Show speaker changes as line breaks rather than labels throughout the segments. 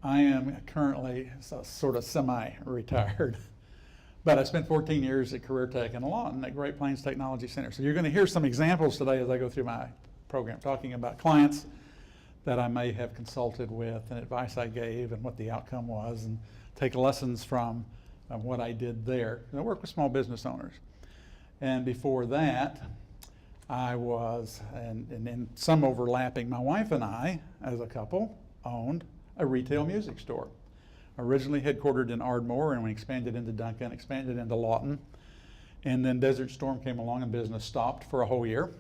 I am currently sort of semi-retired, but I spent 14 years at Career Tech in Lawton at Great Plains Technology Center. So you're going to hear some examples today as I go through my program, talking about clients that I may have consulted with and advice I gave and what the outcome was, and take lessons from what I did there. I work with small business owners. And before that, I was, and in some overlapping, my wife and I, as a couple, owned a retail music store. Originally headquartered in Ardmore, and we expanded into Duncan, expanded into Lawton. And then Desert Storm came along and business stopped for a whole year.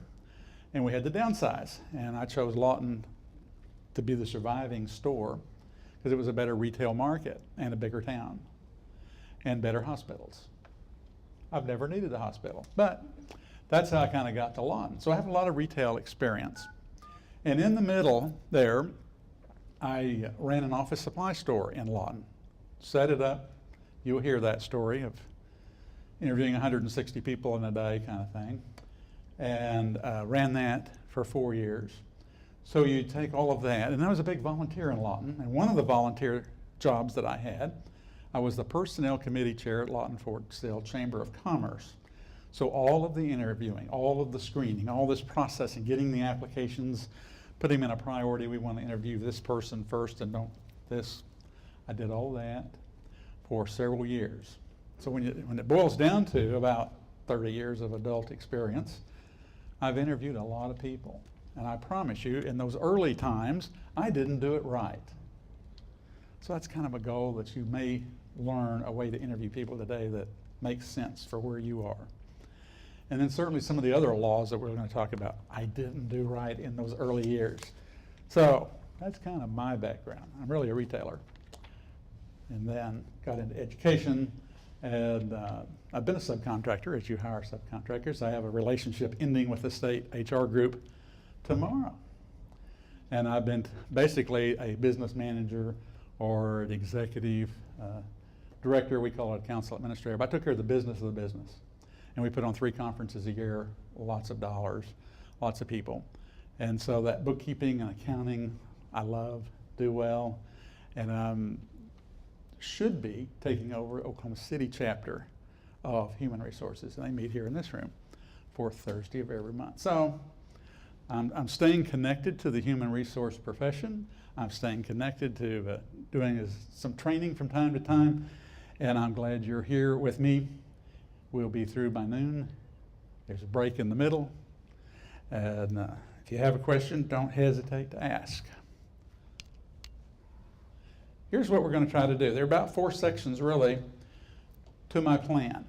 And we had to downsize. And I chose Lawton to be the surviving store because it was a better retail market and a bigger town and better hospitals. I've never needed a hospital, but that's how I kind of got to Lawton. So I have a lot of retail experience. And in the middle there, I ran an office supply store in Lawton. Set it up. You'll hear that story of interviewing 160 people in a day kind of thing. And ran that for 4 years. So you take all of that, and I was a big volunteer in Lawton. And one of the volunteer jobs that I had, I was the personnel committee chair at Lawton Fort Sill Chamber of Commerce. So all of the interviewing, all of the screening, all this processing, getting the applications, putting them in a priority. We want to interview this person first and don't this. I did all that for several years. So when it boils down to about 30 years of adult experience, I've interviewed a lot of people. And I promise you, in those early times, I didn't do it right. So that's kind of a goal that you may learn a way to interview people today that makes sense for where you are. And then certainly some of the other laws that we're going to talk about, I didn't do right in those early years. So that's kind of my background. I'm really a retailer. And then got into education, and I've been a subcontractor, as you hire subcontractors. I have a relationship ending with the state HR group tomorrow. And I've been basically a business manager or an executive director, we call it a council administrator, but I took care of the business of the business. And we put on 3 conferences a year, lots of dollars, lots of people. And so that bookkeeping and accounting, I love, do well, and should be taking over Oklahoma City chapter of Human Resources. And they meet here in this room, 4th Thursday of every month. So I'm staying connected to the human resource profession. I'm staying connected to doing some training from time to time, and I'm glad you're here with me. We'll be through by noon. There's a break in the middle, and if you have a question, don't hesitate to ask. Here's what we're going to try to do. There are about 4 sections, really, to my plan.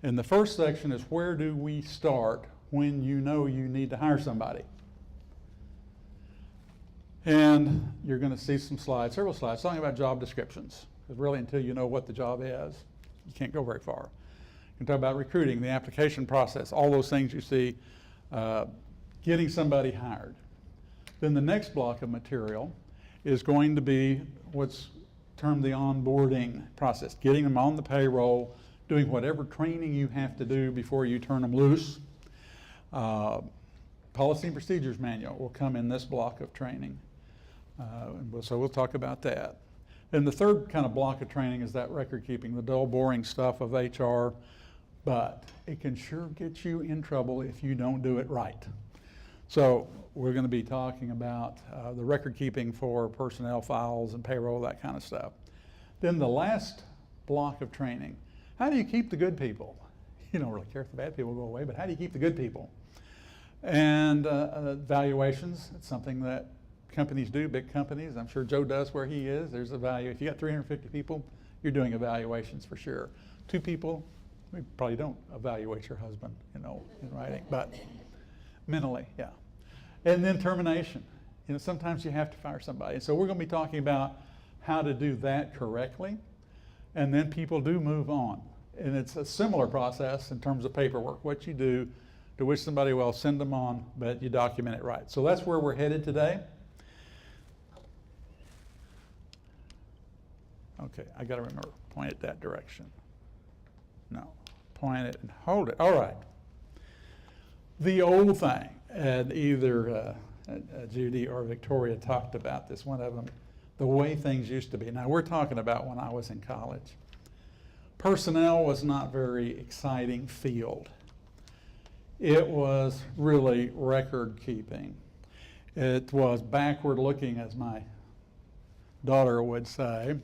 And the first section is, where do we start when you know you need to hire somebody? And you're going to see some slides, several slides, talking about job descriptions. Because really, until you know what the job is, you can't go very far. You can talk about recruiting, the application process, all those things you see, getting somebody hired. Then the next block of material is going to be what's termed the onboarding process, getting them on the payroll, doing whatever training you have to do before you turn them loose. Policy and procedures manual will come in this block of training. So we'll talk about that. And the third kind of block of training is that record keeping, the dull, boring stuff of HR, but it can sure get you in trouble if you don't do it right. So we're going to be talking about the record keeping for personnel files and payroll, that kind of stuff. Then the last block of training, how do you keep the good people? You don't really care if the bad people go away, but how do you keep the good people? And valuations, it's something that companies do, big companies. I'm sure Joe does where he is. There's a value. If you got 350 people, you're doing evaluations for sure. 2 people, we probably don't evaluate your husband, in writing, but mentally, yeah. And then termination. Sometimes you have to fire somebody. So we're going to be talking about how to do that correctly. And then people do move on. And it's a similar process in terms of paperwork. What you do to wish somebody well, send them on, but you document it right. So that's where we're headed today. Okay, I got to remember, point it that direction. No, point it and hold it. All right. The old thing, and either Judy or Victoria talked about this, one of them, the way things used to be. Now, we're talking about when I was in college. Personnel was not very exciting field. It was really record keeping. It was backward looking, as my daughter would say,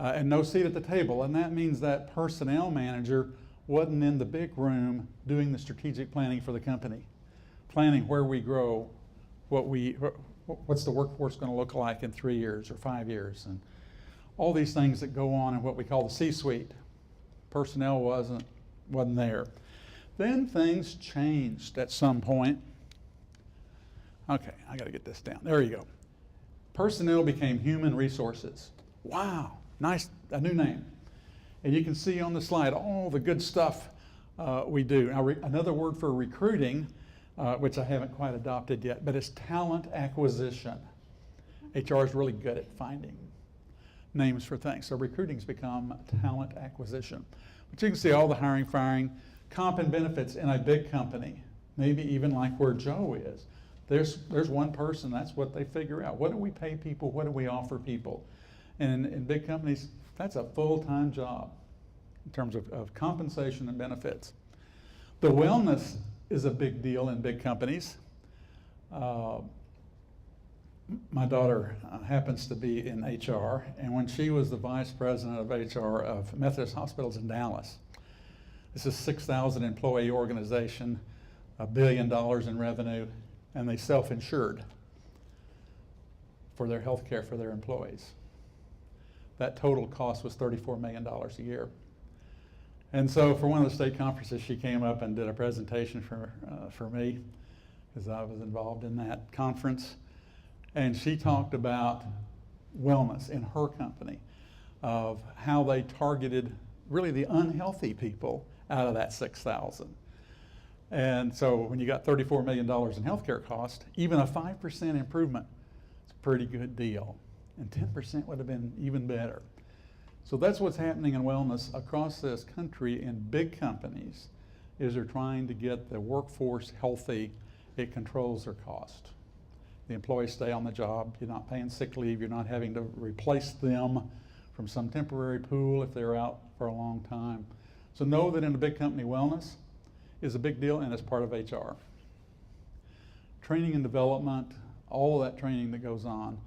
and no seat at the table. And that means that personnel manager wasn't in the big room doing the strategic planning for the company, planning where we grow, what's the workforce going to look like in 3 years or 5 years, and all these things that go on in what we call the C-suite. Personnel wasn't there. Then things changed at some point. Okay, I got to get this down. There you go. Personnel became human resources. Wow, nice, a new name. And you can see on the slide all the good stuff we do. Now, another word for recruiting, which I haven't quite adopted yet, but it's talent acquisition. HR is really good at finding names for things. So recruiting's become talent acquisition. But you can see all the hiring, firing, comp and benefits in a big company, maybe even like where Joe is. There's one person, that's what they figure out. What do we pay people? What do we offer people? And in big companies, that's a full-time job in terms of compensation and benefits. The wellness is a big deal in big companies. My daughter happens to be in HR, and when she was the vice president of HR of Methodist Hospitals in Dallas, this is a 6,000 employee organization, $1 billion in revenue, and they self-insured for their health care for their employees. That total cost was $34 million a year. And so for one of the state conferences, she came up and did a presentation for me, because I was involved in that conference. And she talked about wellness in her company, of how they targeted really the unhealthy people out of that 6,000. And so when you got $34 million in healthcare cost, even a 5% improvement is a pretty good deal. And 10% would have been even better. So that's what's happening in wellness across this country in big companies, is they're trying to get the workforce healthy. It controls their cost. The employees stay on the job. You're not paying sick leave. You're not having to replace them from some temporary pool if they're out for a long time. So know that in a big company, wellness is a big deal, and it's part of HR. Training and development, all of that training that goes on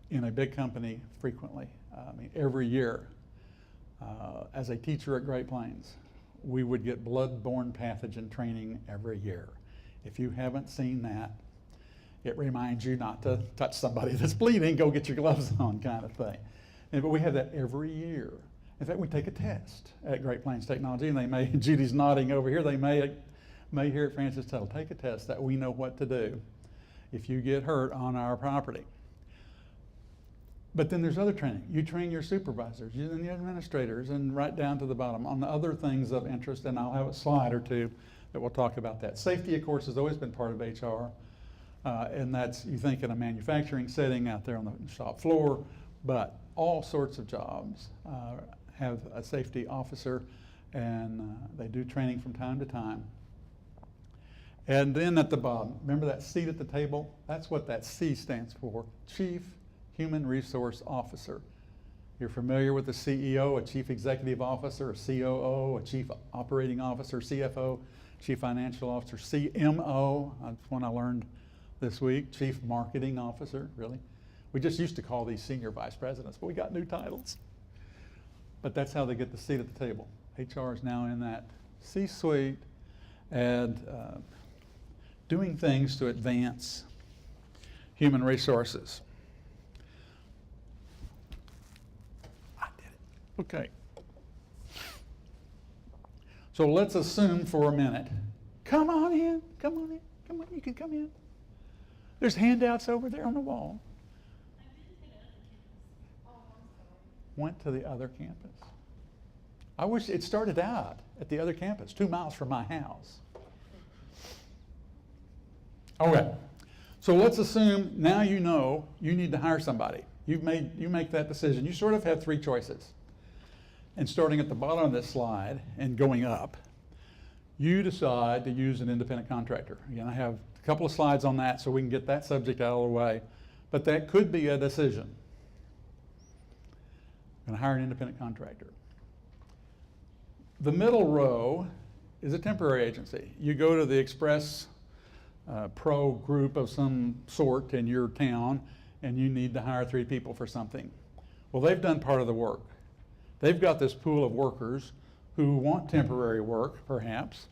in a big company frequently. I mean, every year, as a teacher at Great Plains, we would get blood-borne pathogen training every year. If you haven't seen that, it reminds you not to touch somebody that's bleeding, go get your gloves on kind of thing. But we have that every year. In fact, we take a test at Great Plains Technology, and they may, Judy's nodding over here, they may hear at Francis Tuttle, take a test that we know what to do if you get hurt on our property. But then there's other training. You train your supervisors, you and the administrators, and right down to the bottom on the other things of interest, and I'll have a slide or two that will talk about that. Safety, of course, has always been part of HR. And that's, you think in a manufacturing setting out there on the shop floor, but all sorts of jobs have a safety officer, and they do training from time to time. And then at the bottom, remember that seat at the table? That's what that C stands for, Chief Human Resource Officer. You're familiar with the CEO, a Chief Executive Officer, a COO, a Chief Operating Officer, CFO, Chief Financial Officer, CMO, that's one I learned this week, Chief Marketing Officer, really. We just used to call these senior vice presidents, but we got new titles. But that's how they get the seat at the table. HR is now in that C-suite and doing things to advance human resources. I did it. Okay. So let's assume for a minute. Come on in, come on in, come on, you can come in. There's handouts over there on the wall. Went to the other campus. I wish it started out at the other campus, 2 miles from my house. Okay, so let's assume now you know you need to hire somebody. You make that decision. You sort of have 3 choices. And starting at the bottom of this slide and going up, you decide to use an independent contractor. Again, I have a couple of slides on that so we can get that subject out of the way. But that could be a decision. I'm going to hire an independent contractor. The middle row is a temporary agency. You go to the Express Pro group of some sort in your town, and you need to hire 3 people for something. Well, they've done part of the work. They've got this pool of workers who want temporary work, perhaps.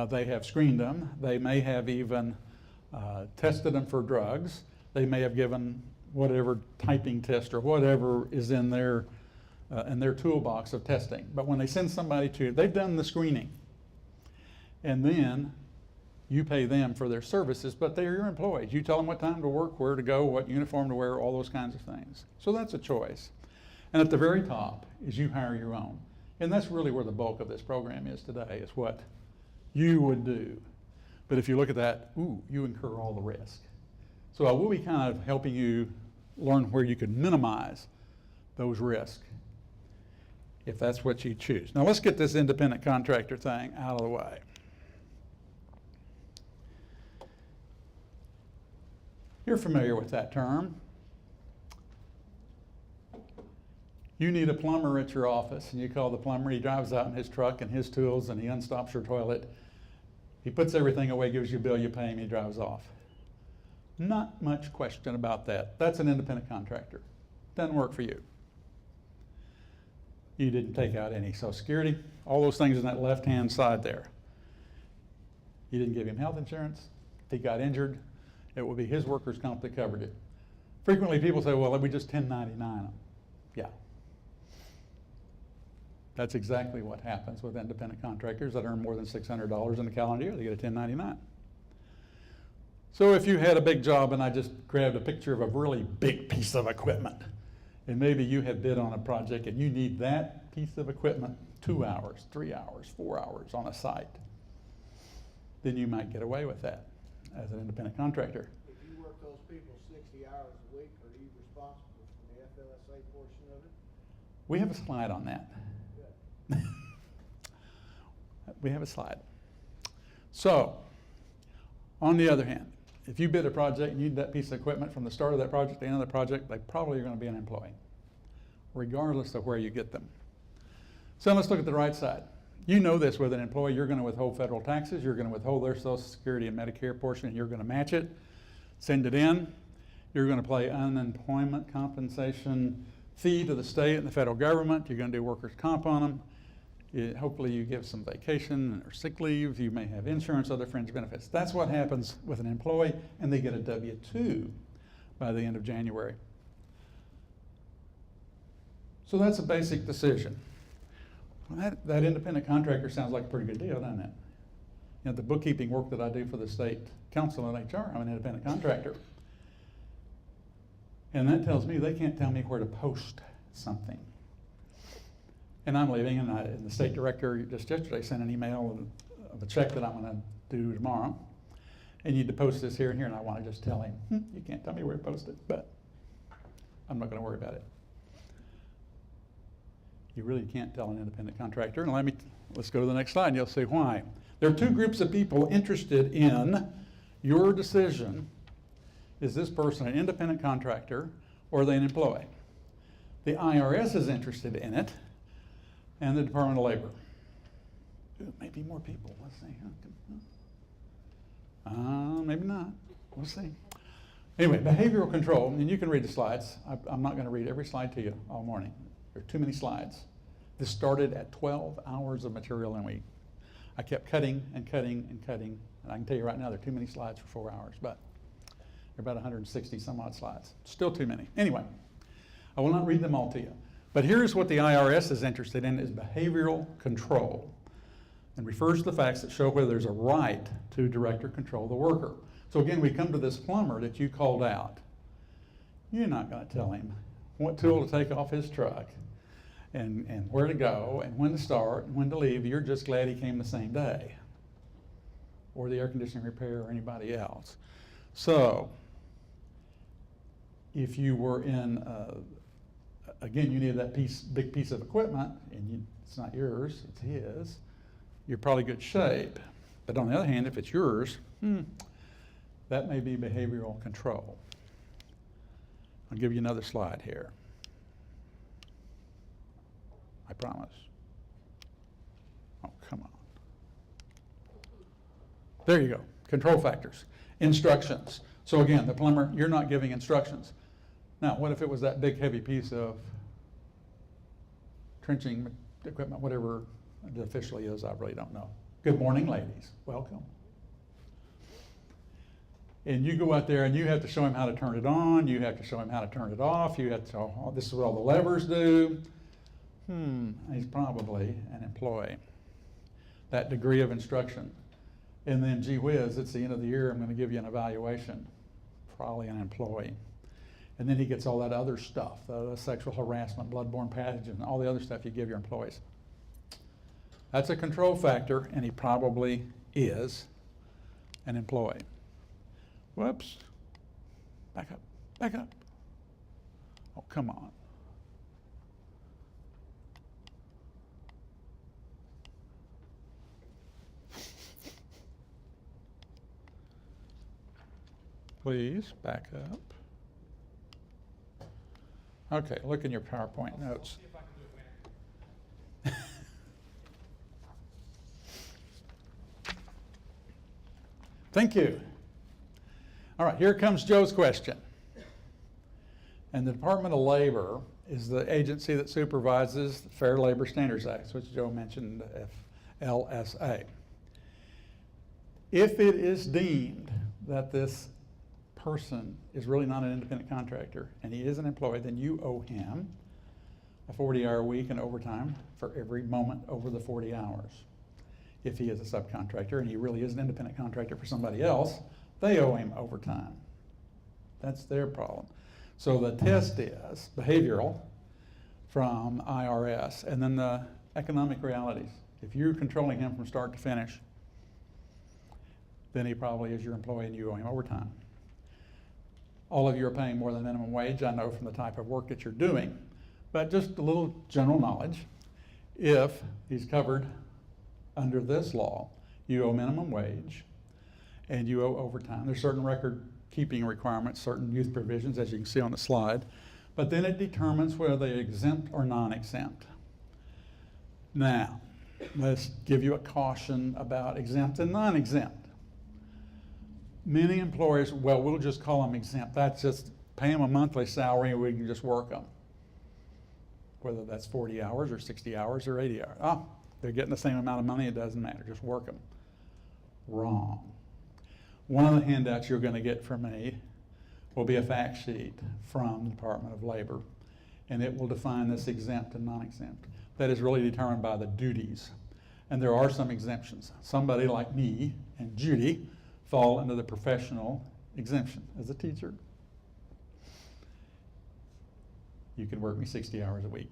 They have screened them. They may have even tested them for drugs. They may have given whatever typing test or whatever is in their toolbox of testing. But when they send somebody to, they've done the screening. And then you pay them for their services, but they're your employees. You tell them what time to work, where to go, what uniform to wear, all those kinds of things. So that's a choice. And at the very top is you hire your own. And that's really where the bulk of this program is today, is what you would do. But if you look at that, you incur all the risk. So I will be kind of helping you learn where you can minimize those risks, if that's what you choose. Now let's get this independent contractor thing out of the way. You're familiar with that term. You need a plumber at your office, and you call the plumber. He drives out in his truck and his tools, and he unstops your toilet. He puts everything away, gives you a bill, you pay him, he drives off. Not much question about that. That's an independent contractor. Doesn't work for you. You didn't take out any Social Security, all those things in that left-hand side there. You didn't give him health insurance. If he got injured, it would be his workers' comp that covered it. Frequently people say, well, we just 1099 them. Yeah. That's exactly what happens with independent contractors that earn more than $600 in a calendar year. They get a 1099. So if you had a big job and I just grabbed a picture of a really big piece of equipment, and maybe you have bid on a project and you need that piece of equipment 2 hours, 3 hours, 4 hours on a site, then you might get away with that as an independent contractor.
If you work those people 60 hours a week, are you responsible for the FLSA portion of it?
We have a slide on that.
Good.
We have a slide. So, on the other hand, if you bid a project and you need that piece of equipment from the start of that project to the end of the project, they probably are going to be an employee, regardless of where you get them. So let's look at the right side. You know this, with an employee, you're going to withhold federal taxes, you're going to withhold their Social Security and Medicare portion, and you're going to match it, send it in. You're going to pay unemployment compensation fee to the state and the federal government. You're going to do workers' comp on them. Hopefully you give some vacation or sick leave. You may have insurance, other fringe benefits. That's what happens with an employee, and they get a W-2 by the end of January. So that's a basic decision. Well, that independent contractor sounds like a pretty good deal, doesn't it? You know, the bookkeeping work that I do for the state council and HR, I'm an independent contractor. And that tells me they can't tell me where to post something. And I'm leaving, and the state director just yesterday sent an email of a check that I'm going to do tomorrow. And you need to post this here and here, and I want to just tell him, you can't tell me where to post it, but I'm not going to worry about it. You really can't tell an independent contractor. And let's go to the next slide, and you'll see why. There are 2 groups of people interested in your decision. Is this person an independent contractor, or are they an employee? The IRS is interested in it, and the Department of Labor. Maybe more people. Let's see. Maybe not. We'll see. Anyway, behavioral control, and you can read the slides. I'm not going to read every slide to you all morning. There are too many slides. This started at 12 hours of material in a week. I kept cutting and cutting and cutting, and I can tell you right now there are too many slides for 4 hours, but there are about 160 some odd slides. Still too many. Anyway, I will not read them all to you. But here's what the IRS is interested in, is behavioral control, and refers to the facts that show whether there's a right to direct or control the worker. So again, we come to this plumber that you called out. You're not going to tell him what tool to take off his truck and where to go and when to start and when to leave. You're just glad he came the same day, or the air conditioning repair, or anybody else. So if you were in again, you needed that big piece of equipment, and it's not yours, it's his, you're probably good shape. But on the other hand, if it's yours, that may be behavioral control. I'll give you another slide here. I promise. Oh, come on. There you go. Control factors. Instructions. So again, the plumber, you're not giving instructions. Now, what if it was that big, heavy piece of trenching equipment, whatever it officially is, I really don't know. Good morning, ladies. Welcome. And you go out there and you have to show him how to turn it on. You have to show him how to turn it off. You have to tell, oh, this is what all the levers do. He's probably an employee. That degree of instruction. And then, gee whiz, it's the end of the year, I'm going to give you an evaluation. Probably an employee. And then he gets all that other stuff, the sexual harassment, bloodborne pathogen, all the other stuff you give your employees. That's a control factor, and he probably is an employee. Whoops. Back up, back up. Oh, come on. Please, back up. Okay, look in your PowerPoint notes.
See if I can do it later.
Thank you. All right, here comes Joe's question. And the Department of Labor is the agency that supervises the Fair Labor Standards Act, which Joe mentioned, FLSA. If it is deemed that this person is really not an independent contractor and he is an employee, then you owe him a 40-hour week and overtime for every moment over the 40 hours. If he is a subcontractor and he really is an independent contractor for somebody else, they owe him overtime. That's their problem. So the test is behavioral from IRS, and then the economic realities. If you're controlling him from start to finish, then he probably is your employee and you owe him overtime. All of you are paying more than minimum wage, I know from the type of work that you're doing, but just a little general knowledge. If he's covered under this law, you owe minimum wage and you owe overtime. There's certain record keeping requirements, certain youth provisions, as you can see on the slide, but then it determines whether they're exempt or non-exempt. Now, let's give you a caution about exempt and non-exempt. Many employers, well, we'll just call them exempt. That's just pay them a monthly salary and we can just work them. Whether that's 40 hours or 60 hours or 80 hours. Oh, they're getting the same amount of money, it doesn't matter, just work them. Wrong. One of the handouts you're going to get from me will be a fact sheet from the Department of Labor, and it will define this exempt and non-exempt. That is really determined by the duties. And there are some exemptions. Somebody like me and Judy fall under the professional exemption as a teacher. You can work me 60 hours a week,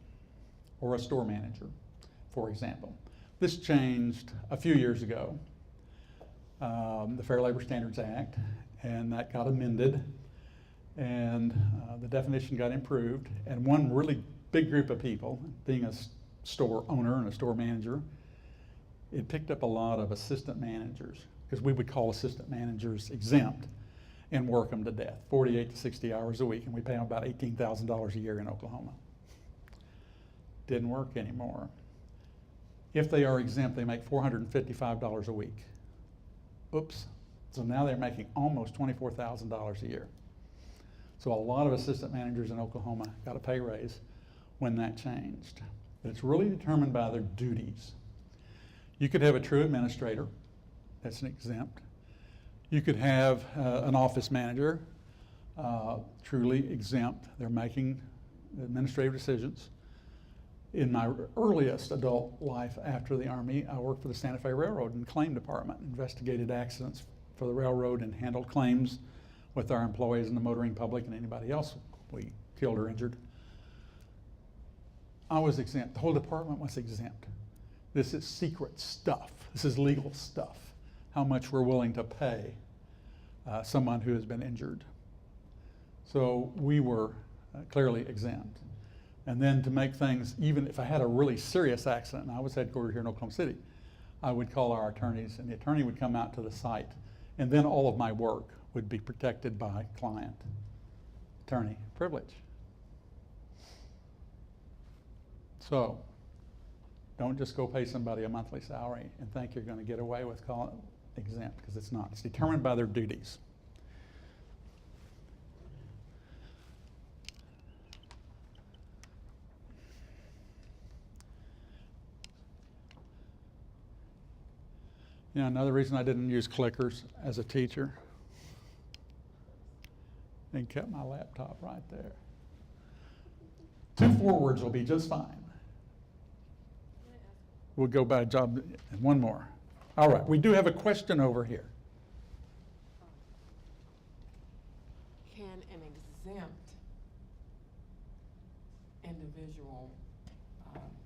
or a store manager, for example. This changed a few years ago, the Fair Labor Standards Act, and that got amended, and the definition got improved, and one really big group of people, being a store owner and a store manager, it picked up a lot of assistant managers, because we would call assistant managers exempt and work them to death, 48 to 60 hours a week, and we pay them about $18,000 a year in Oklahoma. Didn't work anymore. If they are exempt, they make $455 a week. Oops. So now they're making almost $24,000 a year. So a lot of assistant managers in Oklahoma got a pay raise when that changed. But it's really determined by their duties. You could have a true administrator, that's an exempt. You could have an office manager, truly exempt. They're making administrative decisions. In my earliest adult life after the Army, I worked for the Santa Fe Railroad in the claim department, investigated accidents for the railroad and handled claims with our employees and the motoring public and anybody else we killed or injured. I was exempt. The whole department was exempt. This is secret stuff. This is legal stuff. How much we're willing to pay someone who has been injured. So we were clearly exempt. And then to make things, even if I had a really serious accident and I was headquartered here in Oklahoma City, I would call our attorneys and the attorney would come out to the site, and then all of my work would be protected by client attorney privilege. So, don't just go pay somebody a monthly salary and think you're going to get away with calling it exempt, because it's not. It's determined by their duties. You know, another reason I didn't use clickers as a teacher, and kept my laptop right there. 2 forwards will be just fine. We'll go by job, and one more. All right, we do have a question over here.
Can an exempt individual,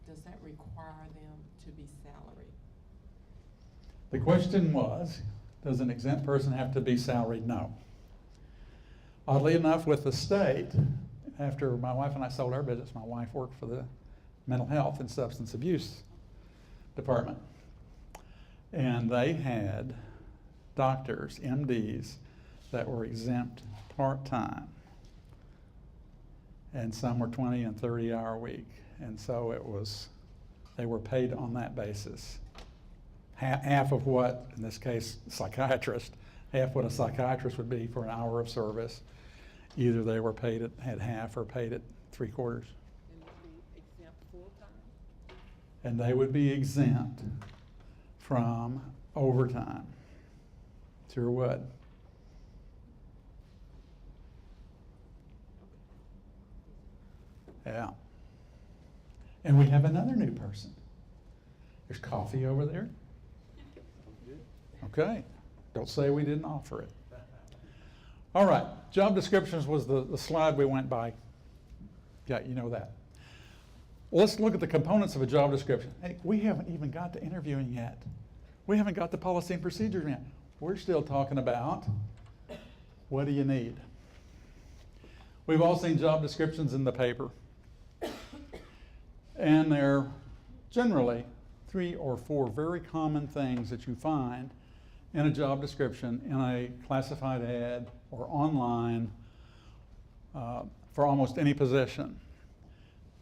does that require them to be salaried?
The question was, does an exempt person have to be salaried? No. Oddly enough, with the state, after my wife and I sold our business, my wife worked for the mental health and substance abuse department. And they had doctors, MDs, that were exempt part-time. And some were 20 and 30-hour week. And so it was, they were paid on that basis. Half of what, in this case, psychiatrist, half what a psychiatrist would be for an hour of service. Either they were paid at half or paid at 3/4.
And they'd be exempt full-time?
And they would be exempt from overtime. Sure would. Yeah. And we have another new person. There's coffee over there. Okay. Don't say we didn't offer it. All right. Job descriptions was the slide we went by. Yeah, you know that. Well, let's look at the components of a job description. Hey, we haven't even got to interviewing yet. We haven't got the policy and procedures yet. We're still talking about what do you need? We've all seen job descriptions in the paper. And they're generally 3 or 4 very common things that you find in a job description, in a classified ad, or online for almost any position.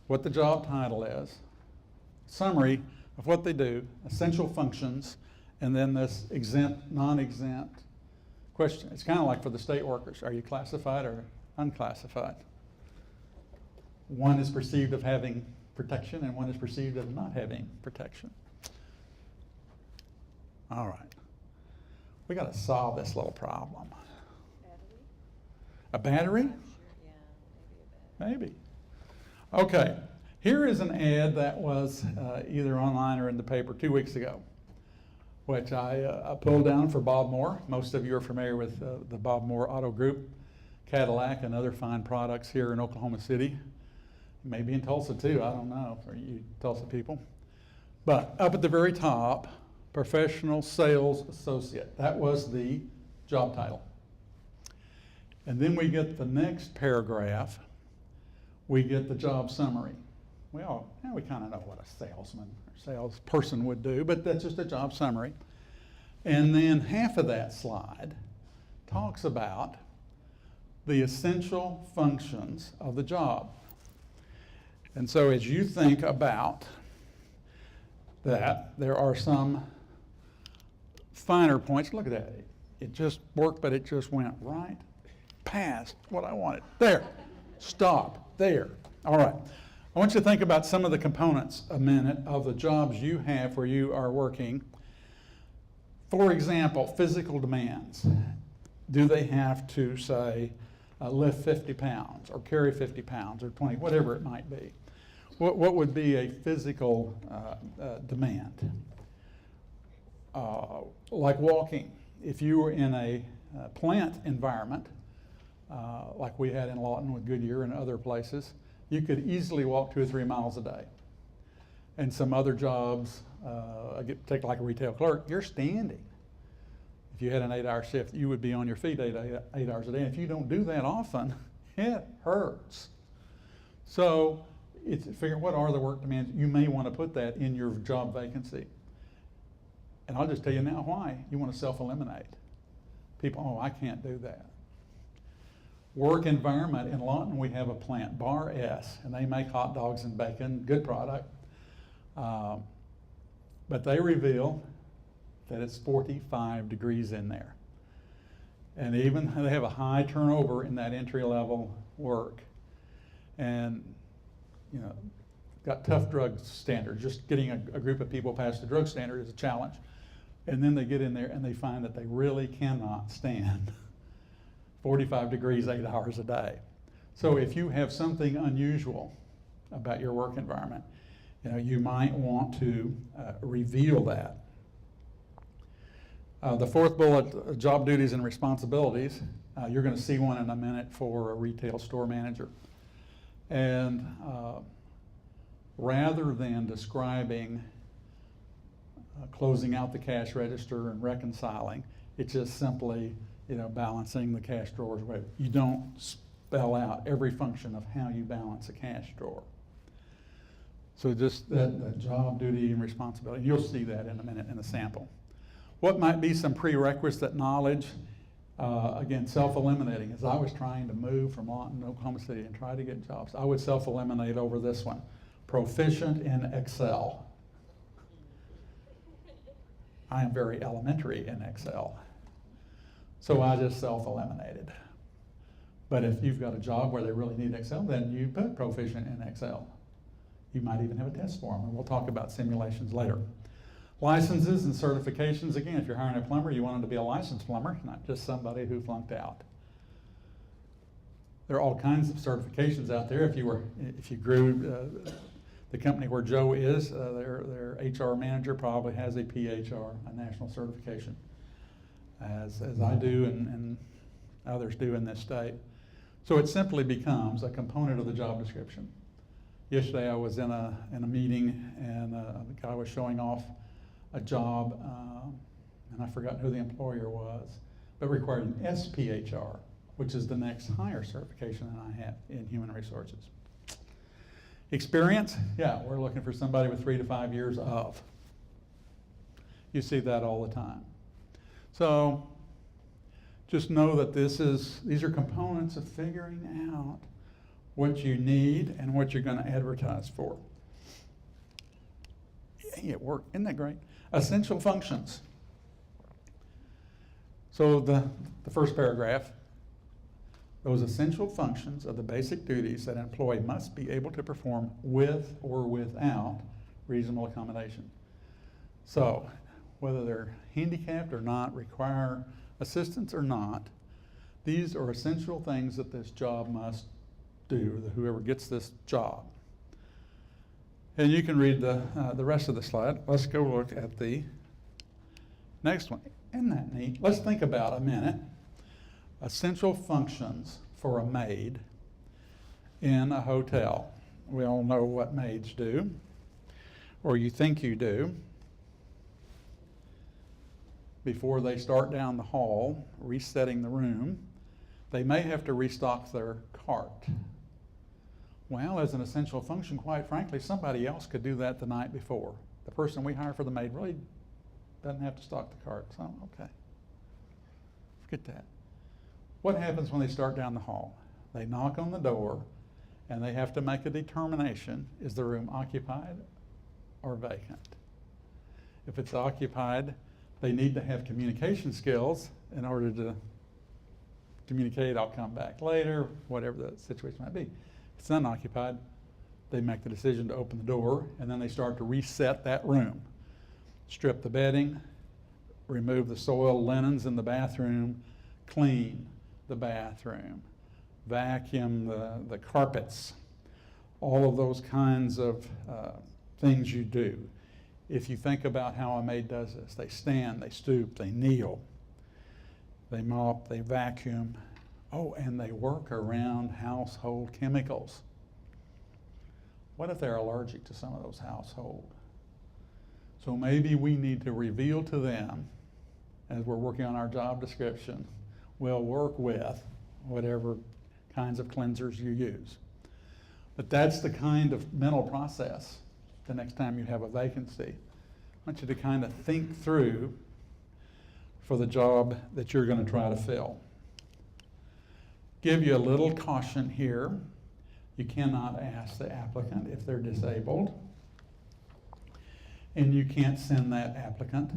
What the job title is, summary of what they do, essential functions, and then this exempt, non-exempt question. It's kind of like for the state workers. Are you classified or unclassified? One is perceived of having protection and one is perceived of not having protection. All right. We got to solve this little problem.
Battery?
A battery?
I'm sure, yeah, maybe a battery.
Maybe. Okay, here is an ad that was either online or in the paper 2 weeks ago, which I pulled down for Bob Moore. Most of you are familiar with the Bob Moore Auto Group, Cadillac, and other fine products here in Oklahoma City. Maybe in Tulsa too, I don't know, for you Tulsa people. But up at the very top, Professional Sales Associate. That was the job title. And then we get the next paragraph, we get the job summary. We kind of know what a salesman or salesperson would do, but that's just a job summary. And then half of that slide talks about the essential functions of the job. And so as you think about that, there are some finer points. Look at that. It just worked, but it just went right past what I wanted. There. Stop. There. All right. I want you to think about some of the components a minute of the jobs you have where you are working. For example, physical demands. Do they have to, say, lift 50 pounds or carry 50 pounds or 20, whatever it might be? What would be a physical demand? Like walking. If you were in a plant environment, like we had in Lawton with Goodyear and other places, you could easily walk 2 or 3 miles a day. And some other jobs, take like a retail clerk, you're standing. If you had an 8-hour shift, you would be on your feet 8 hours a day. And if you don't do that often, it hurts. So it's figure what are the work demands. You may want to put that in your job vacancy. And I'll just tell you now why. You want to self-eliminate. People, oh, I can't do that. Work environment, in Lawton we have a plant, Bar S, and they make hot dogs and bacon, good product. But they reveal that it's 45 degrees in there. And even they have a high turnover in that entry level work. And, you know, got tough drug standards. Just getting a group of people past the drug standard is a challenge. And then they get in there and they find that they really cannot stand 45 degrees, 8 hours a day. So if you have something unusual about your work environment, you know, you might want to reveal that. The fourth bullet, job duties and responsibilities. You're going to see one in a minute for a retail store manager. And rather than describing closing out the cash register and reconciling, it's just simply, you know, balancing the cash drawers. You don't spell out every function of how you balance a cash drawer. So just that job duty and responsibility. You'll see that in a minute in the sample. What might be some prerequisite knowledge? Again, self-eliminating. As I was trying to move from Lawton to Oklahoma City and try to get jobs, I would self-eliminate over this one. Proficient in Excel. I am very elementary in Excel. So I just self-eliminated. But if you've got a job where they really need Excel, then you put proficient in Excel. You might even have a test for them, and we'll talk about simulations later. Licenses and certifications. Again, if you're hiring a plumber, you want them to be a licensed plumber, not just somebody who flunked out. There are all kinds of certifications out there. If you grew the company where Joe is, their HR manager probably has a PHR, a national certification, as I do and others do in this state. So it simply becomes a component of the job description. Yesterday I was in a meeting and the guy was showing off a job, and I forgot who the employer was, but required an SPHR, which is the next higher certification that I have in human resources. Experience, yeah, we're looking for somebody with 3 to 5 years of. You see that all the time. So just know that these are components of figuring out what you need and what you're going to advertise for. Yay, it worked. Isn't that great? Essential functions. So the first paragraph, those essential functions are the basic duties that an employee must be able to perform with or without reasonable accommodation. So whether they're handicapped or not, require assistance or not, these are essential things that this job must do, whoever gets this job. And you can read the rest of the slide. Let's go look at the next one. Isn't that neat? Let's think about a minute. Essential functions for a maid in a hotel. We all know what maids do, or you think you do. Before they start down the hall, resetting the room, they may have to restock their cart. Well, as an essential function, quite frankly, somebody else could do that the night before. The person we hire for the maid really doesn't have to stock the cart, so okay. Forget that. What happens when they start down the hall? They knock on the door and they have to make a determination, is the room occupied or vacant? If it's occupied, they need to have communication skills in order to communicate, I'll come back later, whatever the situation might be. If it's unoccupied, they make the decision to open the door, and then they start to reset that room. Strip the bedding, remove the soiled linens in the bathroom, clean the bathroom, vacuum the carpets, all of those kinds of things you do. If you think about how a maid does this, they stand, they stoop, they kneel, they mop, they vacuum. Oh, and they work around household chemicals. What if they're allergic to some of those household? So maybe we need to reveal to them, as we're working on our job description, we'll work with whatever kinds of cleansers you use. But that's the kind of mental process the next time you have a vacancy. I want you to kind of think through for the job that you're going to try to fill. Give you a little caution here. You cannot ask the applicant if they're disabled. And you can't send that applicant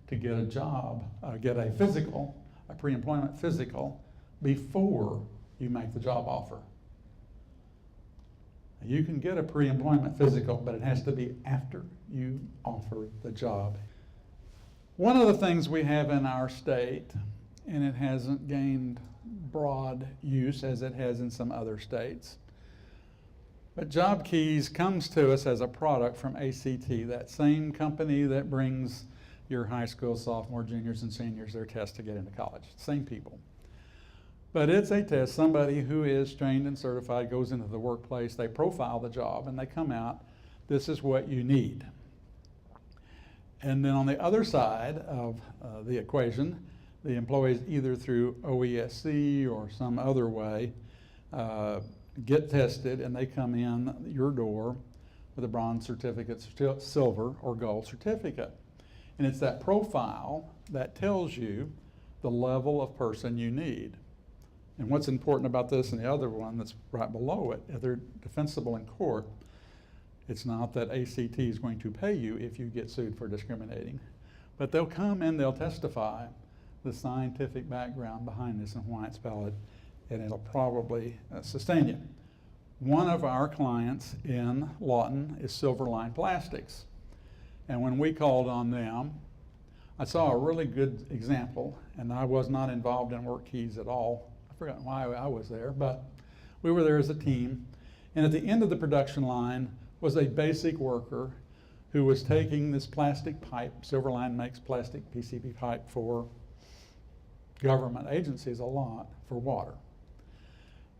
to get a job, get a physical, a pre-employment physical, before you make the job offer. You can get a pre-employment physical, but it has to be after you offer the job. One of the things we have in our state, and it hasn't gained broad use as it has in some other states, but Job Keys comes to us as a product from ACT, that same company that brings your high school sophomore, juniors, and seniors their test to get into college. Same people. But it's a test. Somebody who is trained and certified goes into the workplace, they profile the job, and they come out, this is what you need. And then on the other side of the equation, the employees either through OESC or some other way get tested, and they come in your door with a bronze certificate, silver, or gold certificate. And it's that profile that tells you the level of person you need. And what's important about this and the other one that's right below it, if they're defensible in court, it's not that ACT is going to pay you if you get sued for discriminating, but they'll come and they'll testify the scientific background behind this and why it's valid, and it'll probably sustain you. One of our clients in Lawton is Silverline Plastics. And when we called on them, I saw a really good example, and I was not involved in Work Keys at all. I've forgotten why I was there, but we were there as a team. And at the end of the production line was a basic worker who was taking this plastic pipe. Silverline makes plastic PCB pipe for government agencies a lot for water.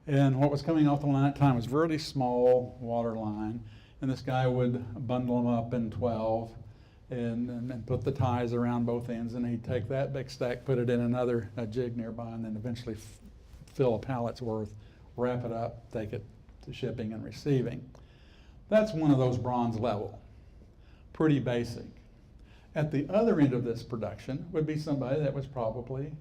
And what was coming off the line at the time was a really small water line. And this guy would bundle them up in 12 and put the ties around both ends, and he'd take that big stack, put it in another jig nearby, and then eventually fill a pallet's worth, wrap it up, take it to shipping and receiving. That's one of those bronze level, pretty basic. At the other end of this production would be somebody that was probably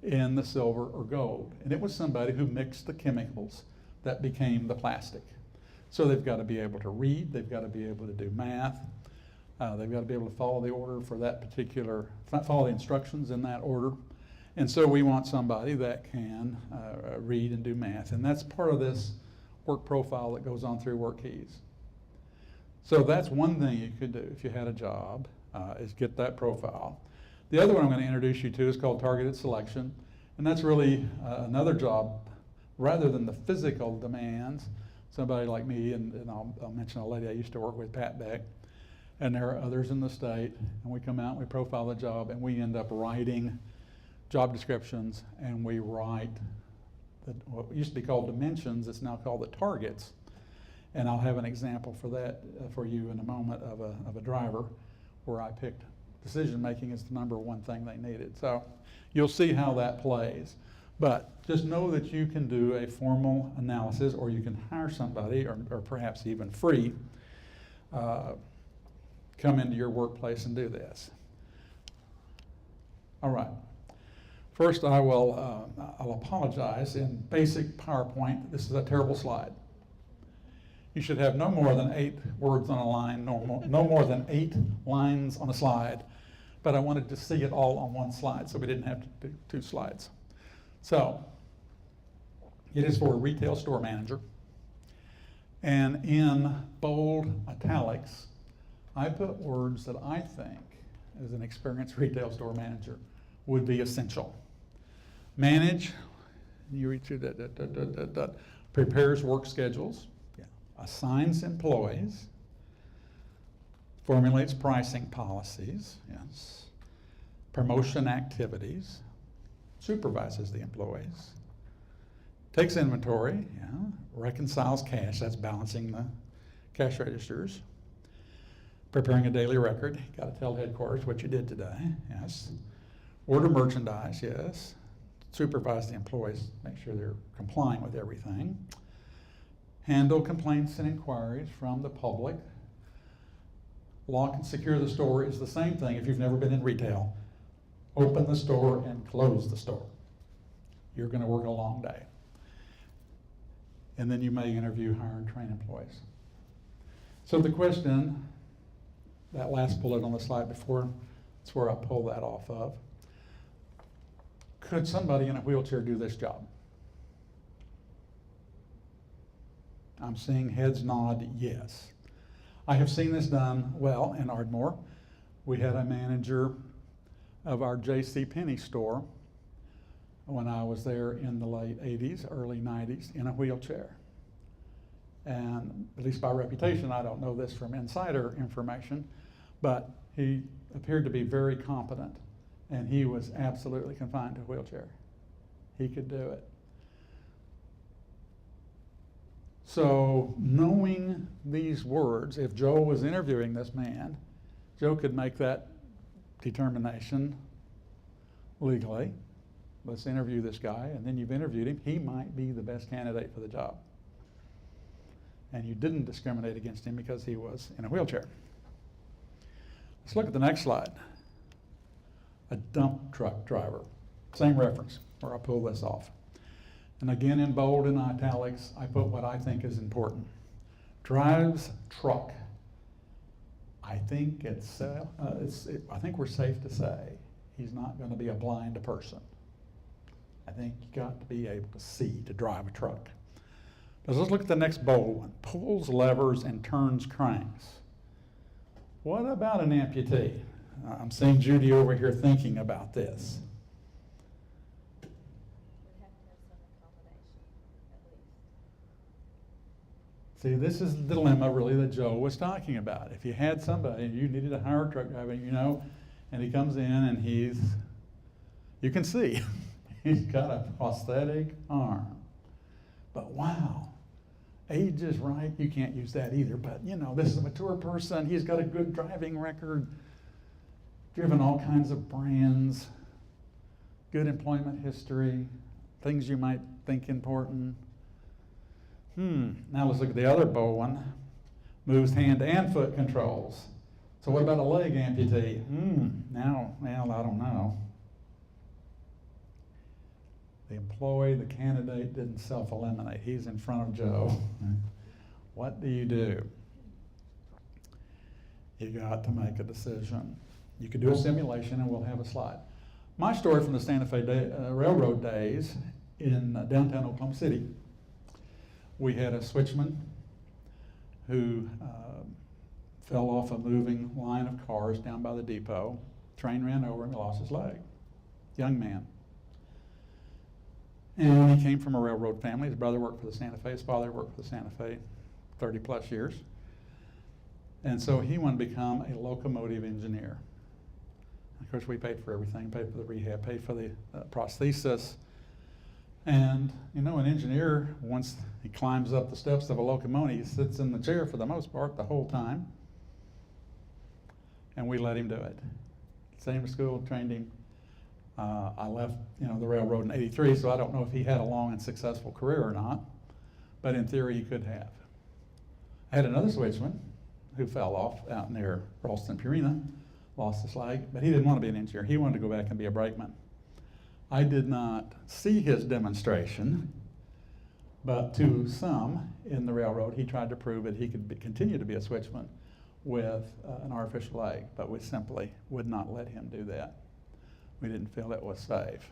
in the silver or gold, and it was somebody who mixed the chemicals that became the plastic. So they've got to be able to read, they've got to be able to do math, they've got to be able to follow the order for that particular, follow the instructions in that order. And so we want somebody that can read and do math. And that's part of this work profile that goes on through Work Keys. So that's one thing you could do if you had a job, is get that profile. The other one I'm going to introduce you to is called targeted selection. And that's really another job, rather than the physical demands. Somebody like me, and I'll mention a lady I used to work with, Pat Beck, and there are others in the state, and we come out and we profile the job, and we end up writing job descriptions, and we write what used to be called dimensions, it's now called the targets. And I'll have an example for that for you in a moment of a driver where I picked decision making as the number one thing they needed. So you'll see how that plays. But just know that you can do a formal analysis, or you can hire somebody, or perhaps even free, come into your workplace and do this. All right. First, I'll apologize. In basic PowerPoint, this is a terrible slide. You should have no more than 8 words on a line, no more than 8 lines on a slide. But I wanted to see it all on one slide, so we didn't have to do 2 slides. So, it is for a retail store manager. And in bold italics, I put words that I think, as an experienced retail store manager, would be essential. Manage, you read through that, prepares work schedules, assigns employees, formulates pricing policies, yes, promotion activities, supervises the employees, takes inventory, reconciles cash, that's balancing the cash registers, preparing a daily record, got to tell headquarters what you did today, yes, order merchandise, yes, supervise the employees, make sure they're complying with everything, handle complaints and inquiries from the public. Lock and secure the store is the same thing if you've never been in retail. Open the store and close the store. You're going to work a long day. and then you may interview, hire, and train employees. So the question, that last bullet on the slide before, that's where I pull that off of. Could somebody in a wheelchair do this job? I'm seeing heads nod yes. I have seen this done well in Ardmore. We had a manager of our J.C. Penney store when I was there in the late 80s, early 90s, in a wheelchair. And at least by reputation, I don't know this from insider information, but he appeared to be very competent, and he was absolutely confined to a wheelchair. He could do it. So knowing these words, if Joe was interviewing this man, Joe could make that determination legally. Let's interview this guy, and then you've interviewed him. He might be the best candidate for the job. And you didn't discriminate against him because he was in a wheelchair. Let's look at the next slide. A dump truck driver. Same reference where I pull this off. And again, in bold and italics, I put what I think is important. Drives truck. I think I think we're safe to say he's not going to be a blind person. I think you got to be able to see to drive a truck. But let's look at the next bold one. Pulls levers and turns cranks. What about an amputee? I'm seeing Judy over here thinking about this.
Would have to have some accommodation, at least.
See, this is the dilemma really that Joe was talking about. If you had somebody, you needed to hire a truck driver, and he comes in and you can see, he's got a prosthetic arm. But wow, age is right. You can't use that either. But this is a mature person. He's got a good driving record, driven all kinds of brands, good employment history, things you might think important. Now let's look at the other bold one. Moves hand and foot controls. So what about a leg amputee? Now, I don't know. The employee, the candidate didn't self-eliminate. He's in front of Joe. What do? You got to make a decision. You could do a simulation and we'll have a slide. My story from the Santa Fe Railroad days in downtown Oklahoma City. We had a switchman who fell off a moving line of cars down by the depot. Train ran over him, he lost his leg. Young man. And he came from a railroad family. His brother worked for the Santa Fe. His father worked for the Santa Fe 30 plus years. And so he wanted to become a locomotive engineer. Of course, we paid for everything, paid for the rehab, paid for the prosthesis. And an engineer, once he climbs up the steps of a locomotive, he sits in the chair for the most part the whole time. And we let him do it. Same school, trained him. I left, the railroad in '83, so I don't know if he had a long and successful career or not, but in theory he could have. I had another switchman who fell off out near Ralston Purina, lost his leg, but he didn't want to be an engineer. He wanted to go back and be a brakeman. I did not see his demonstration, but to some in the railroad, he tried to prove that he could continue to be a switchman with an artificial leg, but we simply would not let him do that. We didn't feel it was safe.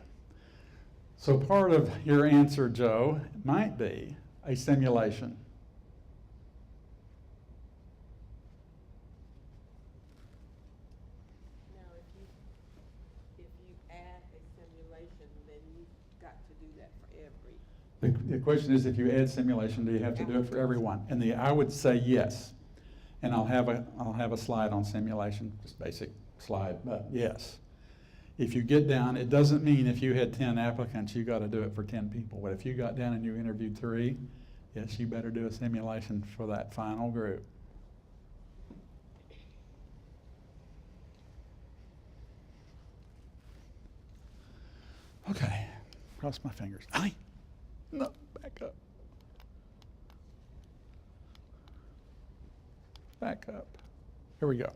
So part of your answer, Joe, might be a simulation.
Now, if you add a simulation, then you've got to do that for every.
The question is, if you add simulation, do you have to do it for everyone? And I would say yes. And I'll have a slide on simulation, just basic slide, but yes. If you get down, it doesn't mean if you had 10 applicants, you got to do it for 10 people. But if you got down and you interviewed 3, yes, you better do a simulation for that final group. Okay, cross my fingers. No, back up. Back up. Here we go.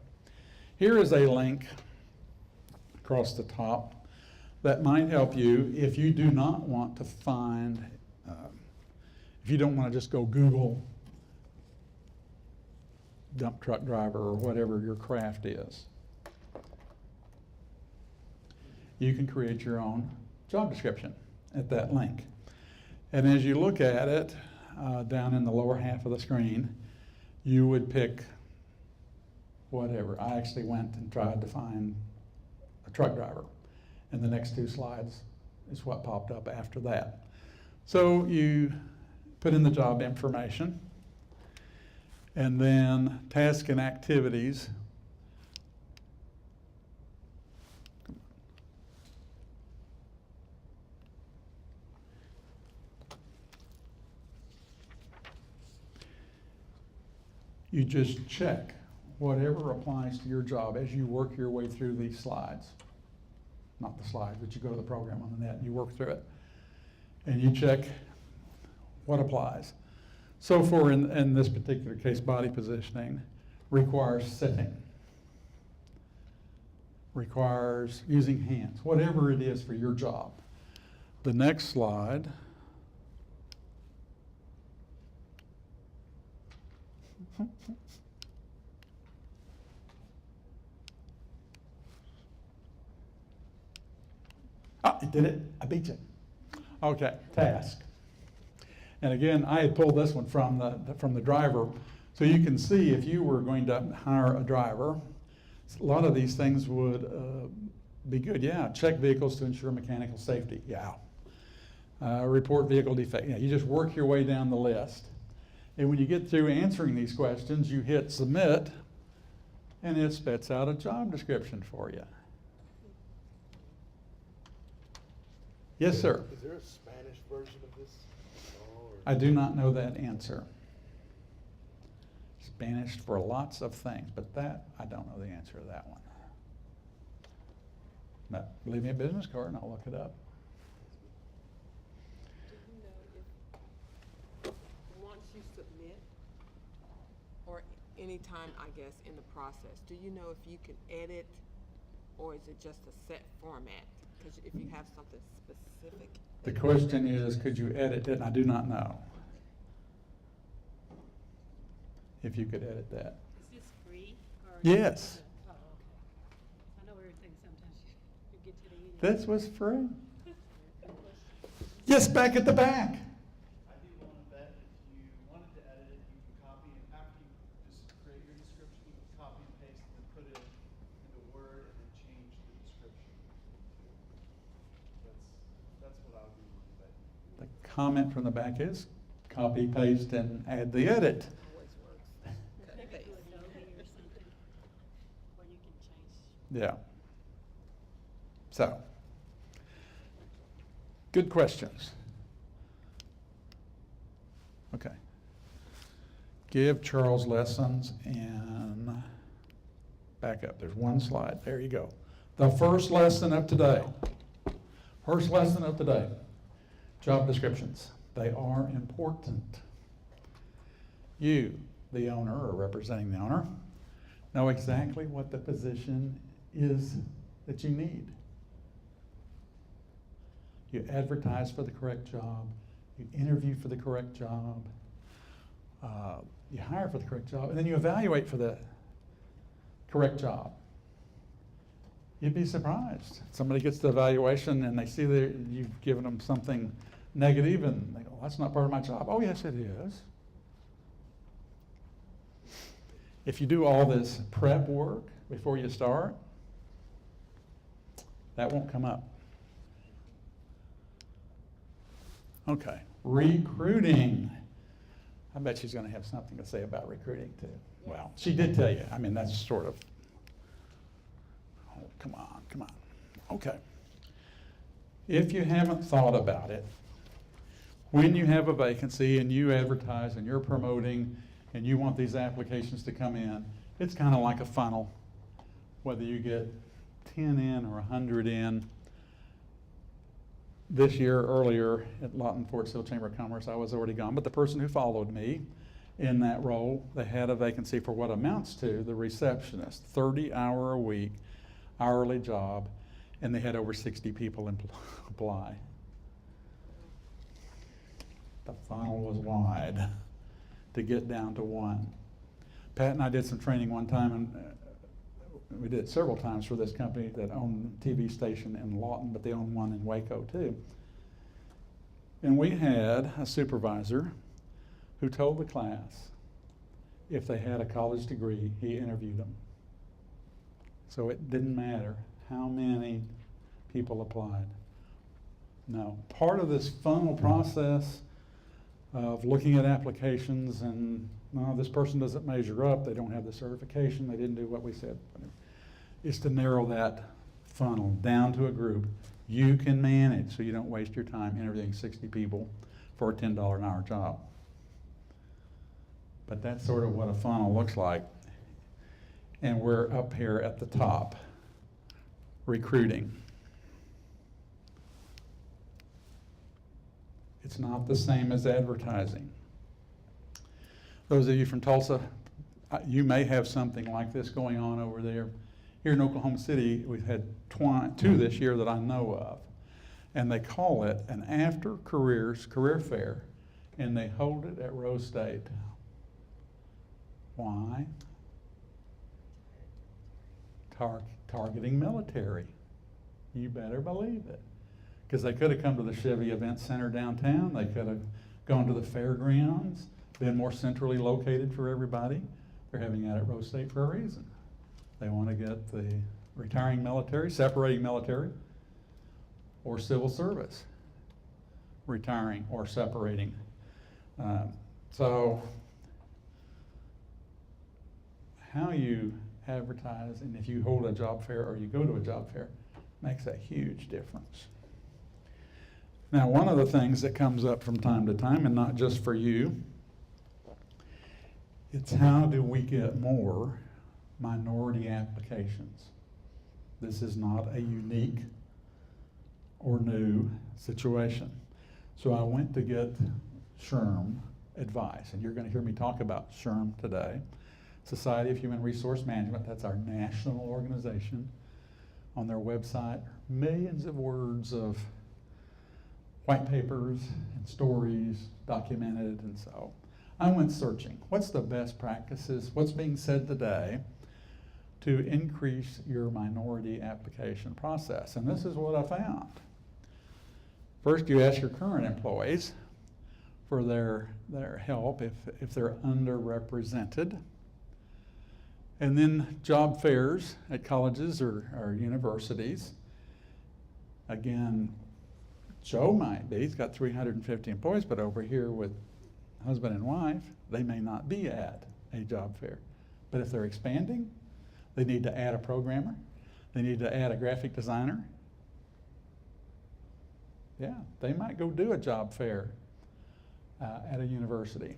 Here is a link across the top that might help you if you do not want to find If you don't want to just go Google dump truck driver or whatever your craft is, you can create your own job description at that link. And as you look at it, down in the lower half of the screen, you would pick whatever. I actually went and tried to find a truck driver, and the next two slides is what popped up after that. So you put in the job information, and then task and activities. You just check whatever applies to your job as you work your way through these slides. Not the slides, but you go to the program on the net and you work through it. And you check what applies. So for in this particular case, body positioning requires sitting, requires using hands, whatever it is for your job. The next slide you did it. I beat you. Okay, task. And again, I had pulled this one from the driver. So you can see if you were going to hire a driver, a lot of these things would be good. Yeah, check vehicles to ensure mechanical safety. Yeah. Report vehicle defect. Yeah, you just work your way down the list. And when you get through answering these questions, you hit submit, and it spits out a job description for you. Yes, sir.
Is there a Spanish version of this?
I do not know that answer. Spanish for lots of things, but that, I don't know the answer to that one. But leave me a business card and I'll look it up.
Do you know if, once you submit, or any time, I guess, in the process, do you know if you can edit, or is it just a set format? Because if you have something specific.
The question is, could you edit it? And I do not know if you could edit that.
Is this free? Or
Yes.
Oh, okay. I know everything sometimes you get to the end.
This was free. Yes, back at the back.
I do want to bet if you wanted to edit it, you can copy, and after you just create your description, you can copy and paste and then put it into Word and then change the description. That's what I would be willing to bet.
The comment from the back is copy, paste, and add the edit.
Always works.
Maybe do Adobe or something where you can change.
Yeah. So, good questions. Okay. Give Charles lessons and back up. There's one slide. There you go. The first lesson of today. First lesson of today. Job descriptions. They are important. You, the owner or representing the owner, know exactly what the position is that you need. You advertise for the correct job. You interview for the correct job. You hire for the correct job. And then you evaluate for the correct job. You'd be surprised. Somebody gets the evaluation and they see that you've given them something negative and they go, well, that's not part of my job. Oh, yes, it is. If you do all this prep work before you start, that won't come up. Okay, recruiting. I bet she's going to have something to say about recruiting too. Well, she did tell you. I mean, that's sort of, oh, come on, come on. Okay. If you haven't thought about it, when you have a vacancy and you advertise and you're promoting and you want these applications to come in, it's kind of like a funnel. Whether you get 10 in or 100 in. This year, earlier at Lawton Fort Sill Chamber of Commerce, I was already gone, but the person who followed me in that role, they had a vacancy for what amounts to the receptionist, 30-hour-a-week, hourly job, and they had over 60 people apply. The funnel was wide to get down to one. Pat and I did some training one time, and we did it several times for this company that owned a TV station in Lawton, but they own one in Waco too. And we had a supervisor who told the class if they had a college degree, he interviewed them. So it didn't matter how many people applied. No, part of this funnel process of looking at applications and, no, this person doesn't measure up, they don't have the certification, they didn't do what we said, is to narrow that funnel down to a group you can manage so you don't waste your time interviewing 60 people for a $10 an hour job. But that's sort of what a funnel looks like. And we're up here at the top, recruiting. It's not the same as advertising. Those of you from Tulsa, you may have something like this going on over there. Here in Oklahoma City, we've had two this year that I know of. And they call it an after careers career fair, and they hold it at Rose State. Why? Targeting military. You better believe it. Because they could have come to the Chevy Event Center downtown. They could have gone to the fairgrounds, been more centrally located for everybody. They're having that at Rose State for a reason. They want to get the retiring military, separating military, or civil service, retiring or separating. So how you advertise and if you hold a job fair or you go to a job fair makes a huge difference. Now, one of the things that comes up from time to time, and not just for you, it's how do we get more minority applications? This is not a unique or new situation. So I went to get SHRM advice, and you're going to hear me talk about SHRM today. Society of Human Resource Management, that's our national organization. On their website, millions of words of white papers and stories documented, and so I went searching. What's the best practices? What's being said today to increase your minority application process? And this is what I found. First, you ask your current employees for their help if they're underrepresented. And then job fairs at colleges or universities. Again, Joe might be, he's got 350 employees, but over here with husband and wife, they may not be at a job fair. But if they're expanding, they need to add a programmer, they need to add a graphic designer. Yeah, they might go do a job fair at a university.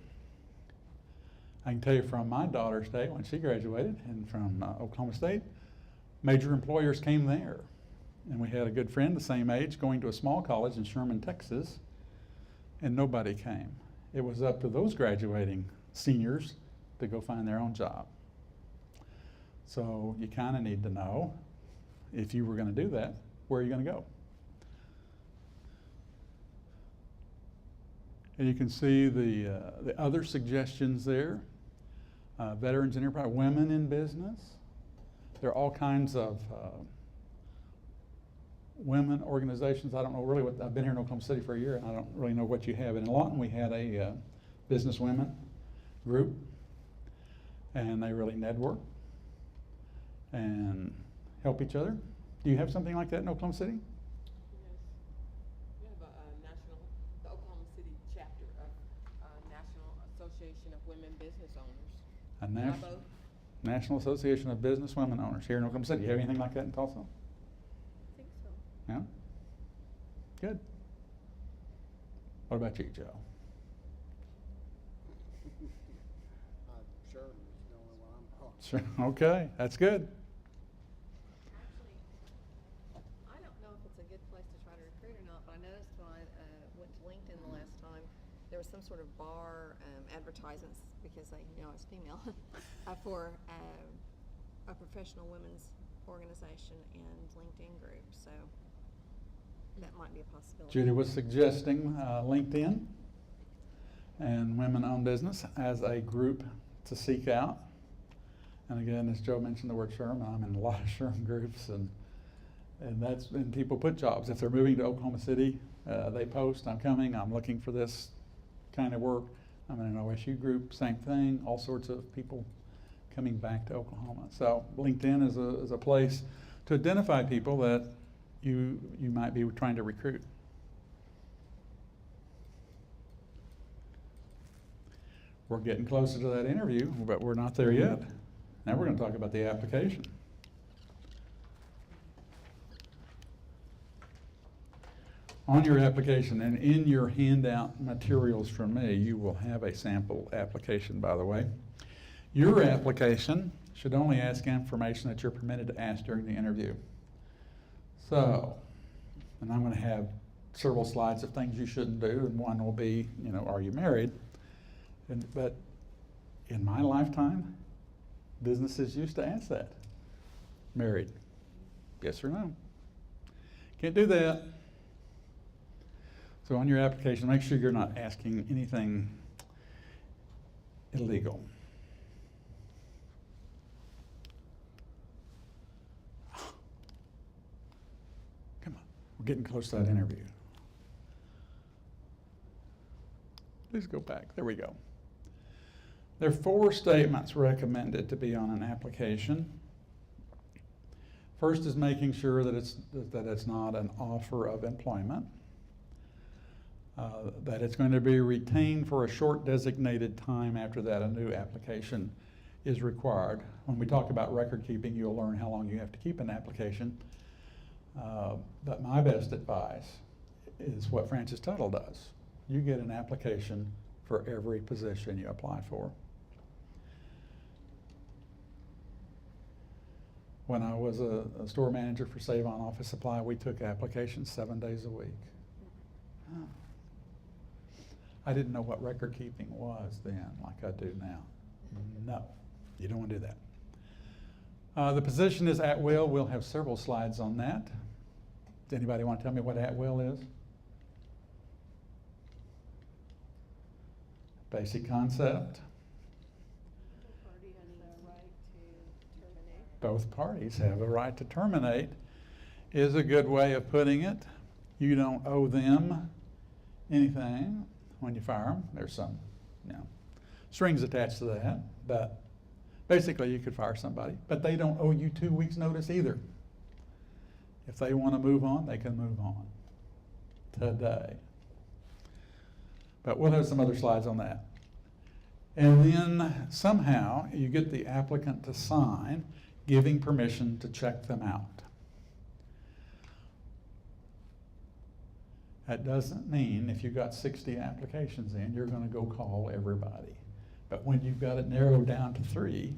I can tell you from my daughter's day when she graduated and from Oklahoma State, major employers came there. And we had a good friend the same age going to a small college in Sherman, Texas, and nobody came. It was up to those graduating seniors to go find their own job. So you kind of need to know, if you were going to do that, where are you going to go? And you can see the other suggestions there. Veterans in enterprise, women in business. There are all kinds of women organizations. I don't know really what, I've been here in Oklahoma City for a year, and I don't really know what you have. And in Lawton, we had a business women group, and they really network and help each other. Do you have something like that in Oklahoma City?
Yes. We have the Oklahoma City chapter of National Association of Women Business Owners.
A National Association of Business Women Owners here in Oklahoma City. Do you have anything like that in Tulsa?
I think so.
Yeah? Good. What about you, Joe?
Sure, it's the only one I'm on.
Sure. Okay, that's good.
Actually, I don't know if it's a good place to try to recruit or not, but I noticed when I went to LinkedIn the last time, there was some sort of bar advertisements, because I know I was female, for a professional women's organization and LinkedIn group, so that might be a possibility.
Judy was suggesting LinkedIn. and women-owned business as a group to seek out. And again, as Joe mentioned the word SHRM, I'm in a lot of SHRM groups, and people put jobs. If they're moving to Oklahoma City, they post, I'm coming, I'm looking for this kind of work. I'm in an OSU group, same thing, all sorts of people coming back to Oklahoma. So LinkedIn is a place to identify people that you might be trying to recruit. We're getting closer to that interview, but we're not there yet. Now we're going to talk about the application. On your application and in your handout materials from me, you will have a sample application, by the way. Your application should only ask information that you're permitted to ask during the interview. So, and I'm going to have several slides of things you shouldn't do, and one will be, are you married? But in my lifetime, businesses used to ask that. Married? Yes or no? Can't do that. So on your application, make sure you're not asking anything illegal. Come on, we're getting close to that interview. Please go back. There we go. There are 4 statements recommended to be on an application. First is making sure that it's not an offer of employment. That it's going to be retained for a short designated time. After that, a new application is required. When we talk about record keeping, you'll learn how long you have to keep an application. But my best advice is what Francis Tuttle does. You get an application for every position you apply for. When I was a store manager for Save-On Office Supply, we took applications 7 days a week. Oh. I didn't know what record keeping was then, like I do now. No, you don't want to do that. The position is at will. We'll have several slides on that. Does anybody want to tell me what at will is? Basic concept. Both parties have a right to terminate is a good way of putting it. You don't owe them anything when you fire them. There's some, strings attached to that, but basically you could fire somebody, but they don't owe you 2 weeks notice either. If they want to move on, they can move on today. But we'll have some other slides on that. And then somehow you get the applicant to sign giving permission to check them out. That doesn't mean if you've got 60 applications in, you're going to go call everybody. But when you've got it narrowed down to 3,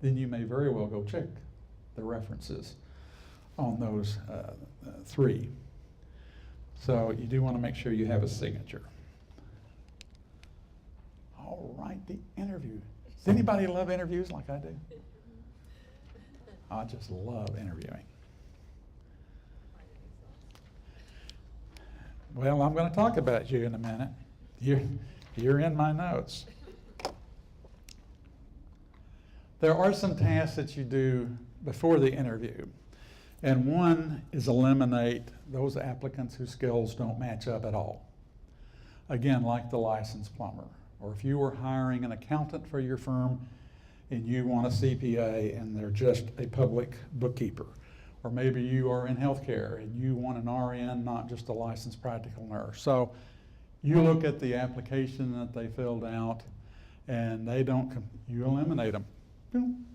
then you may very well go check the references on those 3. So you do want to make sure you have a signature. All right, the interview. Does anybody love interviews like I do? I just love interviewing. Well, I'm going to talk about you in a minute. You're in my notes. There are some tasks that you do before the interview, and one is eliminate those applicants whose skills don't match up at all. Again, like the licensed plumber, or if you were hiring an accountant for your firm and you want a CPA and they're just a public bookkeeper. Or maybe you are in healthcare and you want an RN, not just a licensed practical nurse. So you look at the application that they filled out and they don't, you eliminate them. Boom.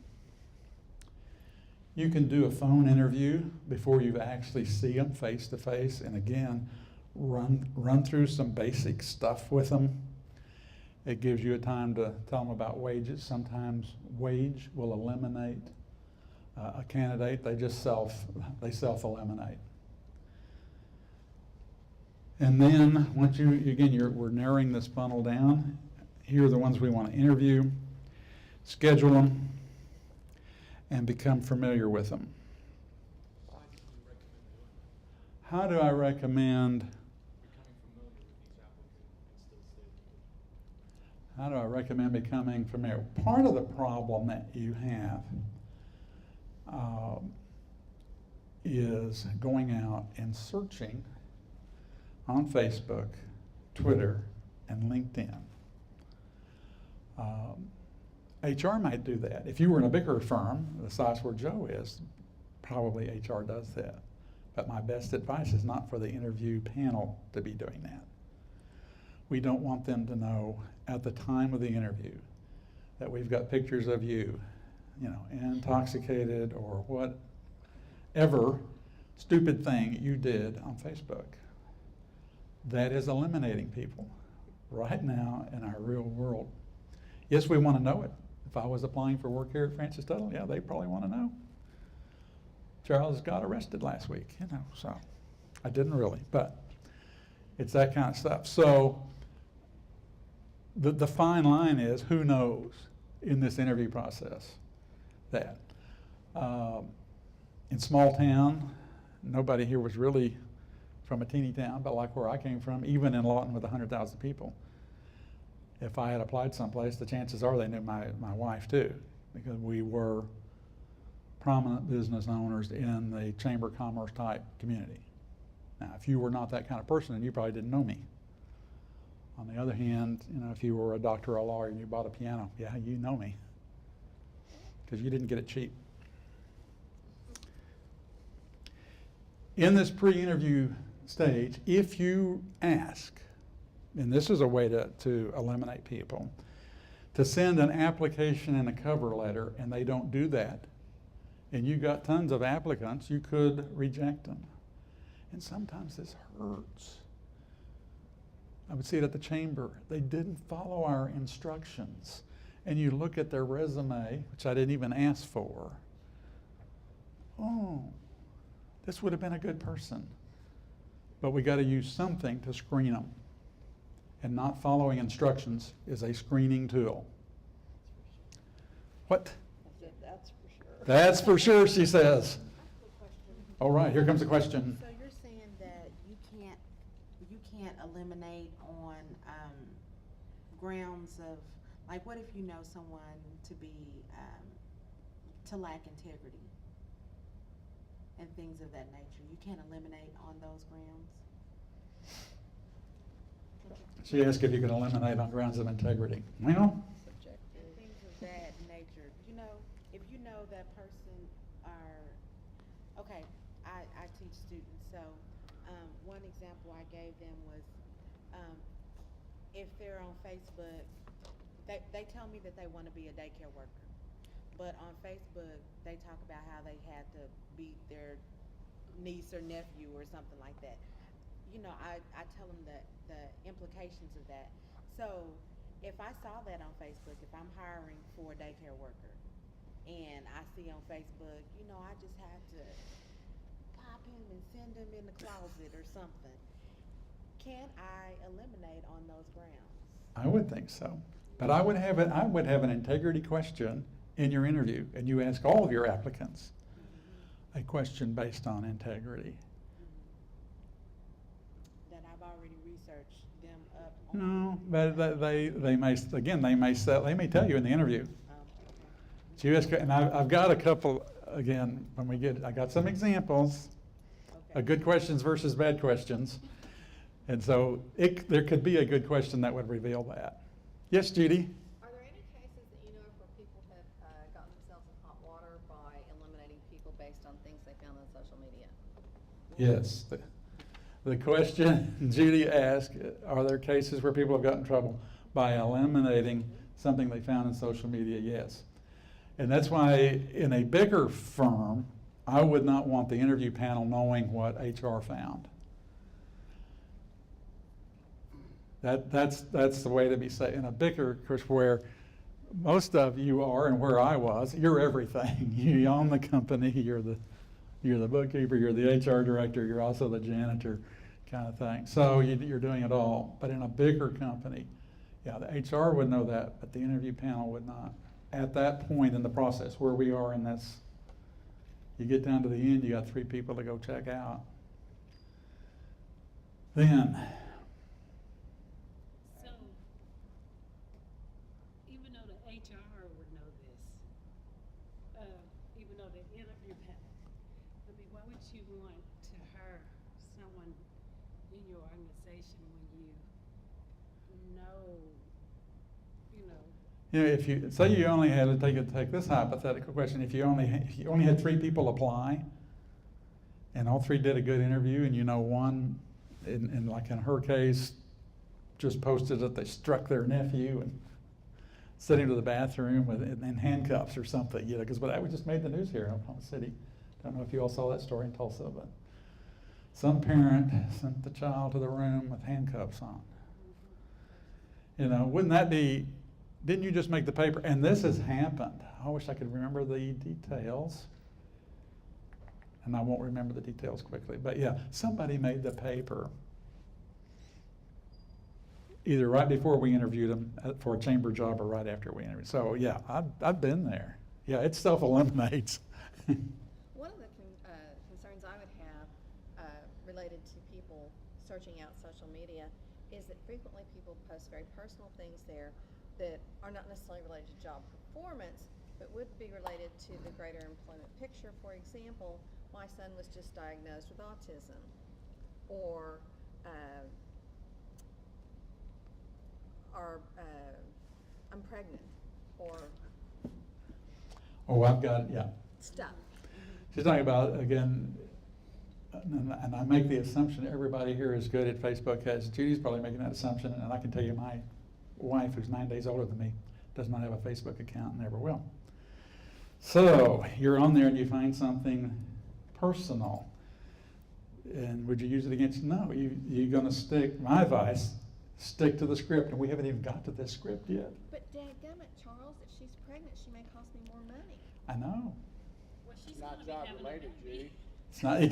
You can do a phone interview before you actually see them face to face, and again, run through some basic stuff with them. It gives you a time to tell them about wages. Sometimes wage will eliminate a candidate. They just self-eliminate. And then once we're narrowing this funnel down. Here are the ones we want to interview, schedule them, and become familiar with them. How do I recommend? how do I recommend becoming familiar? Part of the problem that you have is going out and searching on Facebook, Twitter, and LinkedIn. HR might do that. If you were in a bigger firm, the size where Joe is, probably HR does that. But my best advice is not for the interview panel to be doing that. We don't want them to know at the time of the interview that we've got pictures of you, intoxicated or whatever stupid thing you did on Facebook. That is eliminating people right now in our real world. Yes, we want to know it. If I was applying for work here at Francis Tuttle, yeah, they probably want to know. Charles got arrested last week, so I didn't really, but it's that kind of stuff. So the fine line is, who knows in this interview process that in small town, nobody here was really from a teeny town, but like where I came from, even in Lawton with 100,000 people, if I had applied someplace, the chances are they knew my wife too, because we were prominent business owners in the Chamber of Commerce type community. Now, if you were not that kind of person, then you probably didn't know me. On the other hand, if you were a doctor or a lawyer and you bought a piano, yeah, you know me, because you didn't get it cheap. In this pre-interview stage, if you ask, and this is a way to eliminate people, to send an application and a cover letter, and they don't do that, and you got tons of applicants, you could reject them. And sometimes this hurts. I would see it at the chamber. They didn't follow our instructions. And you look at their resume, which I didn't even ask for. Oh, this would have been a good person. But we got to use something to screen them. And not following instructions is a screening tool. What?
That's for sure.
That's for sure, she says.
Quick question.
All right, here comes the question.
So you're saying that you can't eliminate on grounds of, like, what if you know someone to be to lack integrity and things of that nature? You can't eliminate on those grounds?
She asked if you could eliminate on grounds of integrity. Well,
And things of that nature. If you know that person okay, I teach students, so one example I gave them was if they're on Facebook, they tell me that they want to be a daycare worker, but on Facebook they talk about how they had to beat their niece or nephew or something like that. I tell them the implications of that. So if I saw that on Facebook, if I'm hiring for a daycare worker and I see on Facebook, I just had to pop him and send him in the closet or something, can I eliminate on those grounds?
I would think so. But I would have an integrity question in your interview, and you ask all of your applicants a question based on integrity.
That I've already researched them up
No,
on.
but they may tell you in the interview.
Okay.
So you ask, and I've got a couple, again, I got some examples
Okay.
of good questions versus bad questions. And so there could be a good question that would reveal that. Yes, Judy?
Are there any cases that you know of where people have gotten themselves in hot water by eliminating people based on things they found on social media?
Yes. The question Judy asked, are there cases where people have gotten in trouble by eliminating something they found in social media? Yes. And that's why in a bigger firm, I would not want the interview panel knowing what HR found. That's the way to be safe. In a bigger, of course, where most of you are and where I was, you're everything. You own the company, you're the bookkeeper, you're the HR director, you're also the janitor kind of thing. So you're doing it all. But in a bigger company, yeah, the HR would know that, but the interview panel would not. At that point in the process, where we are in this, you get down to the end, you got 3 people to go check out. Then,
So, HR would know this, even though the interview panel. I mean, why would you want to hire someone in your organization when you know,
You know, if you say you only had to take this hypothetical question, if you only had 3 people apply, and all 3 did a good interview, and you know one, in like in her case, just posted that they struck their nephew and sent him to the bathroom in handcuffs or something, you know, because that just made the news here in Oklahoma City. Don't know if you all saw that story in Tulsa, but some parent sent the child to the room with handcuffs on. You know, wouldn't that be? Didn't you just make the paper? And this has happened. I wish I could remember the details. And I won't remember the details quickly. But yeah, somebody made the paper either right before we interviewed them for a chamber job or right after we interviewed. So yeah, I've been there. Yeah, it self-eliminates.
One of the concerns I would have related to people searching out social media is that frequently people post very personal things there that are not necessarily related to job performance, but would be related to the greater employment picture. For example, my son was just diagnosed with autism, or I'm pregnant, or
Oh, I've got, yeah.
stuff.
She's talking about, again, and I make the assumption everybody here is good at Facebook. Judy's probably making that assumption, and I can tell you my wife, who's 9 days older than me, does not have a Facebook account and never will. So you're on there and you find something personal, and would you use it against? No, you're going to stick. My advice: stick to the script, and we haven't even got to this script yet.
But dadgummit, Charles, if she's pregnant, she may cost me more money.
I know.
well, she's
Not
gonna be
job
having a
related,
baby.
Judy.
It's not.
You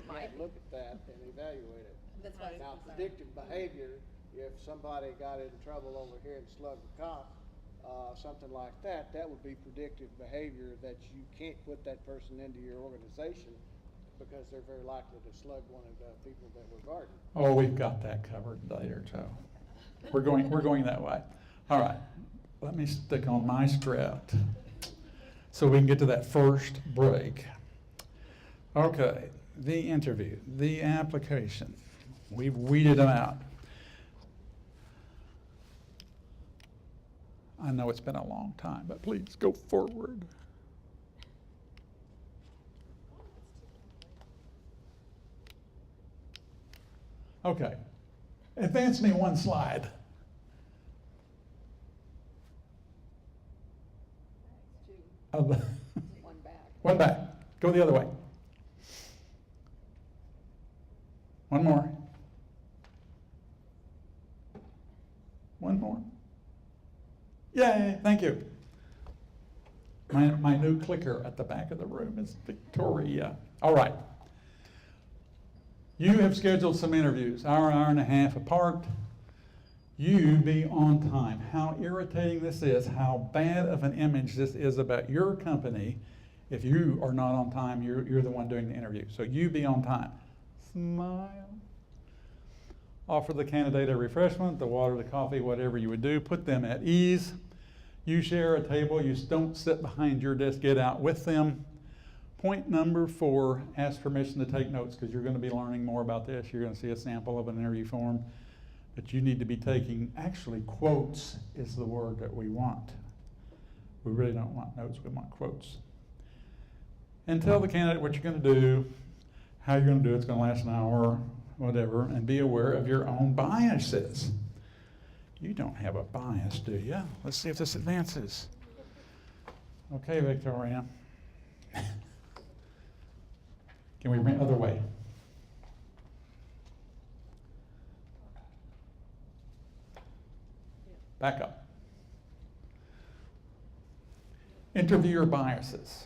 might
can't look at that and evaluate it.
That's why
Now,
it's
predictive behavior, if somebody got in trouble over here and slugged a cop, something like that, that would be predictive behavior that you can't put that person into your organization because they're very likely to slug one of the people that we're guarding.
Oh, we've got that covered later, Joe. We're going that way. All right. Let me stick on my script so we can get to that first break. Okay, the interview, the application. We've weeded them out. I know it's been a long time, but please go forward. Okay, advance me one slide.
One back.
One back. Go the other way. One more. One more. Yay, thank you. My new clicker at the back of the room is Victoria. All right. You have scheduled some interviews, hour and a half apart. You be on time. How irritating this is, how bad of an image this is about your company. If you are not on time, you're the one doing the interview. So you be on time. Smile. Offer the candidate a refreshment, the water, the coffee, whatever you would do. Put them at ease. You share a table. You don't sit behind your desk. Get out with them. Point number 4, ask permission to take notes because you're going to be learning more about this. You're going to see a sample of an interview form. But you need to be taking, actually, quotes is the word that we want. We really don't want notes. We want quotes. And tell the candidate what you're going to do, how you're going to do it. It's going to last an hour, whatever, and be aware of your own biases. You don't have a bias, do you? Let's see if this advances. Okay, Victoria. Can we bring it other way? Back up. Interview your biases.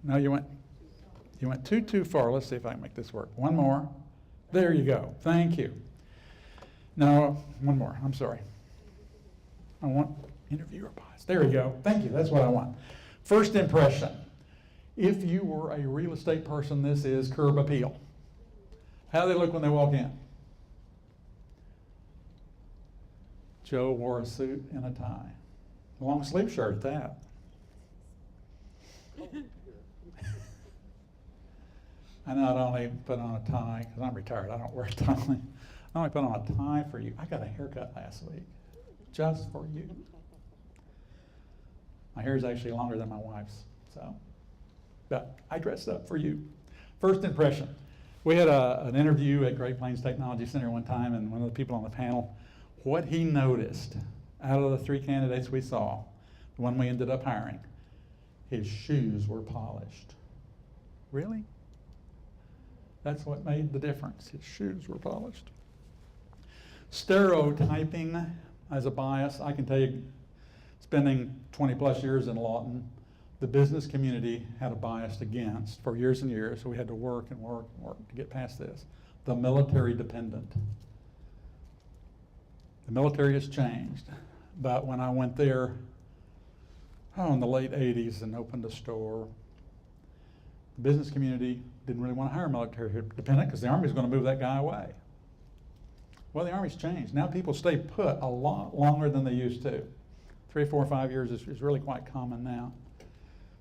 No, you went too far. Let's see if I can make this work. One more. There you go. Thank you. No, one more. I'm sorry. I want interview your bias. There you go. Thank you. That's what I want. First impression. If you were a real estate person, this is curb appeal. How do they look when they walk in? Joe wore a suit and a tie. Long sleeve shirt at that. I not only put on a tie, because I'm retired, I don't wear a tie. I only put on a tie for you. I got a haircut last week, just for you. My hair is actually longer than my wife's, so. But I dressed up for you. First impression. We had an interview at Great Plains Technology Center one time, and one of the people on the panel, what he noticed out of the 3 candidates we saw, the one we ended up hiring, his shoes were polished. Really? That's what made the difference. His shoes were polished. Stereotyping as a bias, I can tell you, spending 20 plus years in Lawton, the business community had a bias against for years and years, so we had to work and work and work to get past this. The military dependent. The military has changed, but when I went there, in the late 80s and opened a store, the business community didn't really want to hire military dependent because the Army was going to move that guy away. Well, the Army's changed. Now people stay put a lot longer than they used to. 3, 4, 5 years is really quite common now.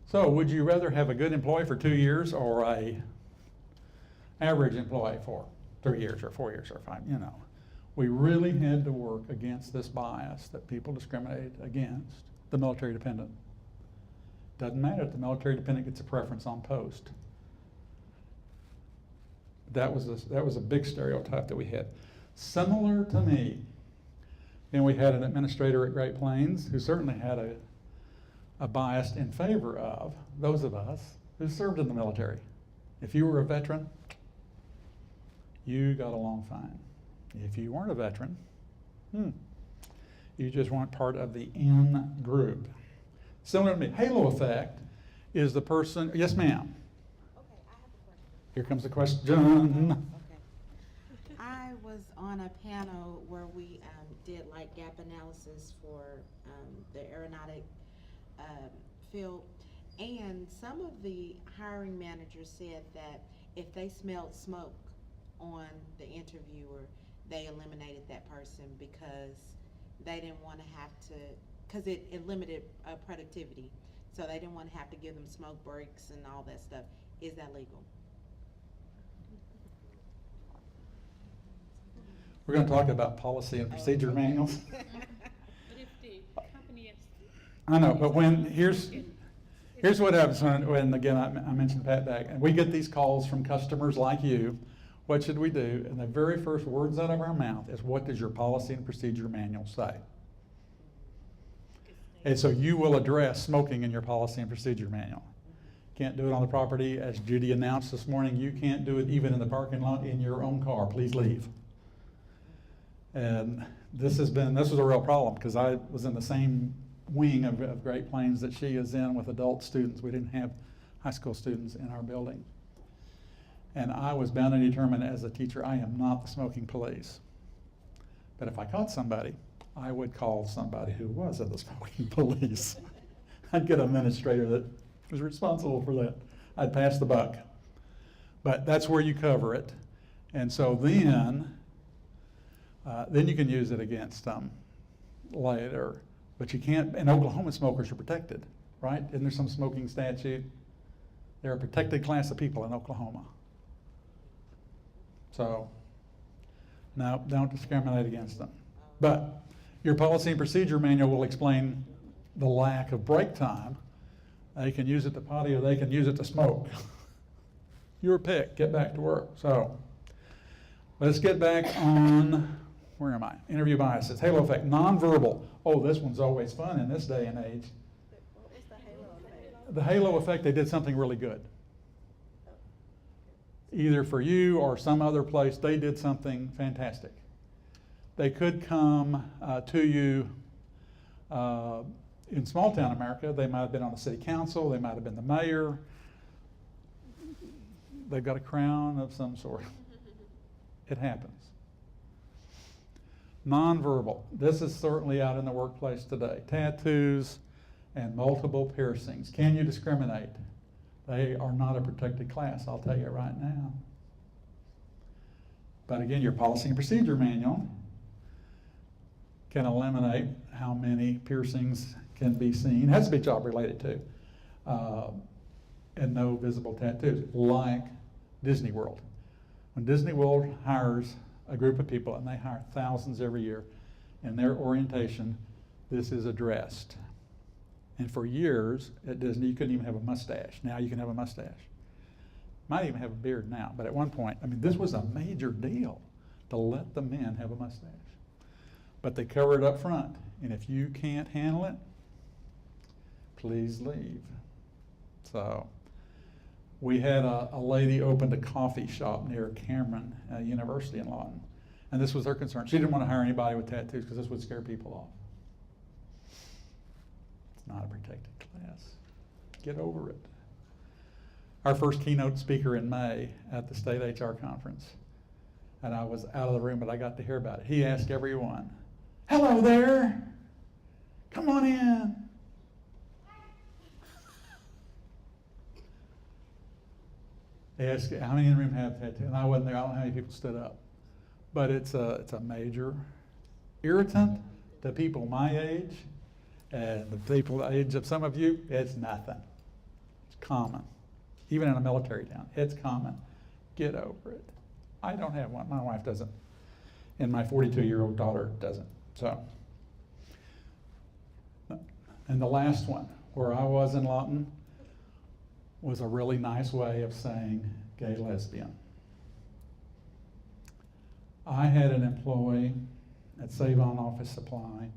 So would you rather have a good employee for 2 years or a average employee for 3 years or 4 years or 5, We really had to work against this bias that people discriminate against the military dependent. Doesn't matter if the military dependent gets a preference on post. That was a big stereotype that we had. Similar to me, then we had an administrator at Great Plains who certainly had a bias in favor of those of us who served in the military. If you were a veteran, you got along fine. If you weren't a veteran, you just weren't part of the in group. Similar to me, halo effect is the person, yes ma'am.
Okay, I have a question.
Here comes the question.
Okay. I was on a panel where we did like gap analysis for the aeronautic field, and some of the hiring managers said that if they smelled smoke on the interviewer, they eliminated that person because they didn't want to have to, because it limited productivity. So they didn't want to have to give them smoke breaks and all that stuff. Is that legal?
We're going to talk about policy and procedure manuals.
But if the company is.
I know, but here's what happens when again, I mentioned Pat back, and we get these calls from customers like you. What should we do? And the very first words out of our mouth is, what does your policy and procedure manual say? And so you will address smoking in your policy and procedure manual. Can't do it on the property. As Judy announced this morning, you can't do it even in the parking lot in your own car. Please leave. And this was a real problem because I was in the same wing of Great Plains that she is in with adult students. We didn't have high school students in our building. And I was bound and determined as a teacher, I am not the smoking police. But if I caught somebody, I would call somebody who was in the smoking police. I'd get an administrator that was responsible for that. I'd pass the buck. But that's where you cover it. And so then you can use it against them later. But you can't, in Oklahoma, smokers are protected, right? Isn't there some smoking statute? They're a protected class of people in Oklahoma. So, no, don't discriminate against them. But your policy and procedure manual will explain the lack of break time. They can use it to potty or they can use it to smoke. Your pick, get back to work. So, let's get back on, where am I? Interview biases, halo effect, nonverbal. Oh, this one's always fun in this day and age.
What was the halo effect?
The halo effect, they did something really good. Either for you or some other place, they did something fantastic. They could come to you in small town America. They might have been on the city council. They might have been the mayor. They've got a crown of some sort. It happens. Nonverbal. This is certainly out in the workplace today. Tattoos and multiple piercings. Can you discriminate? They are not a protected class, I'll tell you right now. But again, your policy and procedure manual can eliminate how many piercings can be seen. It has to be job related too. And no visible tattoos, like Disney World. When Disney World hires a group of people, and they hire thousands every year, in their orientation, this is addressed. And for years at Disney, you couldn't even have a mustache. Now you can have a mustache. Might even have a beard now, but at one point, I mean, this was a major deal to let the men have a mustache. But they cover it up front, and if you can't handle it, please leave. So we had a lady opened a coffee shop near Cameron University in Lawton, and this was her concern. She didn't want to hire anybody with tattoos because this would scare people off. It's not a protected class. Get over it. Our first keynote speaker in May at the state HR conference, and I was out of the room, but I got to hear about it. He asked everyone, "Hello there, come on in." They asked how many in the room have tattoos, and I wasn't there. I don't know how many people stood up, but it's a major irritant to people my age, and the people the age of some of you. It's nothing. It's common, even in a military town. It's common. Get over it. I don't have one. My wife doesn't, and my 42-year-old daughter doesn't. So, and the last one, where I was in Lawton, was a really nice way of saying gay lesbian. I had an employee at Save-On Office Supply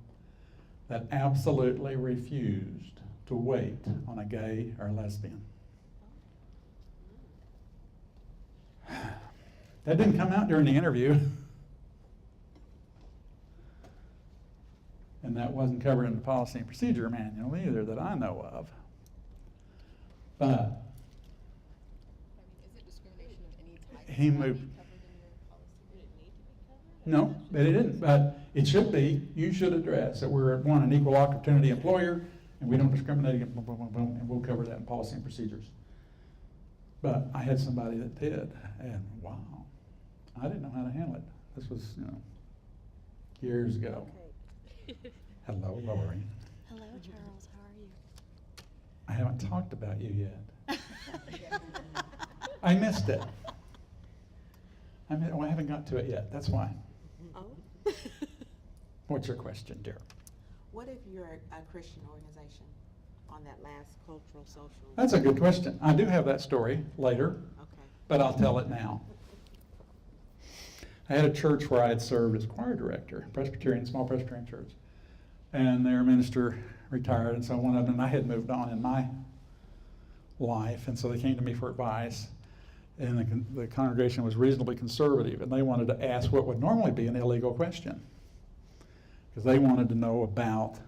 that absolutely refused to wait on a gay or lesbian. That didn't come out during the interview. And that wasn't covered in the policy and procedure manual either that I know of. But
I mean, is it discrimination of any type?
He
Would that
moved.
be covered in your policy? Would it need to be covered?
no, but it didn't. But it should be. You should address that we're an equal opportunity employer, and we don't discriminate against boom, boom, boom, boom, and we'll cover that in policy and procedures. But I had somebody that did, and wow, I didn't know how to handle it. This was, years ago. Hello, Lori.
Hello, Charles. How are you?
I haven't talked about you yet. I missed it. I haven't got to it yet. That's why.
Oh.
What's your question, dear?
What if you're a Christian organization on that last cultural, social?
That's a good question. I do have that story later,
Okay.
but I'll tell it now. I had a church where I had served as choir director, small Presbyterian church. And their minister retired, and so one of them, and I had moved on in my life, and so they came to me for advice. And the congregation was reasonably conservative, and they wanted to ask what would normally be an illegal question. Because they wanted to know about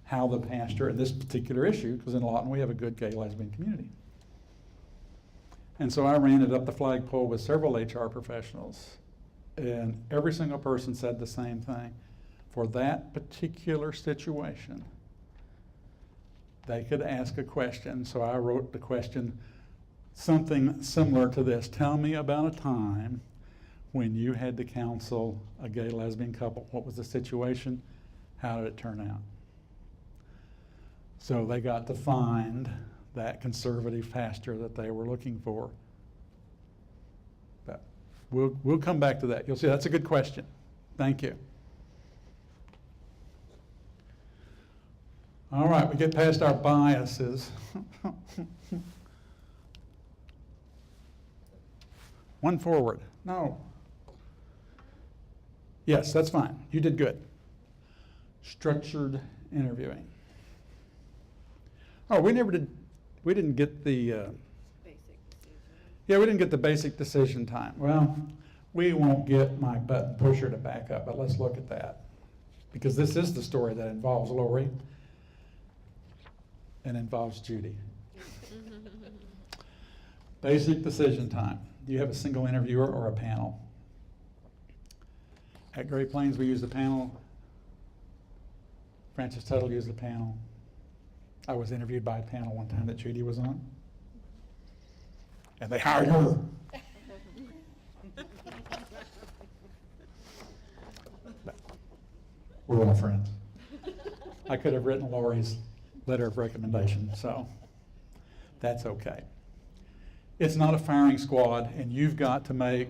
how the pastor, in this particular issue, because in Lawton we have a good gay lesbian community. And so I ran it up the flagpole with several HR professionals, and every single person said the same thing. For that particular situation, they could ask a question. So I wrote the question, something similar to this. Tell me about a time when you had to counsel a gay lesbian couple. What was the situation? How did it turn out? So they got to find that conservative pastor that they were looking for. But we'll come back to that. You'll see that's a good question. Thank you. All right, we get past our biases. One forward. No. Yes, that's fine. You did good. Structured interviewing. Oh, we didn't get the,
Basic decision.
we didn't get the basic decision time. Well, we won't get my button pusher to back up, but let's look at that. Because this is the story that involves Lori and involves Judy. Basic decision time. Do you have a single interviewer or a panel? At Great Plains, we use the panel. Francis Tuttle used the panel. I was interviewed by a panel one time that Judy was on. And they hired her. We're all friends. I could have written Lori's letter of recommendation, so that's okay. It's not a firing squad, and you've got to make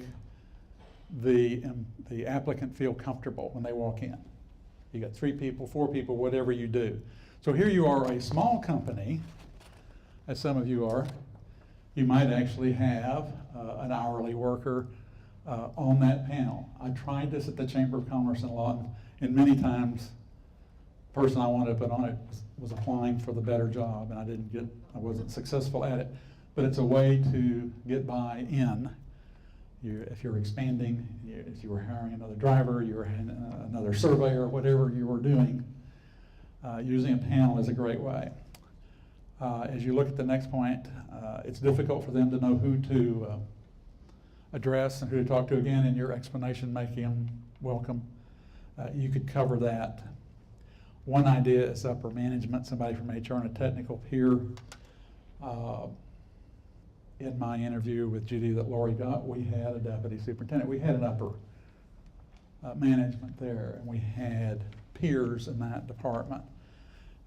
the applicant feel comfortable when they walk in. You got 3 people, 4 people, whatever you do. So here you are, a small company, as some of you are. You might actually have an hourly worker on that panel. I tried this at the Chamber of Commerce in Lawton, and many times the person I wanted to put on it was applying for the better job, and I wasn't successful at it. But it's a way to get by in. If you're expanding, if you were hiring another driver, you were another surveyor, whatever you were doing, using a panel is a great way. As you look at the next point, it's difficult for them to know who to address and who to talk to. Again, in your explanation, making them welcome, you could cover that. One idea is upper management, somebody from HR and a technical peer. In my interview with Judy that Lori got, we had a deputy superintendent. We had an upper management there, and we had peers in that department.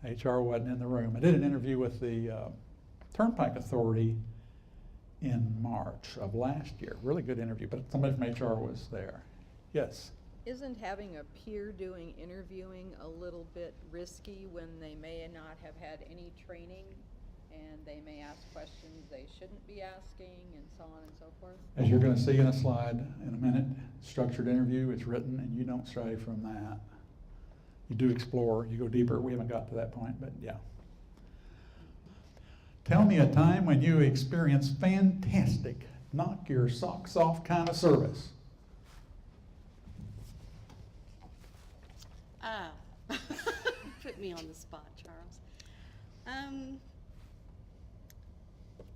HR wasn't in the room. I did an interview with the Turnpike Authority in March of last year. Really good interview, but somebody from HR was there. Yes?
Isn't having a peer doing interviewing a little bit risky when they may not have had any training and they may ask questions they shouldn't be asking and so on and so forth?
As you're going to see in a slide in a minute, structured interview, it's written, and you don't stray from that. You do explore, you go deeper. We haven't got to that point, but yeah. Tell me a time when you experienced fantastic, knock your socks off kind of service.
Put me on the spot, Charles.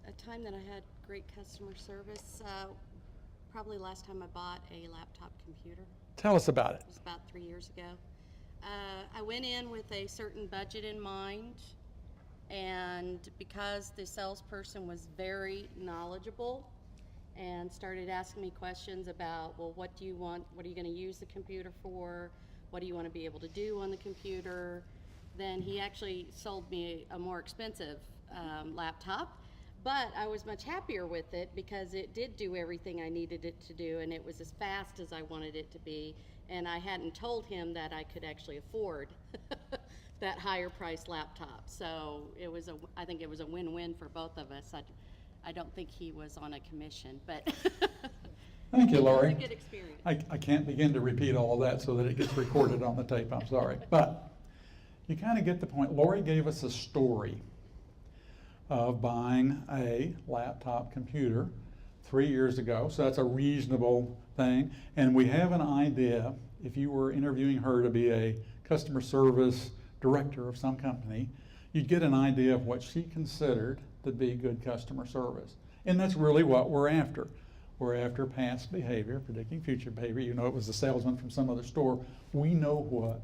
A time that I had great customer service, probably last time I bought a laptop computer.
Tell us about it.
It was about 3 years ago. I went in with a certain budget in mind, and because the salesperson was very knowledgeable and started asking me questions about, well, what do you want? What are you going to use the computer for? What do you want to be able to do on the computer? Then he actually sold me a more expensive laptop, but I was much happier with it because it did do everything I needed it to do, and it was as fast as I wanted it to be, and I hadn't told him that I could actually afford that higher priced laptop. So I think it was a win-win for both of us. I don't think he was on a commission, but
Thank you, Lori.
It was a good experience.
I can't begin to repeat all of that so that it gets recorded on the tape, I'm sorry. But you kind of get the point. Lori gave us a story of buying a laptop computer 3 years ago, so that's a reasonable thing. And we have an idea, if you were interviewing her to be a customer service director of some company, you'd get an idea of what she considered to be good customer service. And that's really what we're after. We're after past behavior, predicting future behavior. You know, it was the salesman from some other store. We know what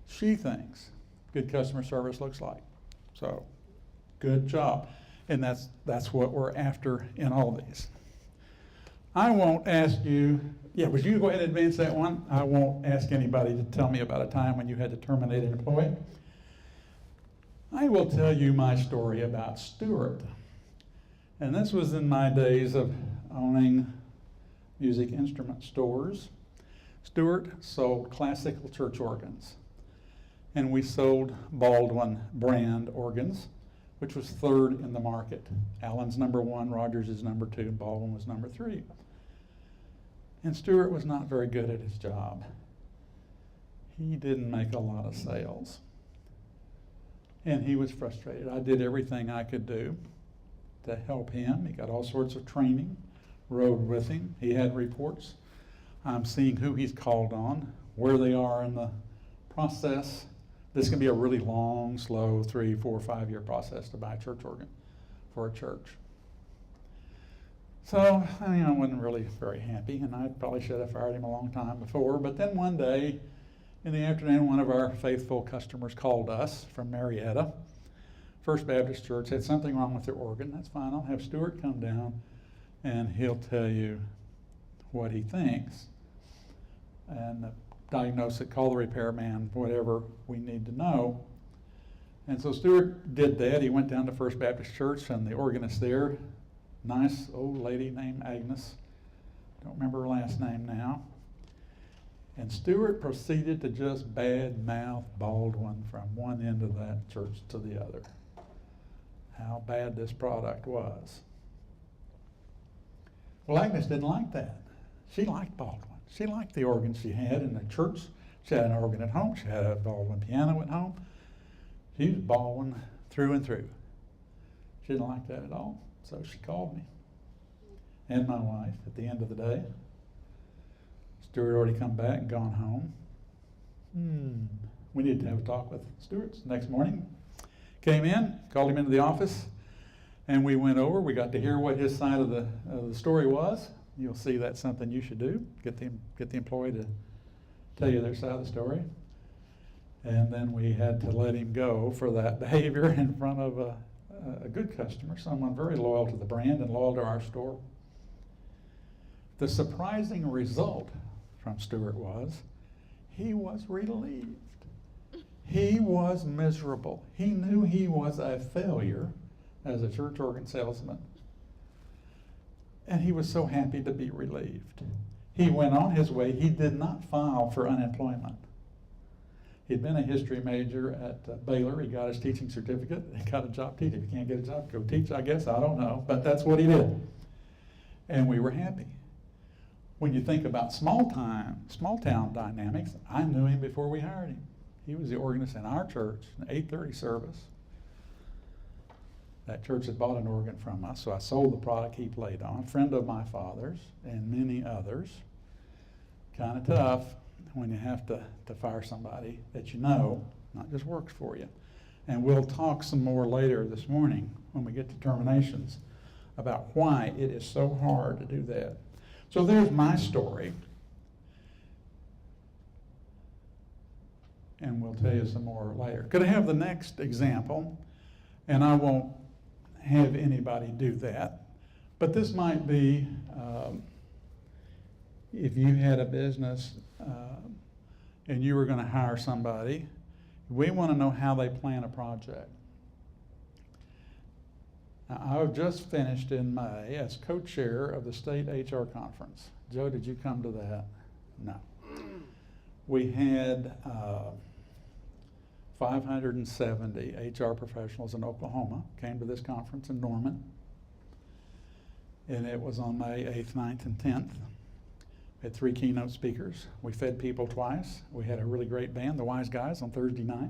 she thinks good customer service looks like. So, good job. And that's what we're after in all these. I won't ask you, would you go ahead and advance that one? I won't ask anybody to tell me about a time when you had to terminate an employee. I will tell you my story about Stuart. And this was in my days of owning music instrument stores. Stuart sold classical church organs, and we sold Baldwin brand organs, which was third in the market. Allen's number 1, Rogers is number 2, and Baldwin was number 3. And Stuart was not very good at his job. He didn't make a lot of sales, and he was frustrated. I did everything I could do to help him. He got all sorts of training, rode with him. He had reports. I'm seeing who he's called on, where they are in the process. This can be a really long, slow 3, 4, 5 year process to buy a church organ for a church. So, I wasn't really very happy, and I probably should have fired him a long time before. But then one day in the afternoon, one of our faithful customers called us from Marietta, First Baptist Church, had something wrong with their organ. That's fine. I'll have Stuart come down, and he'll tell you what he thinks. And the diagnose it, call the repairman, whatever we need to know. And so Stuart did that. He went down to First Baptist Church, and the organist there, nice old lady named Agnes, don't remember her last name now. And Stuart proceeded to just bad-mouth Baldwin from one end of that church to the other. How bad this product was. Well, Agnes didn't like that. She liked Baldwin. She liked the organ she had in the church. She had an organ at home. She had a Baldwin piano at home. She was Baldwin through and through. She didn't like that at all. So she called me and my wife at the end of the day. Stuart had already come back and gone home. We needed to have a talk with Stuart. Next morning, came in, called him into the office, and we went over. We got to hear what his side of the story was. You'll see that's something you should do. Get the employee to tell you their side of the story. And then we had to let him go for that behavior in front of a good customer, someone very loyal to the brand and loyal to our store. The surprising result from Stuart was he was relieved. He was miserable. He knew he was a failure as a church organ salesman. And he was so happy to be relieved. He went on his way. He did not file for unemployment. He'd been a history major at Baylor. He got his teaching certificate. He got a job teaching. If you can't get a job, go teach, I guess. I don't know. But that's what he did. And we were happy. When you think about small town dynamics, I knew him before we hired him. He was the organist in our church, an 8:30 service. That church had bought an organ from us, so I sold the product he played on. Friend of my father's and many others. Kind of tough when you have to fire somebody that you know, not just works for you. And we'll talk some more later this morning when we get to terminations about why it is so hard to do that. So there's my story. And we'll tell you some more later. Could I have the next example? And I won't have anybody do that. But this might be if you had a business and you were going to hire somebody, we want to know how they plan a project. Now, I've just finished in May as co-chair of the state HR conference. Joe, did you come to that? No. We had 570 HR professionals in Oklahoma came to this conference in Norman. And it was on May 8th, 9th, and 10th. We had 3 keynote speakers. We fed people twice. We had a really great band, the Wise Guys, on Thursday night.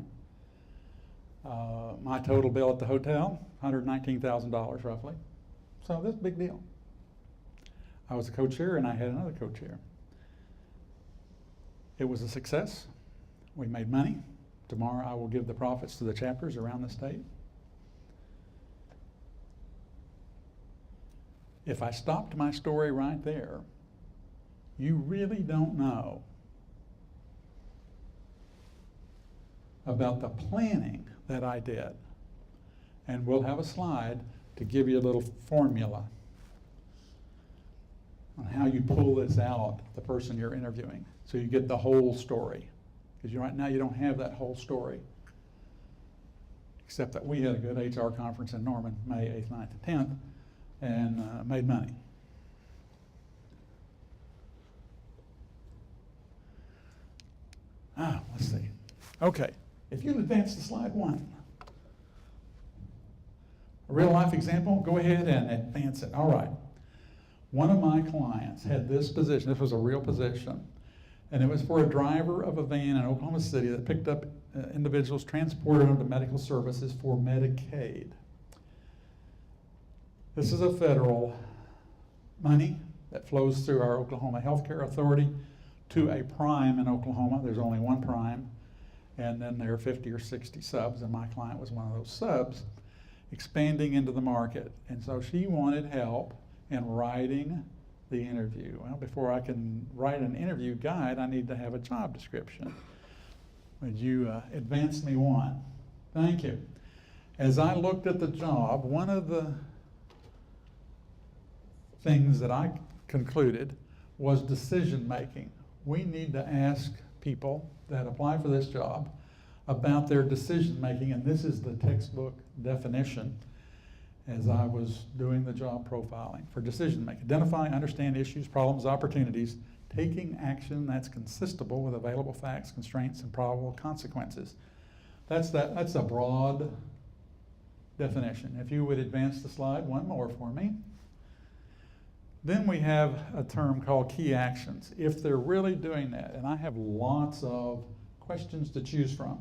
My total bill at the hotel, $119,000 roughly. So this is a big deal. I was a co-chair and I had another co-chair. It was a success. We made money. Tomorrow I will give the profits to the chapters around the state. If I stopped my story right there, you really don't know about the planning that I did. And we'll have a slide to give you a little formula on how you pull this out, the person you're interviewing, so you get the whole story. Because right now you don't have that whole story. Except that we had a good HR conference in Norman, May 8th, 9th, and 10th, and made money. Let's see. Okay, if you'll advance to slide 1. A real life example, go ahead and advance it. All right. One of my clients had this position. This was a real position. And it was for a driver of a van in Oklahoma City that picked up individuals, transported them to medical services for Medicaid. This is a federal money that flows through our Oklahoma Healthcare Authority to a prime in Oklahoma. There's only one prime, and then there are 50 or 60 subs, and my client was one of those subs, expanding into the market. And so she wanted help in writing the interview. Well, before I can write an interview guide, I need to have a job description. Would you advance me 1? Thank you. As I looked at the job, one of the things that I concluded was decision making. We need to ask people that apply for this job about their decision-making, and this is the textbook definition as I was doing the job profiling for decision-making. Identify, understand issues, problems, opportunities, taking action that's consistable with available facts, constraints, and probable consequences. That's a broad definition. If you would advance the slide one more for me. Then we have a term called key actions. If they're really doing that, and I have lots of questions to choose from,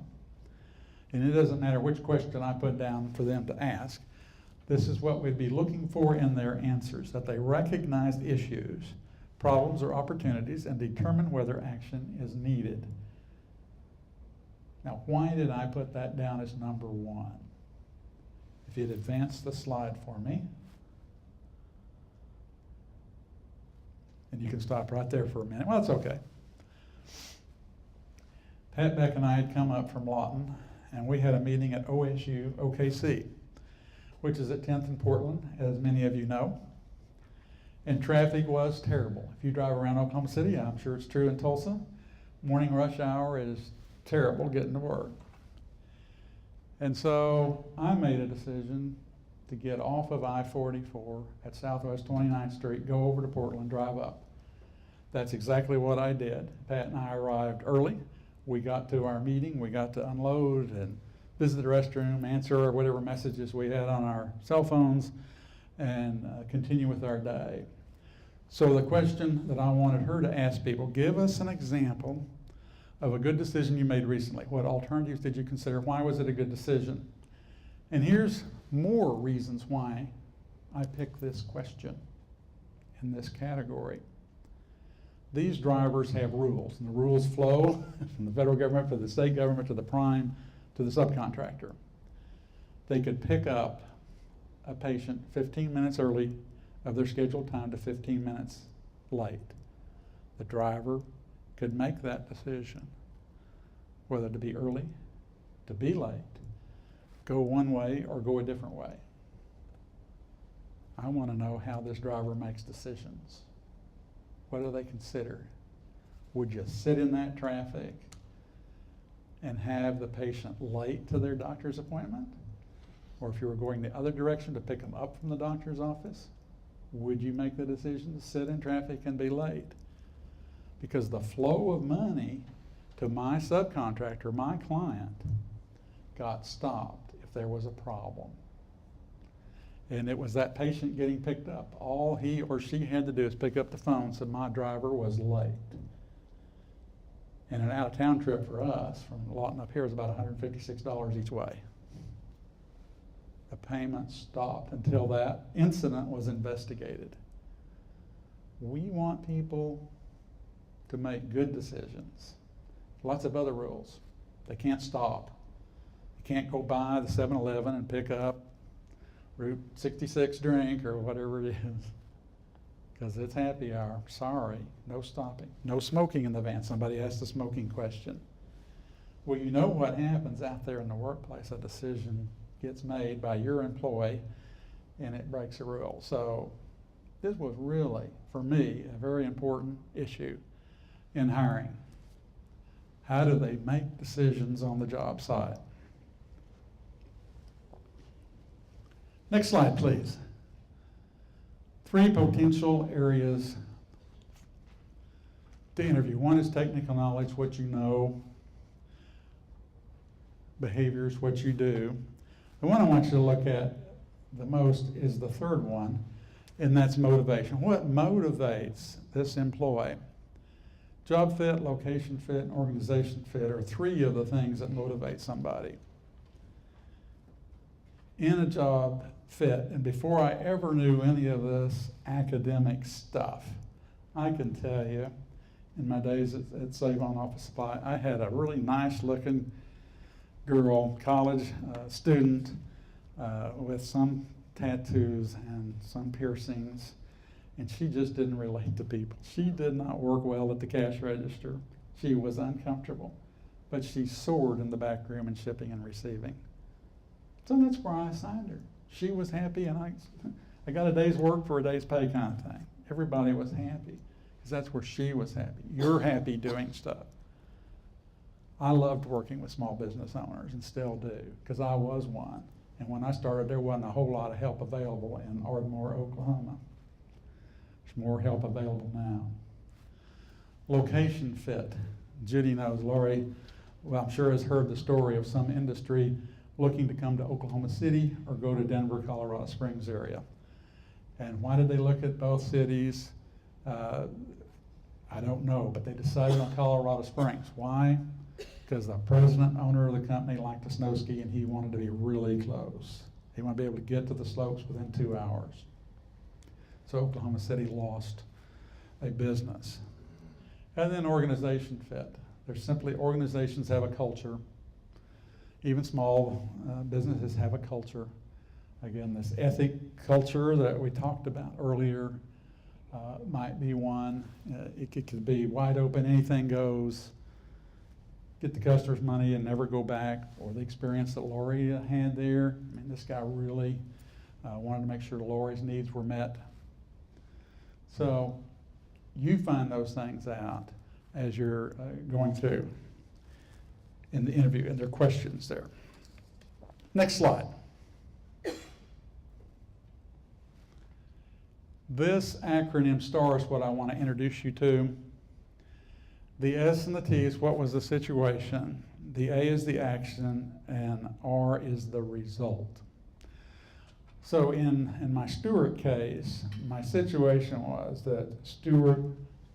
and it doesn't matter which question I put down for them to ask, this is what we'd be looking for in their answers, that they recognize the issues, problems, or opportunities and determine whether action is needed. Now, why did I put that down as number one? If you'd advance the slide for me. And you can stop right there for a minute. Well, that's okay. Pat Beck and I had come up from Lawton, and we had a meeting at OSU OKC, which is at 10th and Portland, as many of you know. And traffic was terrible. If you drive around Oklahoma City, I'm sure it's true in Tulsa, morning rush hour is terrible getting to work. And so I made a decision to get off of I-44 at Southwest 29th Street, go over to Portland, drive up. That's exactly what I did. Pat and I arrived early. We got to our meeting, we got to unload and visit the restroom, answer whatever messages we had on our cell phones, and continue with our day. So the question that I wanted her to ask people, give us an example of a good decision you made recently. What alternatives did you consider? Why was it a good decision? And here's more reasons why I picked this question in this category. These drivers have rules, and the rules flow from the federal government to the state government to the prime to the subcontractor. They could pick up a patient 15 minutes early of their scheduled time to 15 minutes late. The driver could make that decision, whether to be early, to be late, go one way or go a different way. I want to know how this driver makes decisions. What do they consider? Would you sit in that traffic and have the patient late to their doctor's appointment? Or if you were going the other direction to pick them up from the doctor's office, would you make the decision to sit in traffic and be late? Because the flow of money to my subcontractor, my client, got stopped if there was a problem. And it was that patient getting picked up. All he or she had to do is pick up the phone, so my driver was late. And an out-of-town trip for us from Lawton up here is about $156 each way. The payment stopped until that incident was investigated. We want people to make good decisions. Lots of other rules. They can't stop. You can't go by the 7-Eleven and pick up Route 66 drink or whatever it is, because it's happy hour. Sorry, no stopping. No smoking in the van. Somebody asked a smoking question. Well, you know what happens out there in the workplace. A decision gets made by your employee and it breaks a rule. So this was really, for me, a very important issue in hiring. How do they make decisions on the job site? Next slide, please. 3 potential areas to interview. One is technical knowledge, what you know, behaviors, what you do. The one I want you to look at the most is the third one, and that's motivation. What motivates this employee? Job fit, location fit, and organization fit are 3 of the things that motivate somebody. In a job fit, and before I ever knew any of this academic stuff, I can tell you, in my days at Save-On Office Supply, I had a really nice looking girl, college student, with some tattoos and some piercings, and she just didn't relate to people. She did not work well at the cash register. She was uncomfortable, but she soared in the back room in shipping and receiving. So that's where I assigned her. She was happy, and I got a day's work for a day's pay kind of thing. Everybody was happy, because that's where she was happy. You're happy doing stuff. I loved working with small business owners and still do, because I was one. And when I started, there wasn't a whole lot of help available in Ardmore, Oklahoma. There's more help available now. Location fit. Judy knows. Lori, well, I'm sure has heard the story of some industry looking to come to Oklahoma City or go to Denver, Colorado Springs area. And why did they look at both cities? I don't know, but they decided on Colorado Springs. Why? Because the president, owner of the company liked to snow ski and he wanted to be really close. He wanted to be able to get to the slopes within 2 hours. So Oklahoma City lost a business. And then organization fit. There's simply organizations have a culture. Even small businesses have a culture. Again, this ethic culture that we talked about earlier might be one. It could be wide open, anything goes, get the customer's money and never go back, or the experience that Lori had there. I mean, this guy really wanted to make sure Lori's needs were met. So you find those things out as you're going through in the interview, and there are questions there. Next slide. This acronym STAR is what I want to introduce you to. The S and the T is what was the situation, the A is the action, and R is the result. So in my Stewart case, my situation was that Stewart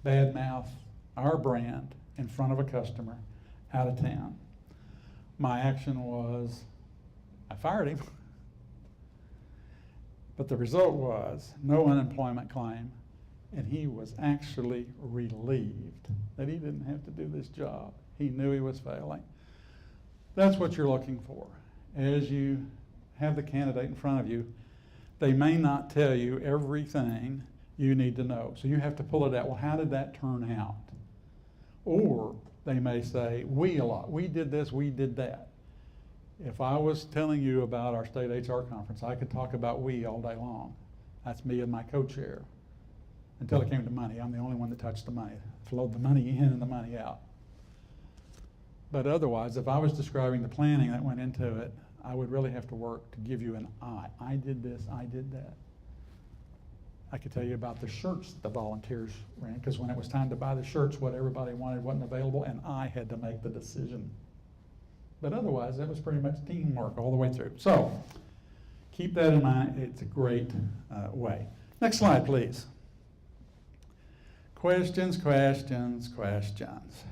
badmouthed our brand in front of a customer out of town. My action was I fired him. But the result was no unemployment claim, and he was actually relieved that he didn't have to do this job. He knew he was failing. That's what you're looking for. As you have the candidate in front of you, they may not tell you everything you need to know. So you have to pull it out. Well, how did that turn out? Or they may say, we did this, we did that. If I was telling you about our state HR conference, I could talk about we all day long. That's me and my co-chair. Until it came to money, I'm the only one that touched the money, flowed the money in and the money out. But otherwise, if I was describing the planning that went into it, I would really have to work to give you an I. I did this, I did that. I could tell you about the shirts that the volunteers ran, because when it was time to buy the shirts, what everybody wanted wasn't available, and I had to make the decision. But otherwise, it was pretty much teamwork all the way through. So keep that in mind. It's a great way. Next slide, please. Questions, questions, questions.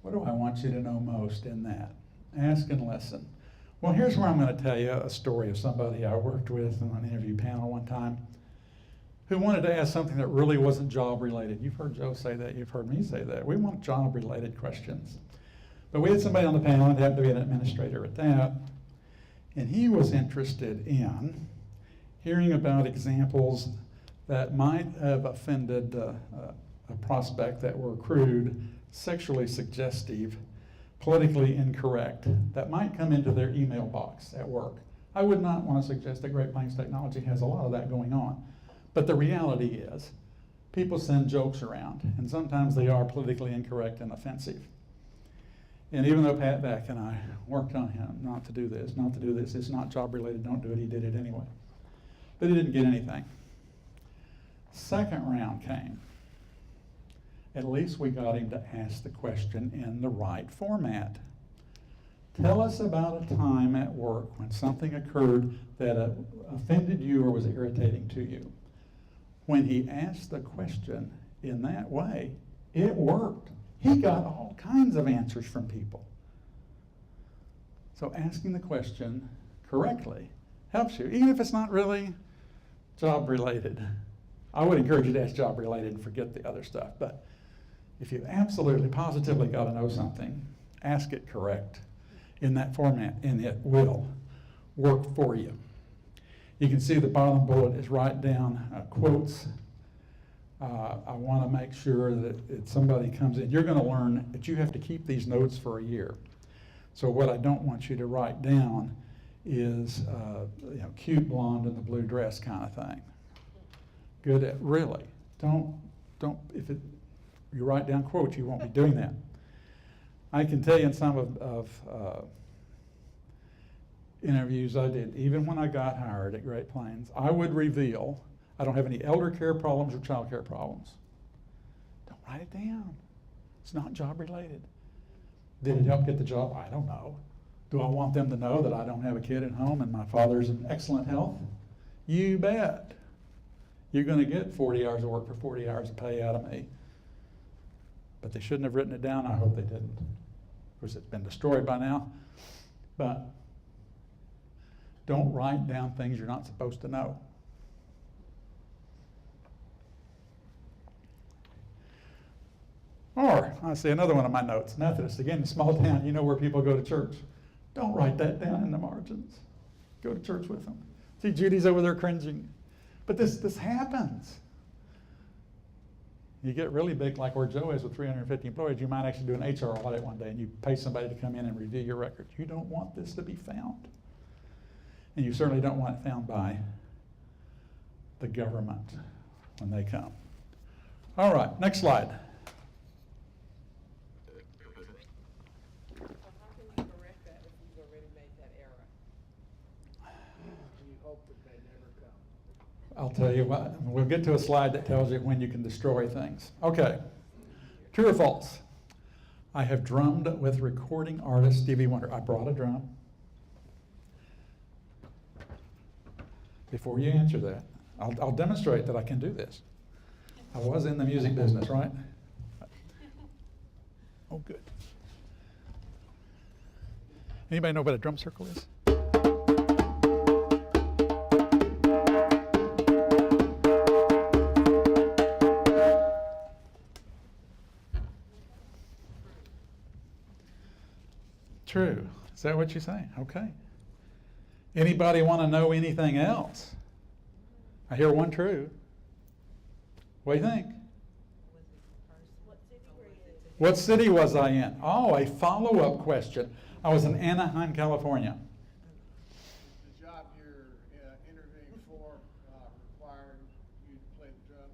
What do I want you to know most in that? Ask and listen. Well, here's where I'm going to tell you a story of somebody I worked with on an interview panel one time who wanted to ask something that really wasn't job related. You've heard Joe say that, you've heard me say that. We want job related questions. But we had somebody on the panel, and happened to be an administrator at that, and he was interested in hearing about examples that might have offended a prospect that were crude, sexually suggestive, politically incorrect, that might come into their email box at work. I would not want to suggest that Great Plains Technology has a lot of that going on. But the reality is, people send jokes around, and sometimes they are politically incorrect and offensive. And even though Pat Beck and I worked on him not to do this, it's not job related, don't do it, he did it anyway. But he didn't get anything. Second round came. At least we got him to ask the question in the right format. Tell us about a time at work when something occurred that offended you or was irritating to you. When he asked the question in that way, it worked. He got all kinds of answers from people. So asking the question correctly helps you, even if it's not really job related. I would encourage you to ask job related and forget the other stuff, but if you absolutely, positively got to know something, ask it correct in that format, and it will work for you. You can see the bottom bullet is write down quotes. I want to make sure that if somebody comes in, you're going to learn that you have to keep these notes for a year. So what I don't want you to write down is cute blonde in the blue dress kind of thing. Good at really. Don't if it you write down quotes, you won't be doing that. I can tell you in some of interviews I did, even when I got hired at Great Plains, I would reveal I don't have any elder care problems or child care problems. Don't write it down. It's not job related. Did it help get the job? I don't know. Do I want them to know that I don't have a kid at home and my father's in excellent health? You bet. You're going to get 40 hours of work for 40 hours of pay out of me. But they shouldn't have written it down. I hope they didn't. Of course, it's been destroyed by now. But don't write down things you're not supposed to know. Or, I see another one of my notes, Methodist. Again, small town, you know where people go to church. Don't write that down in the margins. Go to church with them. See, Judy's over there cringing. But this happens. You get really big, like where Joe is with 350 employees, you might actually do an HR audit one day and you pay somebody to come in and review your records. You don't want this to be found. And you certainly don't want it found by the government when they come. All right, next slide.
So how can you correct that if you've already made that error?
You hope that they never come.
I'll tell you what, we'll get to a slide that tells you when you can destroy things. Okay, true or false? I have drummed with recording artist Stevie Wonder. I brought a drum. Before you answer that, I'll demonstrate that I can do this. I was in the music business, right? Oh, good. Anybody know what a drum circle is? True. Is that what you're saying? Okay. Anybody want to know anything else? I hear one true. What do you think? What city was I in? Oh, a follow-up question. I was in Anaheim, California.
The job you're interviewing for requiring you to play the drum?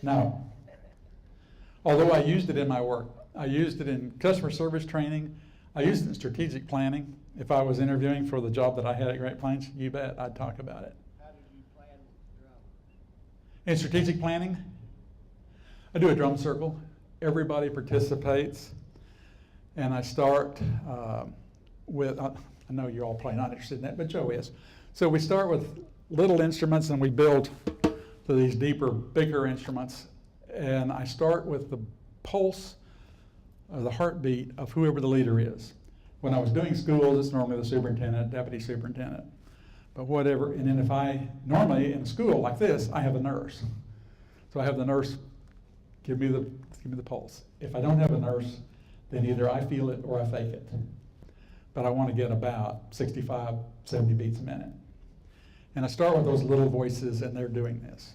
No. Although I used it in my work. I used it in customer service training. I used it in strategic planning. If I was interviewing for the job that I had at Great Plains, you bet I'd talk about it.
How did you plan the drum?
In strategic planning, I do a drum circle. Everybody participates. And I start with, I know you're all probably not interested in that, but Joe is. So we start with little instruments and we build to these deeper, bigger instruments. And I start with the pulse, the heartbeat of whoever the leader is. When I was doing schools, it's normally the superintendent, deputy superintendent, but whatever. And then normally in a school like this, I have a nurse. So I have the nurse give me the pulse. If I don't have a nurse, then either I feel it or I fake it. But I want to get about 65, 70 beats a minute. And I start with those little voices and they're doing this.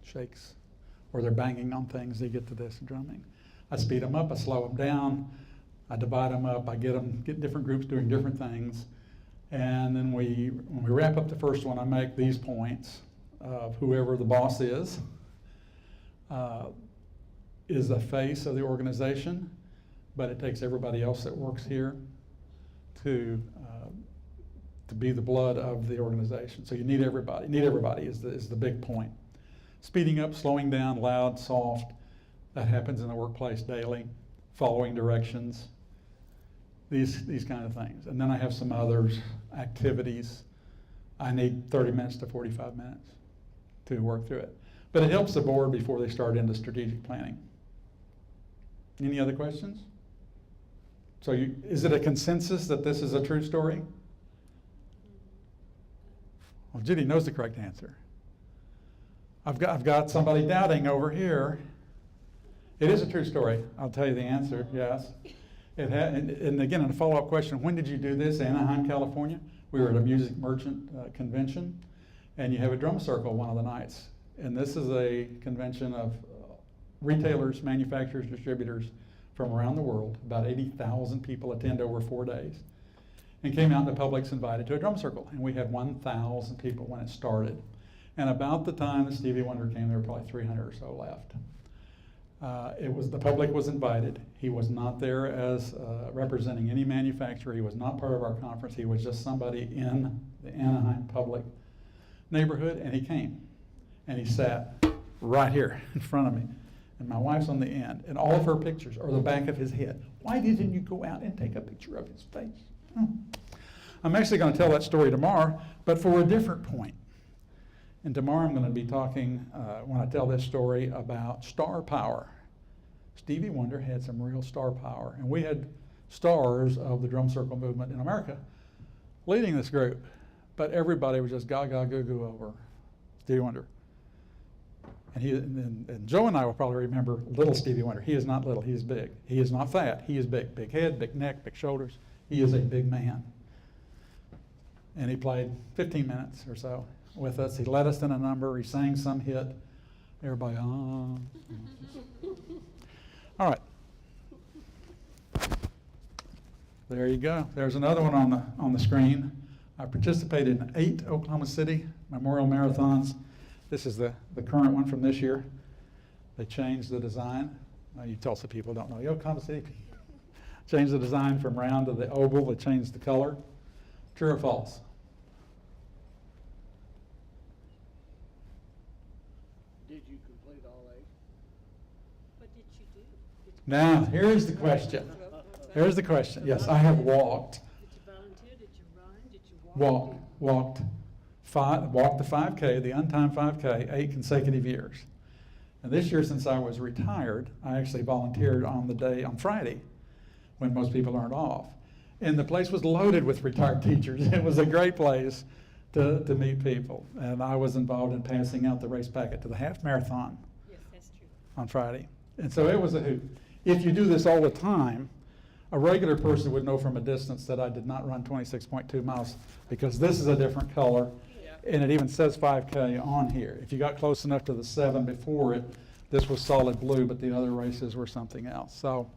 Shakes, or they're banging on things, they get to this drumming. I speed them up, I slow them down, I divide them up, I get different groups doing different things. And then when we wrap up the first one, I make these points of whoever the boss is the face of the organization, but it takes everybody else that works here to be the blood of the organization. So you need everybody. Need everybody is the big point. Speeding up, slowing down, loud, soft. That happens in the workplace daily. Following directions. These kind of things. And then I have some others, activities. I need 30 minutes to 45 minutes to work through it. But it helps the board before they start into strategic planning. Any other questions? So is it a consensus that this is a true story? Well, Judy knows the correct answer. I've got somebody doubting over here. It is a true story. I'll tell you the answer, yes. And again, in a follow-up question, when did you do this? Anaheim, California. We were at a music merchant convention, and you have a drum circle one of the nights. And this is a convention of retailers, manufacturers, distributors from around the world. About 80,000 people attend over 4 days. And came out and the public's invited to a drum circle. And we had 1,000 people when it started. And about the time that Stevie Wonder came, there were probably 300 or so left. The public was invited. He was not there as representing any manufacturer. He was not part of our conference. He was just somebody in the Anaheim public neighborhood, and he came. And he sat right here in front of me. And my wife's on the end. And all of her pictures are the back of his head. Why didn't you go out and take a picture of his face? I'm actually going to tell that story tomorrow, but for a different point. And tomorrow I'm going to be talking, when I tell this story, about star power. Stevie Wonder had some real star power. And we had stars of the drum circle movement in America leading this group. But everybody was just gaga goo goo over Stevie Wonder. And Joe and I will probably remember little Stevie Wonder. He is not little, he is big. He is not fat, he is big. Big head, big neck, big shoulders. He is a big man. And he played 15 minutes or so with us. He led us in a number, he sang some hit. Everybody, All right. There you go. There's another one on the screen. I participated in 8 Oklahoma City Memorial Marathons. This is the current one from this year. They changed the design. You Tulsa people don't know. You Oklahoma City people changed the design from round to the oval. They changed the color. True or false?
Did you complete all 8?
What did you do? Did you,
Now, here's the question. Here's the question. Yes, I have walked.
did you volunteer? Did you run? Did you walk?
Walked the 5K, the untimed 5K, 8 consecutive years. And this year, since I was retired, I actually volunteered on Friday, when most people aren't off. And the place was loaded with retired teachers. It was a great place to meet people. And I was involved in passing out the race packet to the half marathon
Yes, that's true.
on Friday. And so it was a hoot. If you do this all the time, a regular person would know from a distance that I did not run 26.2 miles, because this is a different color. And it even says 5K on here. If you got close enough to the 7 before it, this was solid blue, but the other races were something else. So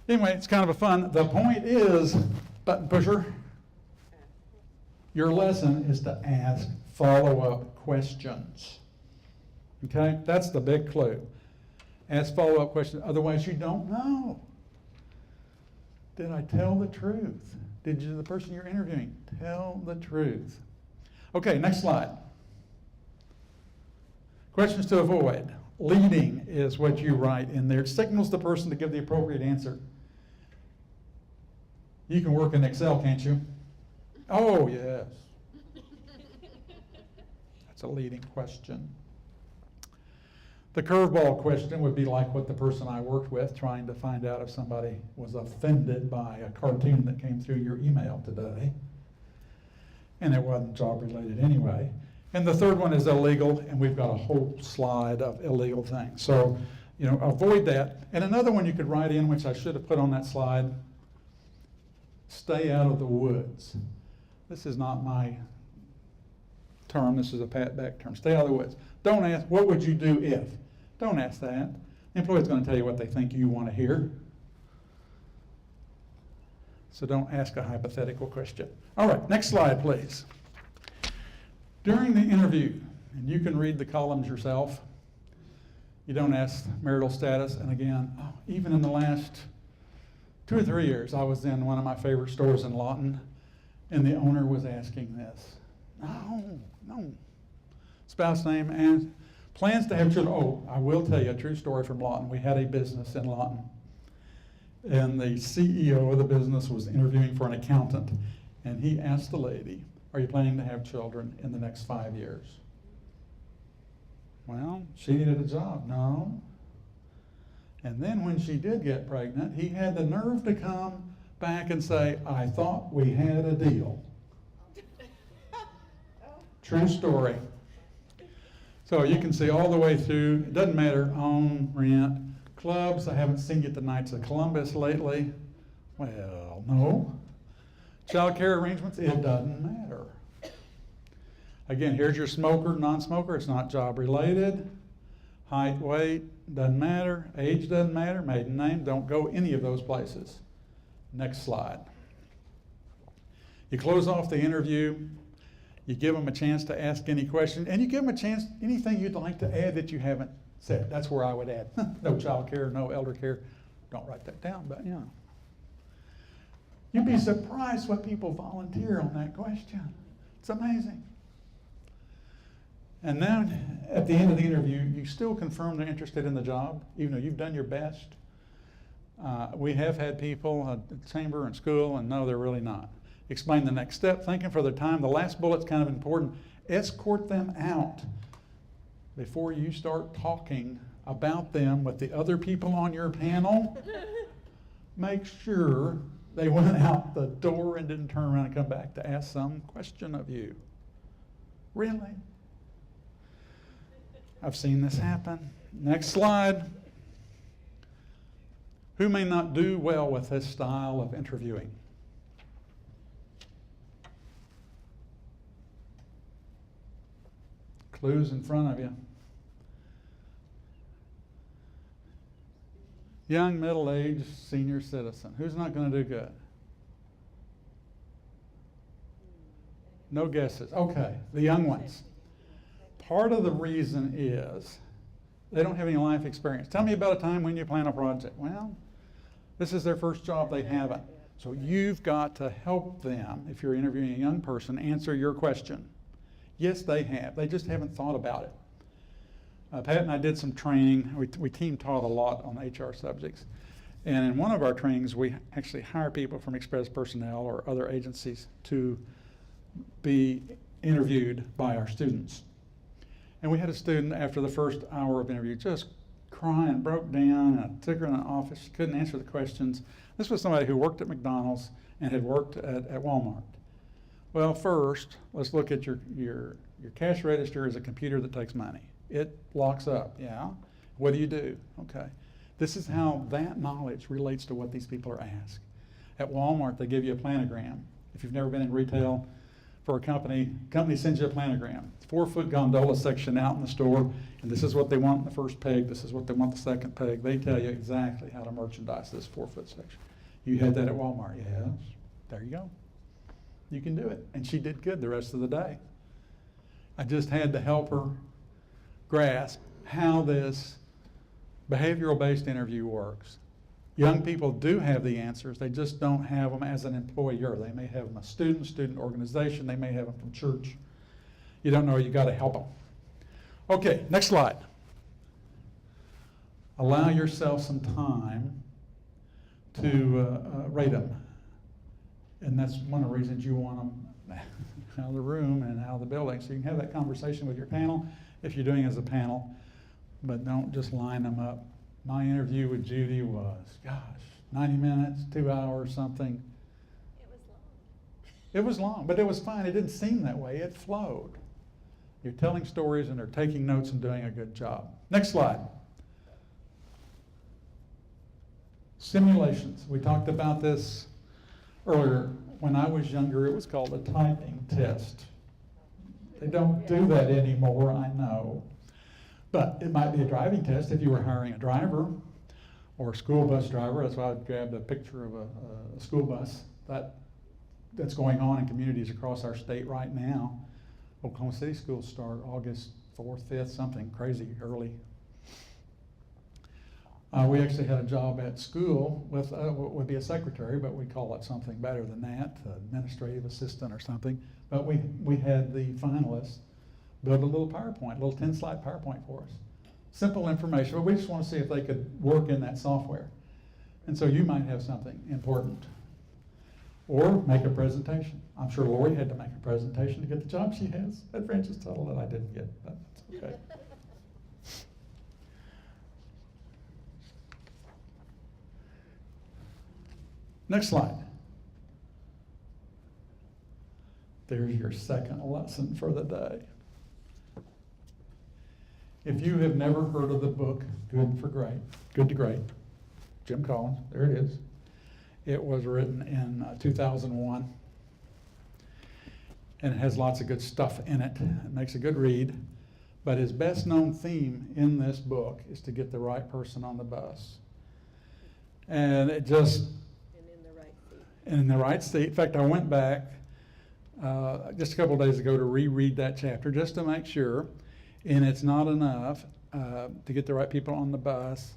anyway, it's kind of a fun. The point is, button pusher, your lesson is to ask follow-up questions. Okay? That's the big clue. Ask follow-up questions. Otherwise, you don't know. Did I tell the truth? Did the person you're interviewing tell the truth? Okay, next slide. Questions to avoid. Leading is what you write in there. It signals the person to give the appropriate answer. You can work in Excel, can't you? Oh, yes. That's a leading question. The curveball question would be like what the person I worked with, trying to find out if somebody was offended by a cartoon that came through your email today. And it wasn't job related anyway. And the third one is illegal, and we've got a whole slide of illegal things. So, avoid that. And another one you could write in, which I should have put on that slide, stay out of the woods. This is not my term, this is a Pat Beck term. Stay out of the woods. Don't ask, what would you do if? Don't ask that. The employee's going to tell you what they think you want to hear. So don't ask a hypothetical question. All right, next slide, please. During the interview, and you can read the columns yourself, you don't ask marital status. And again, even in the last 2 or 3 years, I was in one of my favorite stores in Lawton, and the owner was asking this. No. Spouse name and plans to have children. Oh, I will tell you a true story from Lawton. We had a business in Lawton, and the CEO of the business was interviewing for an accountant, and he asked the lady, are you planning to have children in the next 5 years? Well, she needed a job. No. And then when she did get pregnant, he had the nerve to come back and say, I thought we had a deal. True story. So you can see all the way through, it doesn't matter, own, rent, clubs. I haven't seen you at the Knights of Columbus lately. Well, no. Child care arrangements, it doesn't matter. Again, here's your smoker, non-smoker. It's not job related. Height, weight, doesn't matter. Age doesn't matter. Maiden name, don't go any of those places. Next slide. You close off the interview. You give them a chance to ask any question, and you give them a chance, anything you'd like to add that you haven't said. That's where I would add, no child care, no elder care. Don't write that down, but you know. You'd be surprised what people volunteer on that question. It's amazing. And then at the end of the interview, you still confirm they're interested in the job, even though you've done your best. We have had people at the chamber and school, and no, they're really not. Explain the next step, thank them for their time. The last bullet's kind of important. Escort them out before you start talking about them with the other people on your panel. Make sure they went out the door and didn't turn around and come back to ask some question of you. Really? I've seen this happen. Next slide. Who may not do well with this style of interviewing? Clues in front of you. Young, middle-aged, senior citizen. Who's not going to do good? No guesses. Okay, the young ones. Part of the reason is they don't have any life experience. Tell me about a time when you plan a project. Well, this is their first job, they haven't. So you've got to help them, if you're interviewing a young person, answer your question. Yes, they have. They just haven't thought about it. Pat and I did some training. We team taught a lot on HR subjects. And in one of our trainings, we actually hire people from Express Personnel or other agencies to be interviewed by our students. And we had a student after the first hour of interview just crying, broke down, and I took her in the office. She couldn't answer the questions. This was somebody who worked at McDonald's and had worked at Walmart. Well, first, let's look at your cash register is a computer that takes money. It locks up, yeah? What do you do? Okay. This is how that knowledge relates to what these people are asked. At Walmart, they give you a planogram. If you've never been in retail for a company sends you a planogram. 4-foot gondola section out in the store, and this is what they want in the first peg, this is what they want the second peg. They tell you exactly how to merchandise this 4-foot section. You had that at Walmart, yes? There you go. You can do it. And she did good the rest of the day. I just had to help her grasp how this behavioral-based interview works. Young people do have the answers, they just don't have them as an employer. They may have them a student organization, they may have them from church. You don't know, you got to help them. Okay, next slide. Allow yourself some time to rate them. And that's one of the reasons you want them out of the room and out of the building. So you can have that conversation with your panel if you're doing it as a panel, but don't just line them up. My interview with Judy was, 90 minutes, 2 hours, something.
It was long.
It was long, but it was fine. It didn't seem that way. It flowed. You're telling stories and they're taking notes and doing a good job. Next slide. Simulations. We talked about this earlier. When I was younger, it was called a typing test. They don't do that anymore, I know. But it might be a driving test if you were hiring a driver or a school bus driver. That's why I grabbed a picture of a school bus. That's going on in communities across our state right now. Oklahoma City schools start August 4th, 5th, something crazy early. We actually had a job at school with what would be a secretary, but we call it something better than that, administrative assistant or something. But we had the finalists build a little PowerPoint, a little 10-slide PowerPoint for us. Simple information, but we just want to see if they could work in that software. And so you might have something important. Or make a presentation. I'm sure Lori had to make a presentation to get the job she has at Francis Tuttle that I didn't get, but that's okay. Next slide. There's your second lesson for the day. If you have never heard of the book, Good to Great, Jim Collins, there it is. It was written in 2001, and it has lots of good stuff in it. It makes a good read, but his best known theme in this book is to get the right person on the bus. And it just...
And in the right seat.
And in the right seat. In fact, I went back just a couple of days ago to reread that chapter just to make sure. And it's not enough to get the right people on the bus.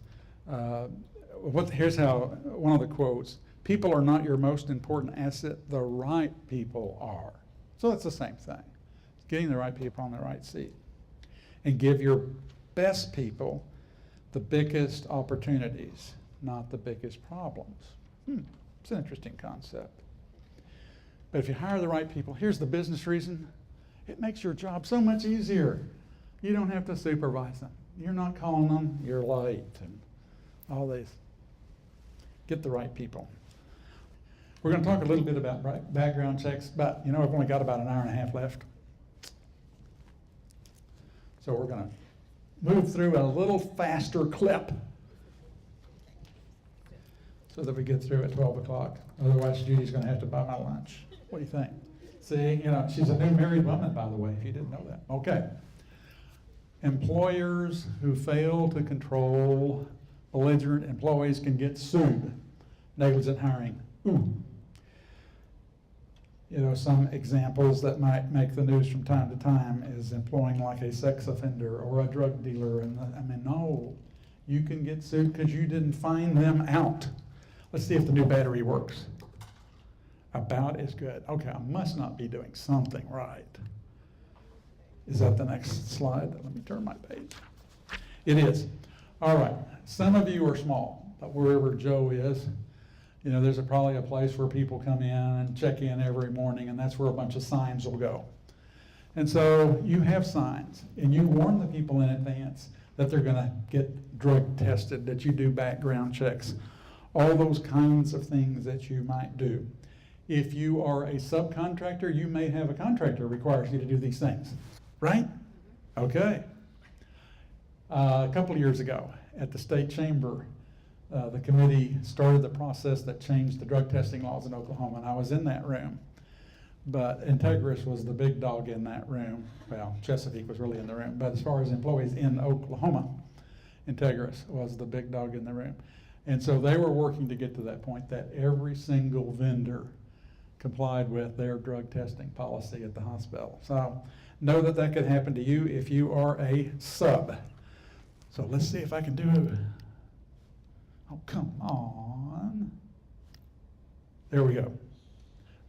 Here's how, one of the quotes, people are not your most important asset, the right people are. So it's the same thing, getting the right people on the right seat. And give your best people the biggest opportunities, not the biggest problems. It's an interesting concept. But if you hire the right people, here's the business reason, it makes your job so much easier. You don't have to supervise them. You're not calling them, you're late, and all these. Get the right people. We're going to talk a little bit about background checks, but I've only got about an hour and a half left. So we're going to move through a little faster clip so that we get through at 12 o'clock. Otherwise, Judy's going to have to buy my lunch. What do you think? See, she's a new married woman, by the way, if you didn't know that. Okay. Employers who fail to control belligerent employees can get sued. Negligent hiring. Some examples that might make the news from time to time is employing like a sex offender or a drug dealer. No, you can get sued because you didn't find them out. Let's see if the new battery works. About as good. Okay, I must not be doing something right. Is that the next slide? Let me turn my page. It is. All right, some of you are small, but wherever Joe is, there's probably a place where people come in and check in every morning, and that's where a bunch of signs will go. And so you have signs, and you warn the people in advance that they're going to get drug tested, that you do background checks, all those kinds of things that you might do. If you are a subcontractor, you may have a contractor who requires you to do these things, right? Okay. A couple of years ago at the state chamber, the committee started the process that changed the drug testing laws in Oklahoma, and I was in that room. But Integris was the big dog in that room. Well, Chesapeake was really in the room, but as far as employees in Oklahoma, Integris was the big dog in the room. And so they were working to get to that point that every single vendor complied with their drug testing policy at the hospital. So know that that could happen to you if you are a sub. So let's see if I can do it. Oh, come on. There we go.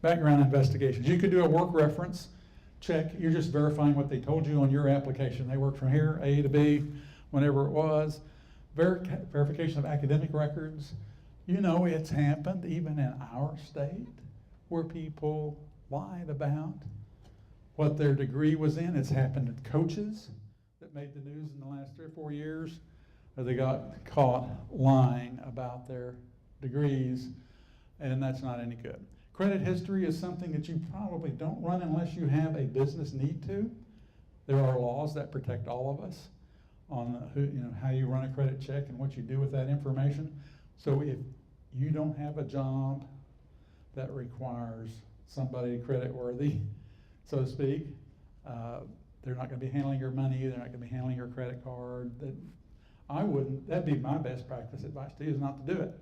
Background investigations. You could do a work reference check. You're just verifying what they told you on your application. They worked from here, A to B, whenever it was. Verification of academic records. It's happened even in our state where people lied about what their degree was in. It's happened to coaches that made the news in the last 3 or 4 years. They got caught lying about their degrees, and that's not any good. Credit history is something that you probably don't run unless you have a business need to. There are laws that protect all of us on how you run a credit check and what you do with that information. So if you don't have a job that requires somebody creditworthy, so to speak, they're not going to be handling your money, they're not going to be handling your credit card. That'd be my best practice advice to you, is not to do it,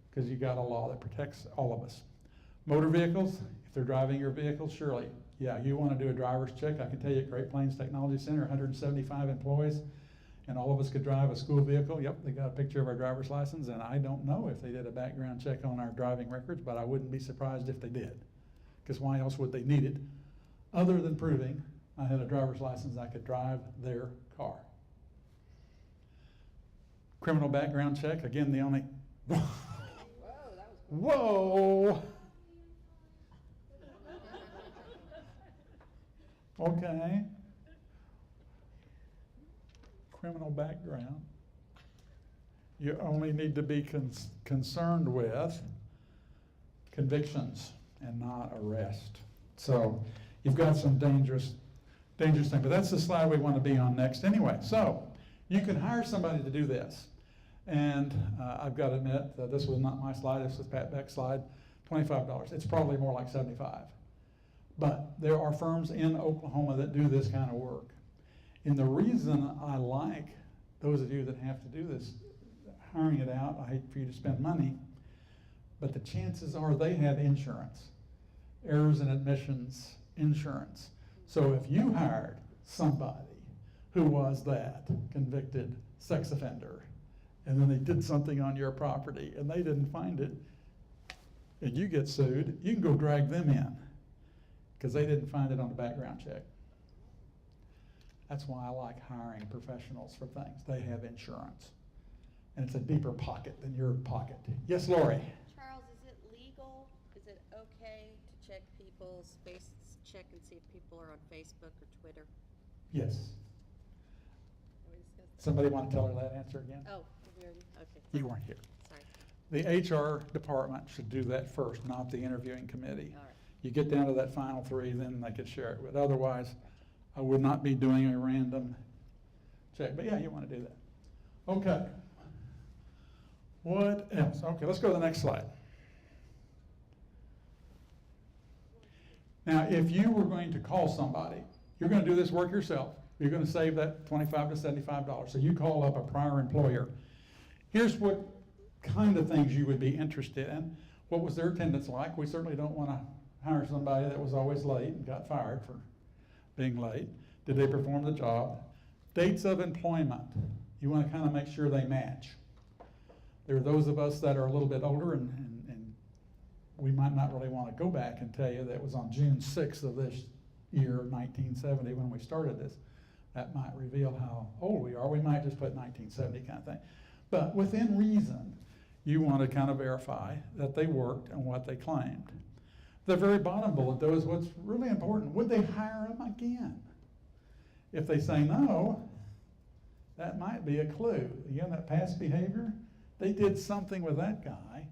because you got a law that protects all of us. Motor vehicles, if they're driving your vehicle, surely, you want to do a driver's check. I can tell you at Great Plains Technology Center, 175 employees, and all of us could drive a school vehicle. Yep, they got a picture of our driver's license, and I don't know if they did a background check on our driving records, but I wouldn't be surprised if they did, because why else would they need it, other than proving I had a driver's license, I could drive their car. Criminal background check, again, the only...
Whoa, that was cool.
Whoa! Okay. Criminal background. You only need to be concerned with convictions and not arrest. So you've got some dangerous things, but that's the slide we want to be on next anyway. So you can hire somebody to do this. And I've got to admit that this was not my slide, this was Pat Beck's slide, $25. It's probably more like $75. But there are firms in Oklahoma that do this kind of work. And the reason I like those of you that have to do this, hiring it out, I hate for you to spend money, but the chances are they have insurance, errors and admissions insurance. So if you hired somebody who was that convicted sex offender? And then they did something on your property and they didn't find it, and you get sued, you can go drag them in because they didn't find it on the background check. That's why I like hiring professionals for things. They have insurance. And it's a deeper pocket than your pocket. Yes, Lori?
Charles, is it legal? Is it okay to check people's check and see if people are on Facebook or Twitter?
Yes.
We discussed that.
Somebody want to tell her that answer again?
Oh, we already, okay.
You weren't here.
Sorry.
The HR department should do that first, not the interviewing committee.
All right.
You get down to that final three, then they could share it with. Otherwise, I would not be doing a random check. But yeah, you want to do that. Okay. What else? Okay, let's go to the next slide. Now, if you were going to call somebody, you're going to do this work yourself. You're going to save that $25 to $75. So you call up a prior employer. Here's what kind of things you would be interested in. What was their attendance like? We certainly don't want to hire somebody that was always late and got fired for being late. Did they perform the job? Dates of employment. You want to kind of make sure they match. There are those of us that are a little bit older, and we might not really want to go back and tell you that it was on June 6th of this year, 1970, when we started this. That might reveal how old we are. We might just put 1970 kind of thing. But within reason, you want to kind of verify that they worked and what they claimed. The very bottom bullet, though, is what's really important. Would they hire them again? If they say no, that might be a clue. Again, that past behavior, they did something with that guy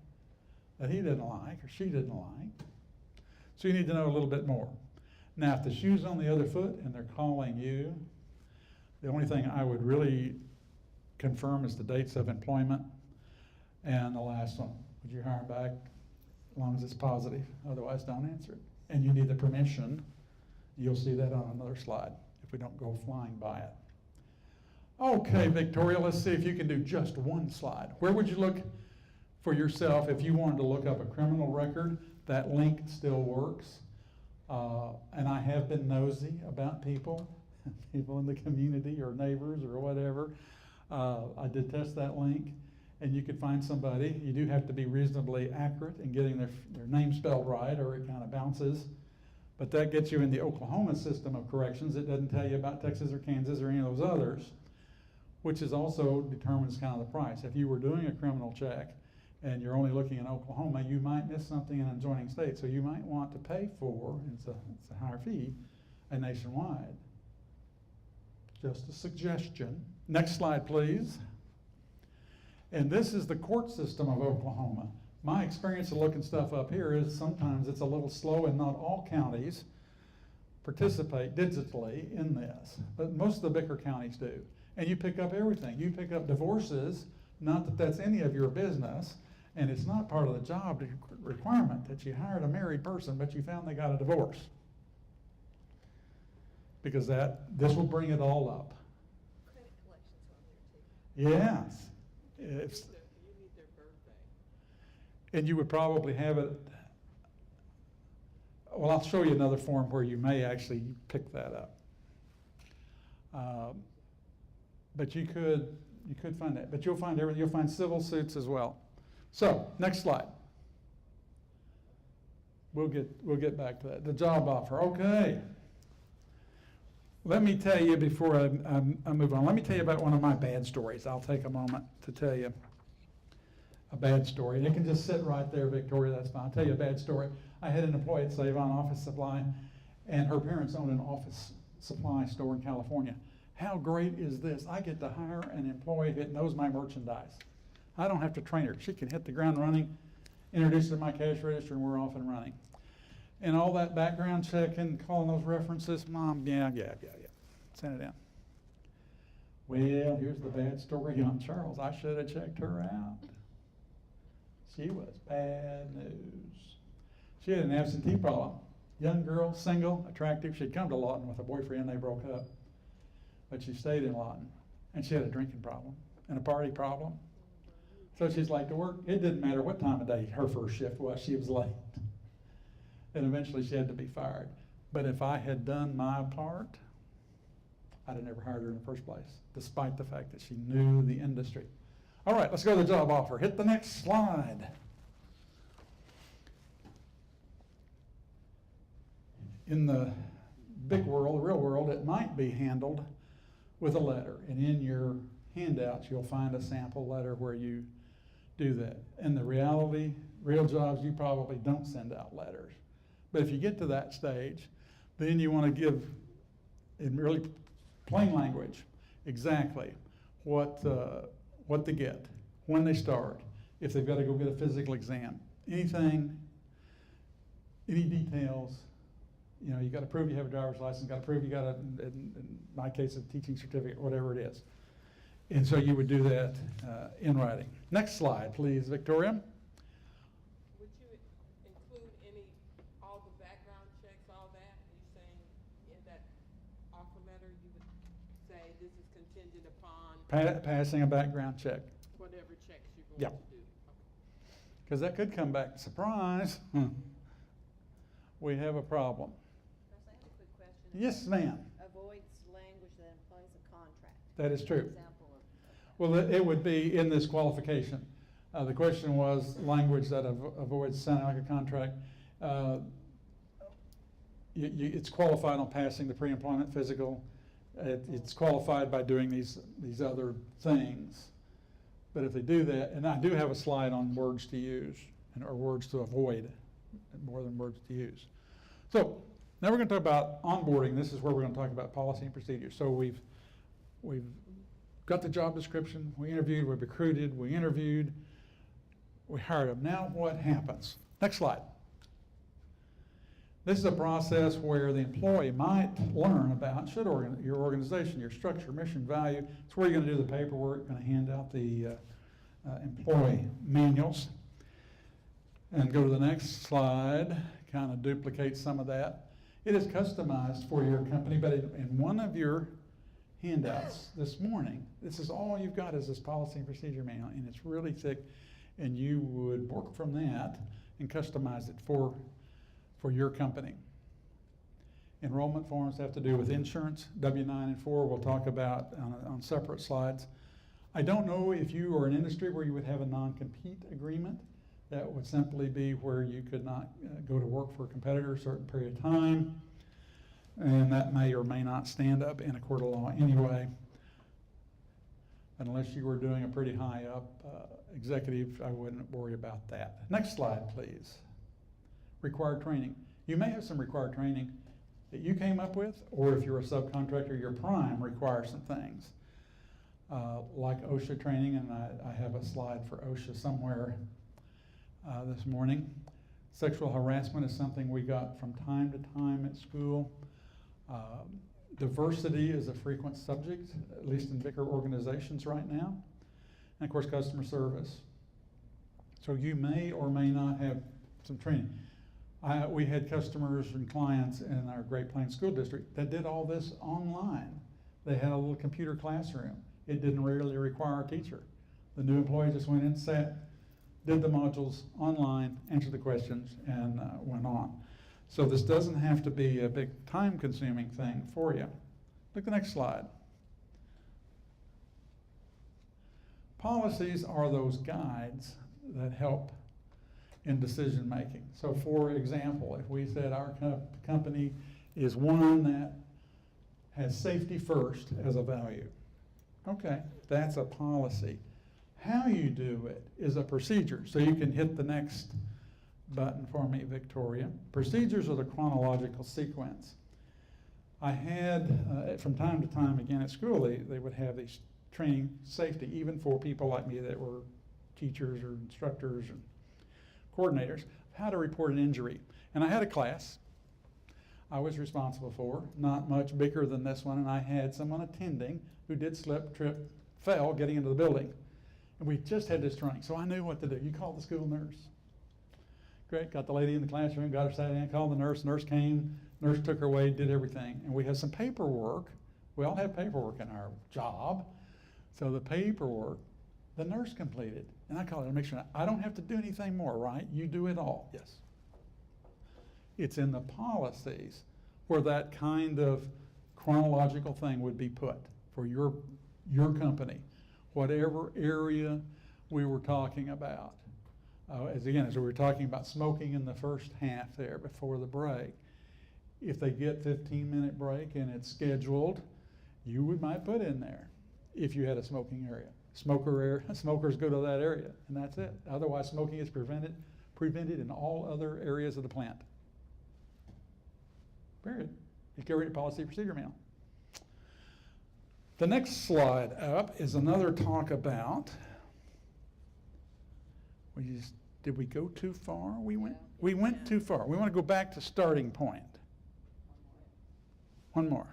that he didn't like or she didn't like. So you need to know a little bit more. Now, if the shoe's on the other foot and they're calling you, the only thing I would really confirm is the dates of employment and the last one. Would you hire them back? As long as it's positive. Otherwise, don't answer it. And you need the permission. You'll see that on another slide if we don't go flying by it. Okay, Victoria, let's see if you can do just one slide. Where would you look for yourself if you wanted to look up a criminal record? That link still works. And I have been nosy about people in the community or neighbors or whatever. I did test that link, and you could find somebody. You do have to be reasonably accurate in getting their name spelled right, or it kind of bounces. But that gets you in the Oklahoma system of corrections. It doesn't tell you about Texas or Kansas or any of those others, which is also determines kind of the price. If you were doing a criminal check and you're only looking in Oklahoma, you might miss something in an adjoining state. So you might want to pay for, it's a higher fee, a nationwide. Just a suggestion. Next slide, please. And this is the court system of Oklahoma. My experience of looking stuff up here is sometimes it's a little slow, and not all counties participate digitally in this, but most of the bigger counties do. And you pick up everything. You pick up divorces, not that that's any of your business, and it's not part of the job requirement that you hired a married person, but you found they got a divorce. Because this will bring it all up.
Credit collections on there too.
Yes.
You need their birthday.
And you would probably have it, well, I'll show you another form where you may actually pick that up. But you could find that. But you'll find everything. You'll find civil suits as well. So, next slide. We'll get back to that. The job offer. Okay. Let me tell you before I move on. Let me tell you about one of my bad stories. I'll take a moment to tell you a bad story. And it can just sit right there, Victoria. That's fine. I'll tell you a bad story. I had an employee at Save-On Office Supply, and her parents owned an office supply store in California. How great is this? I get to hire an employee that knows my merchandise. I don't have to train her. She can hit the ground running, introduce her to my cash register, and we're off and running. And all that background checking, calling those references, Mom, yeah. Send it in. Well, here's the bad story on Charles. I should have checked her out. She was bad news. She had an absentee problem. Young girl, single, attractive. She'd come to Lawton with a boyfriend. They broke up. But she stayed in Lawton. And she had a drinking problem and a party problem. So she's like to work. It didn't matter what time of day her first shift was. She was late. And eventually she had to be fired. But if I had done my part, I'd have never hired her in the first place, despite the fact that she knew the industry. All right, let's go to the job offer. Hit the next slide. In the big world, the real world, it might be handled with a letter. And in your handouts, you'll find a sample letter where you do that. In the reality, real jobs, you probably don't send out letters. But if you get to that stage, then you want to give, in really plain language, exactly what they get, when they start, if they've got to go get a physical exam, anything, any details. You know, you got to prove you have a driver's license, got to prove you got a, in my case, a teaching certificate, whatever it is. And so you would do that in writing. Next slide, please, Victoria.
Would you include all the background checks, all that? Are you saying in that offer letter, you would say this is contingent upon
Passing a background check.
whatever checks you're going
Yep.
to do?
Because that could come back, surprise, we have a problem.
Chris, I have a quick question.
Yes, ma'am,
Avoids language that implies a contract.
that is true.
Example of.
Well, it would be in this qualification. The question was language that avoids sounding like a contract. It's qualified on passing the pre-employment physical. It's qualified by doing these other things. But if they do that, and I do have a slide on words to use, or words to avoid, more than words to use. So now we're going to talk about onboarding. This is where we're going to talk about policy and procedures. So we've got the job description, we interviewed, we recruited, we interviewed, we hired them. Now what happens? Next slide. This is a process where the employee might learn about your organization, your structure, mission, value. It's where you're going to do the paperwork, going to hand out the employee manuals. And go to the next slide, kind of duplicate some of that. It is customized for your company, but in one of your handouts this morning, this is all you've got is this policy and procedure manual, and it's really thick, and you would work from that and customize it for your company. Enrollment forms have to do with insurance, W-9 and 4 we'll talk about on separate slides. I don't know if you are an industry where you would have a non-compete agreement. That would simply be where you could not go to work for a competitor a certain period of time, and that may or may not stand up in a court of law anyway. Unless you were doing a pretty high up executive, I wouldn't worry about that. Next slide, please. Required training. You may have some required training that you came up with, or if you're a subcontractor, your prime requires some things. Like OSHA training, and I have a slide for OSHA somewhere this morning. Sexual harassment is something we got from time to time at school. Diversity is a frequent subject, at least in bigger organizations right now. And of course, customer service. So you may or may not have some training. We had customers and clients in our Great Plains School District that did all this online. They had a little computer classroom. It didn't really require a teacher. The new employee just went in, sat, did the modules online, answered the questions, and went on. So this doesn't have to be a big time-consuming thing for you. Look at the next slide. Policies are those guides that help in decision making. So for example, if we said our company is one that has safety first as a value, okay, that's a policy. How you do it is a procedure. So you can hit the next button for me, Victoria. Procedures are the chronological sequence. I had, from time to time, again at school, they would have these training safety, even for people like me that were teachers or instructors and coordinators, how to report an injury. And I had a class I was responsible for, not much bigger than this one, and I had someone attending who did slip, trip, fell getting into the building. And we just had this training, so I knew what to do. You call the school nurse. Great, got the lady in the classroom, got her sat in, called the nurse came, nurse took her away, did everything. And we had some paperwork. We all have paperwork in our job. So the paperwork, the nurse completed. And I called her to make sure I don't have to do anything more, right? You do it all. Yes. It's in the policies where that kind of chronological thing would be put for your company, whatever area we were talking about. As we were talking about smoking in the first half there before the break, if they get 15-minute break and it's scheduled, might put in there if you had a smoking area. Smokers go to that area, and that's it. Otherwise, smoking is prevented in all other areas of the plant. Period. You carry it policy procedure manual. The next slide up is another talk about. Did we go too far? We went too far. We want to go back to starting point. One more.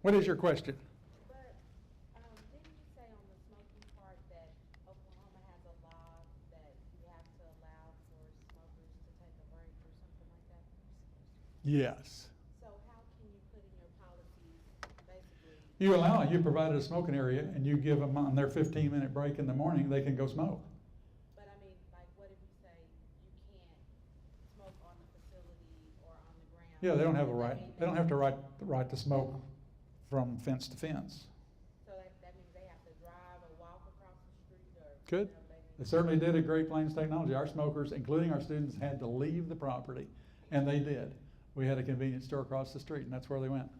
What is your question?
But, didn't you say on the smoking part that Oklahoma has a law that you have to allow for smokers to take a break or something like that?
Yes.
So how can you put in your policies, basically?
You provided a smoking area and you give them on their 15-minute break in the morning, they can go smoke.
But I mean, like, what if you say you can't smoke on the facility or on the ground?
Yeah, they don't have a right. They don't have the right to smoke from fence to fence.
So that means they have to drive or walk across the street or?
Good. They certainly did at Great Plains Technology. Our smokers, including our students, had to leave the property, and they did. We had a convenience store across the street, and that's where they went.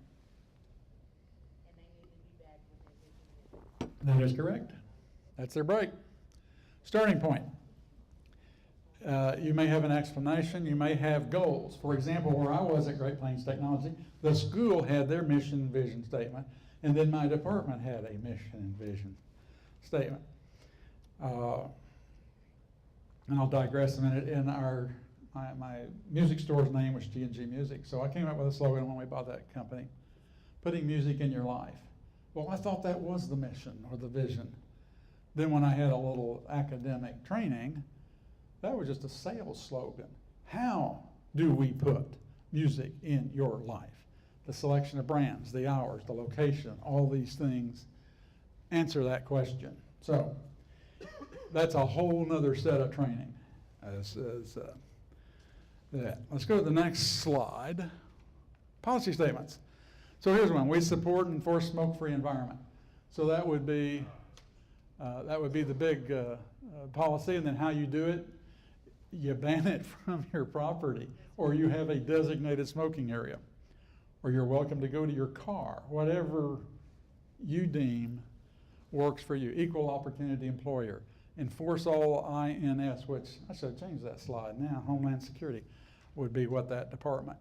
And they need to be back within 15 minutes.
That is correct. That's their break. Starting point. You may have an explanation. You may have goals. For example, where I was at Great Plains Technology, the school had their mission and vision statement, and then my department had a mission and vision statement. And I'll digress a minute. In my music store's name was G&G Music, so I came up with a slogan when we bought that company, putting music in your life. Well, I thought that was the mission or the vision. Then when I had a little academic training, that was just a sales slogan. How do we put music in your life? The selection of brands, the hours, the location, all these things answer that question. So that's a whole nother set of training. That. Let's go to the next slide. Policy statements. So here's one. We support and enforce smoke-free environment. So that would be the big policy, and then how you do it. You ban it from your property, or you have a designated smoking area, or you're welcome to go to your car, whatever you deem works for you. Equal opportunity employer. Enforce all INS, which I should have changed that slide now. Homeland Security would be what that department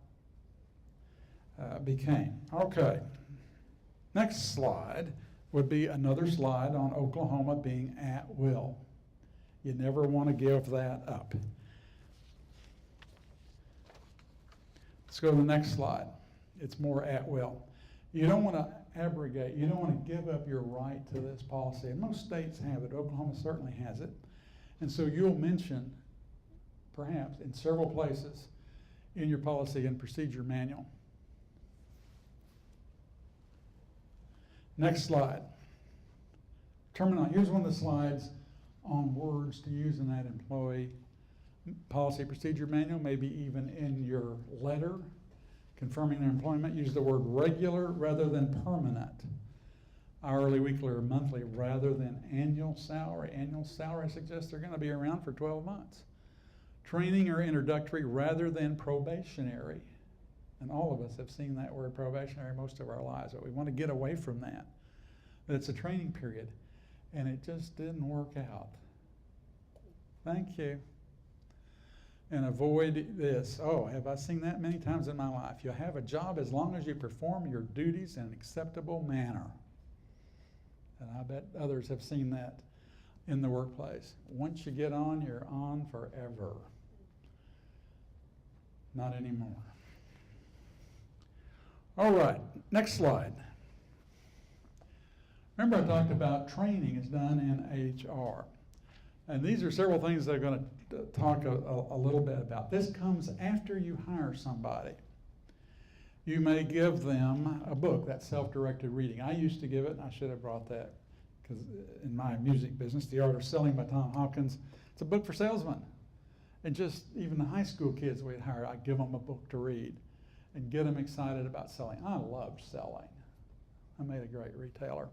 became. Okay. Next slide would be another slide on Oklahoma being at will. You never want to give that up. Let's go to the next slide. It's more at will. You don't want to abrogate, you don't want to give up your right to this policy. And most states have it. Oklahoma certainly has it. And so you'll mention, perhaps, in several places in your policy and procedure manual. Next slide. Terminology. Here's one of the slides on words to use in that employee policy procedure manual, maybe even in your letter confirming their employment. Use the word regular rather than permanent. Hourly, weekly, or monthly rather than annual salary. Annual salary suggests they're going to be around for 12 months. Training or introductory rather than probationary. And all of us have seen that word probationary most of our lives, but we want to get away from that. But it's a training period, and it just didn't work out. Thank you. And avoid this. Oh, have I seen that many times in my life? You'll have a job as long as you perform your duties in an acceptable manner. And I bet others have seen that in the workplace. Once you get on, you're on forever. Not anymore. All right, next slide. Remember I talked about training is done in HR. And these are several things that I'm going to talk a little bit about. This comes after you hire somebody. You may give them a book, that's self-directed reading. I used to give it, and I should have brought that because in my music business, The Art of Selling by Tom Hawkins, it's a book for salesmen. And just even the high school kids we'd hire, I'd give them a book to read and get them excited about selling. I loved selling. I made a great retailer.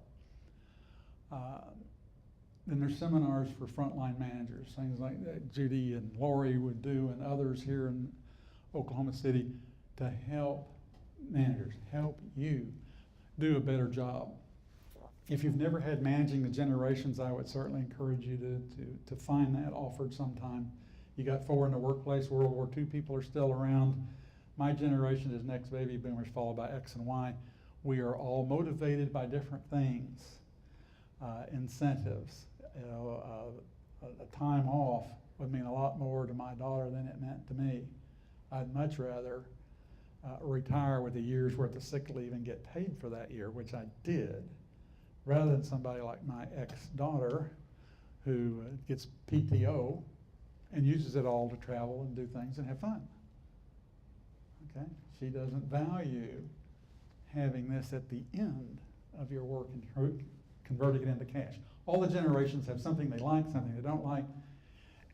Then there's seminars for frontline managers, things like that Judy and Lori would do and others here in Oklahoma City to help managers, help you do a better job. If you've never had Managing the Generations, I would certainly encourage you to find that offered sometime. You got 4 in the workplace. World War II people are still around. My generation is next baby boomers, followed by X and Y. We are all motivated by different things, incentives. A time off would mean a lot more to my daughter than it meant to me. I'd much rather retire with a year's worth of sick leave and get paid for that year, which I did, rather than somebody like my ex-daughter who gets PTO and uses it all to travel and do things and have fun. Okay? She doesn't value having this at the end of your work and converting it into cash. All the generations have something they like, something they don't like,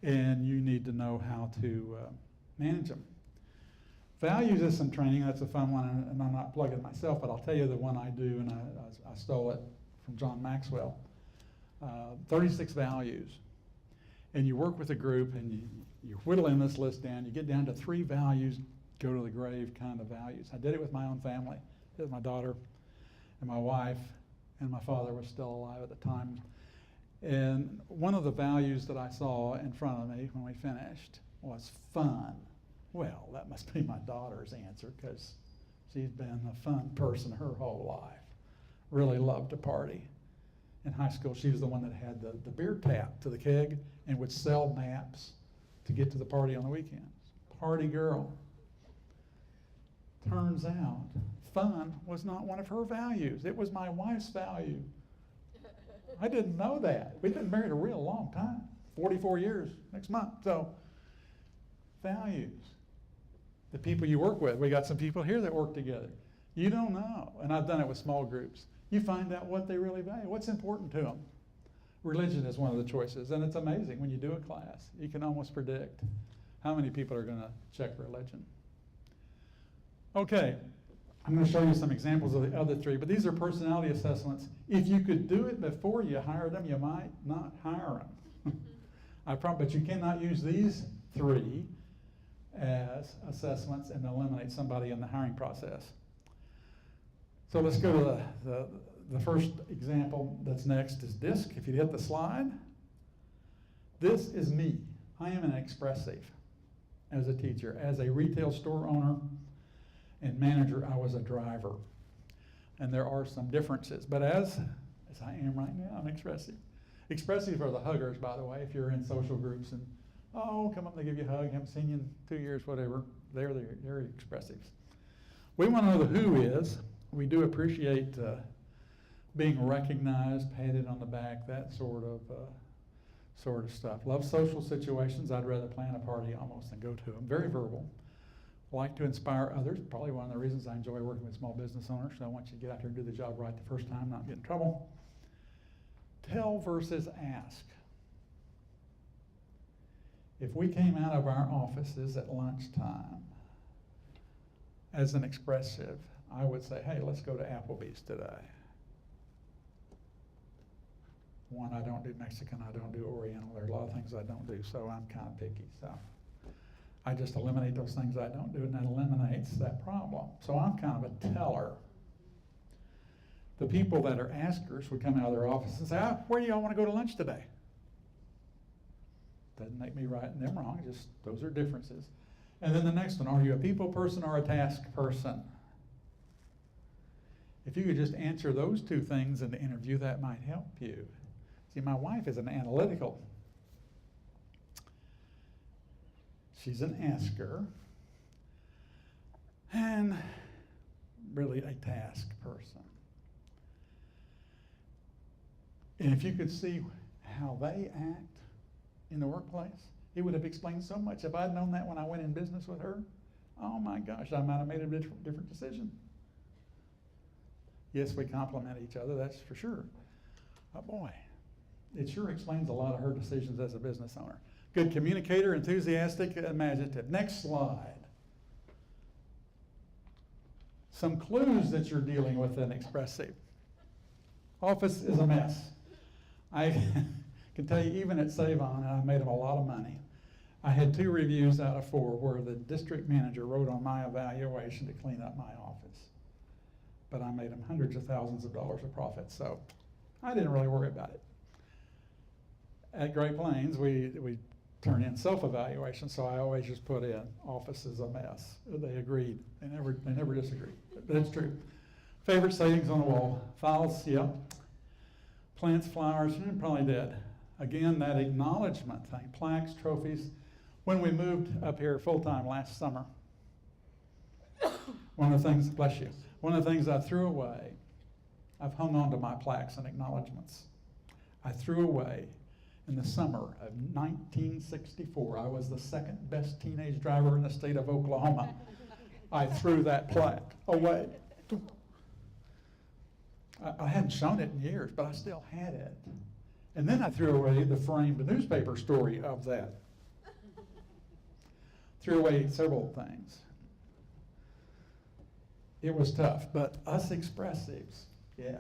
and you need to know how to manage them. Value system training, that's a fun one, and I'm not plugging myself, but I'll tell you the one I do, and I stole it from John Maxwell. 36 values. And you work with a group, and you whittle in this list down. You get down to 3 values, go to the grave kind of values. I did it with my own family. It was my daughter and my wife, and my father was still alive at the time. And one of the values that I saw in front of me when we finished was fun. Well, that must be my daughter's answer, because she's been a fun person her whole life. Really loved to party. In high school, she was the one that had the beer tap to the keg and would sell maps to get to the party on the weekends. Party girl. Turns out, fun was not one of her values. It was my wife's value. I didn't know that. We've been married a real long time, 44 years next month. So, values. The people you work with. We got some people here that work together. You don't know, and I've done it with small groups. You find out what they really value, what's important to them. Religion is one of the choices, and it's amazing when you do a class. You can almost predict how many people are going to check religion. Okay, I'm going to show you some examples of the other 3, but these are personality assessments. If you could do it before you hire them, you might not hire them. But you cannot use these 3 as assessments and eliminate somebody in the hiring process. So let's go to the first example that's next is DISC. If you hit the slide, this is me. I am an expressive as a teacher. As a retail store owner and manager, I was a driver. And there are some differences, but as I am right now, I'm expressive. Expressive are the huggers, by the way, if you're in social groups and, oh, come up, they give you a hug, haven't seen you in 2 years, whatever. They're expressives. We want to know the who is. We do appreciate being recognized, patted on the back, that sort of stuff. Love social situations. I'd rather plan a party almost than go to them. Very verbal. Like to inspire others. Probably one of the reasons I enjoy working with small business owners. So I want you to get out there and do the job right the first time, not get in trouble. Tell versus ask. If we came out of our offices at lunchtime as an expressive, I would say, hey, let's go to Applebee's today. One, I don't do Mexican, I don't do Oriental. There are a lot of things I don't do, so I'm kind of picky. So I just eliminate those things I don't do, and that eliminates that problem. So I'm kind of a teller. The people that are askers would come out of their office and say, where do y'all want to go to lunch today? Doesn't make me right and them wrong, just those are differences. And then the next one, are you a people person or a task person? If you could just answer those 2 things in the interview, that might help you. See, my wife is an analytical. She's an asker and really a task person. And if you could see how they act in the workplace, it would have explained so much. If I'd known that when I went in business with her, oh my gosh, I might have made a different decision. Yes, we complement each other, that's for sure. Oh boy, it sure explains a lot of her decisions as a business owner. Good communicator, enthusiastic, imaginative. Next slide. Some clues that you're dealing with an expressive. Office is a mess. I can tell you, even at Save-On, and I made them a lot of money, I had 2 reviews out of 4 where the district manager wrote on my evaluation to clean up my office. But I made them hundreds of thousands of dollars of profit, so I didn't really worry about it. At Great Plains, we turn in self-evaluation, so I always just put in, office is a mess. They agreed. They never disagreed. But it's true. Favorite savings on the wall. Files, yep. Plants, flowers, probably dead. Again, that acknowledgement thing. Plaques, trophies. When we moved up here full-time last summer, one of the things, bless you, one of the things I threw away, I've hung on to my plaques and acknowledgements. I threw away in the summer of 1964. I was the second best teenage driver in the state of Oklahoma. I threw that plaque away. I hadn't shown it in years, but I still had it. And then I threw away the framed newspaper story of that. Threw away several things. It was tough, but us expressives, yeah,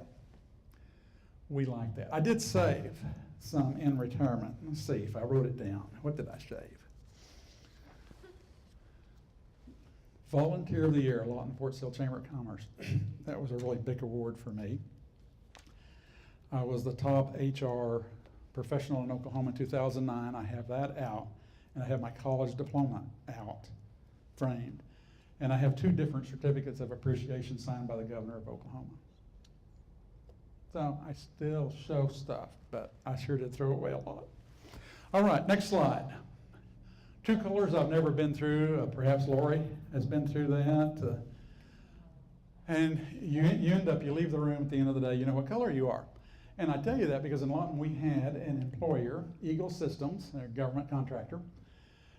we like that. I did save some in retirement. Let's see if I wrote it down. What did I save? Volunteer of the Year, Lawton Fort Sill Chamber of Commerce. That was a really big award for me. I was the top HR professional in Oklahoma in 2009. I have that out, and I have my college diploma out, framed. And I have 2 different certificates of appreciation signed by the governor of Oklahoma. So I still show stuff, but I sure did throw away a lot. All right, next slide. 2 colors I've never been through. Perhaps Lori has been through that. And you end up, you leave the room at the end of the day, you know what color you are. And I tell you that because in Lawton we had an employer, Eagle Systems, a government contractor,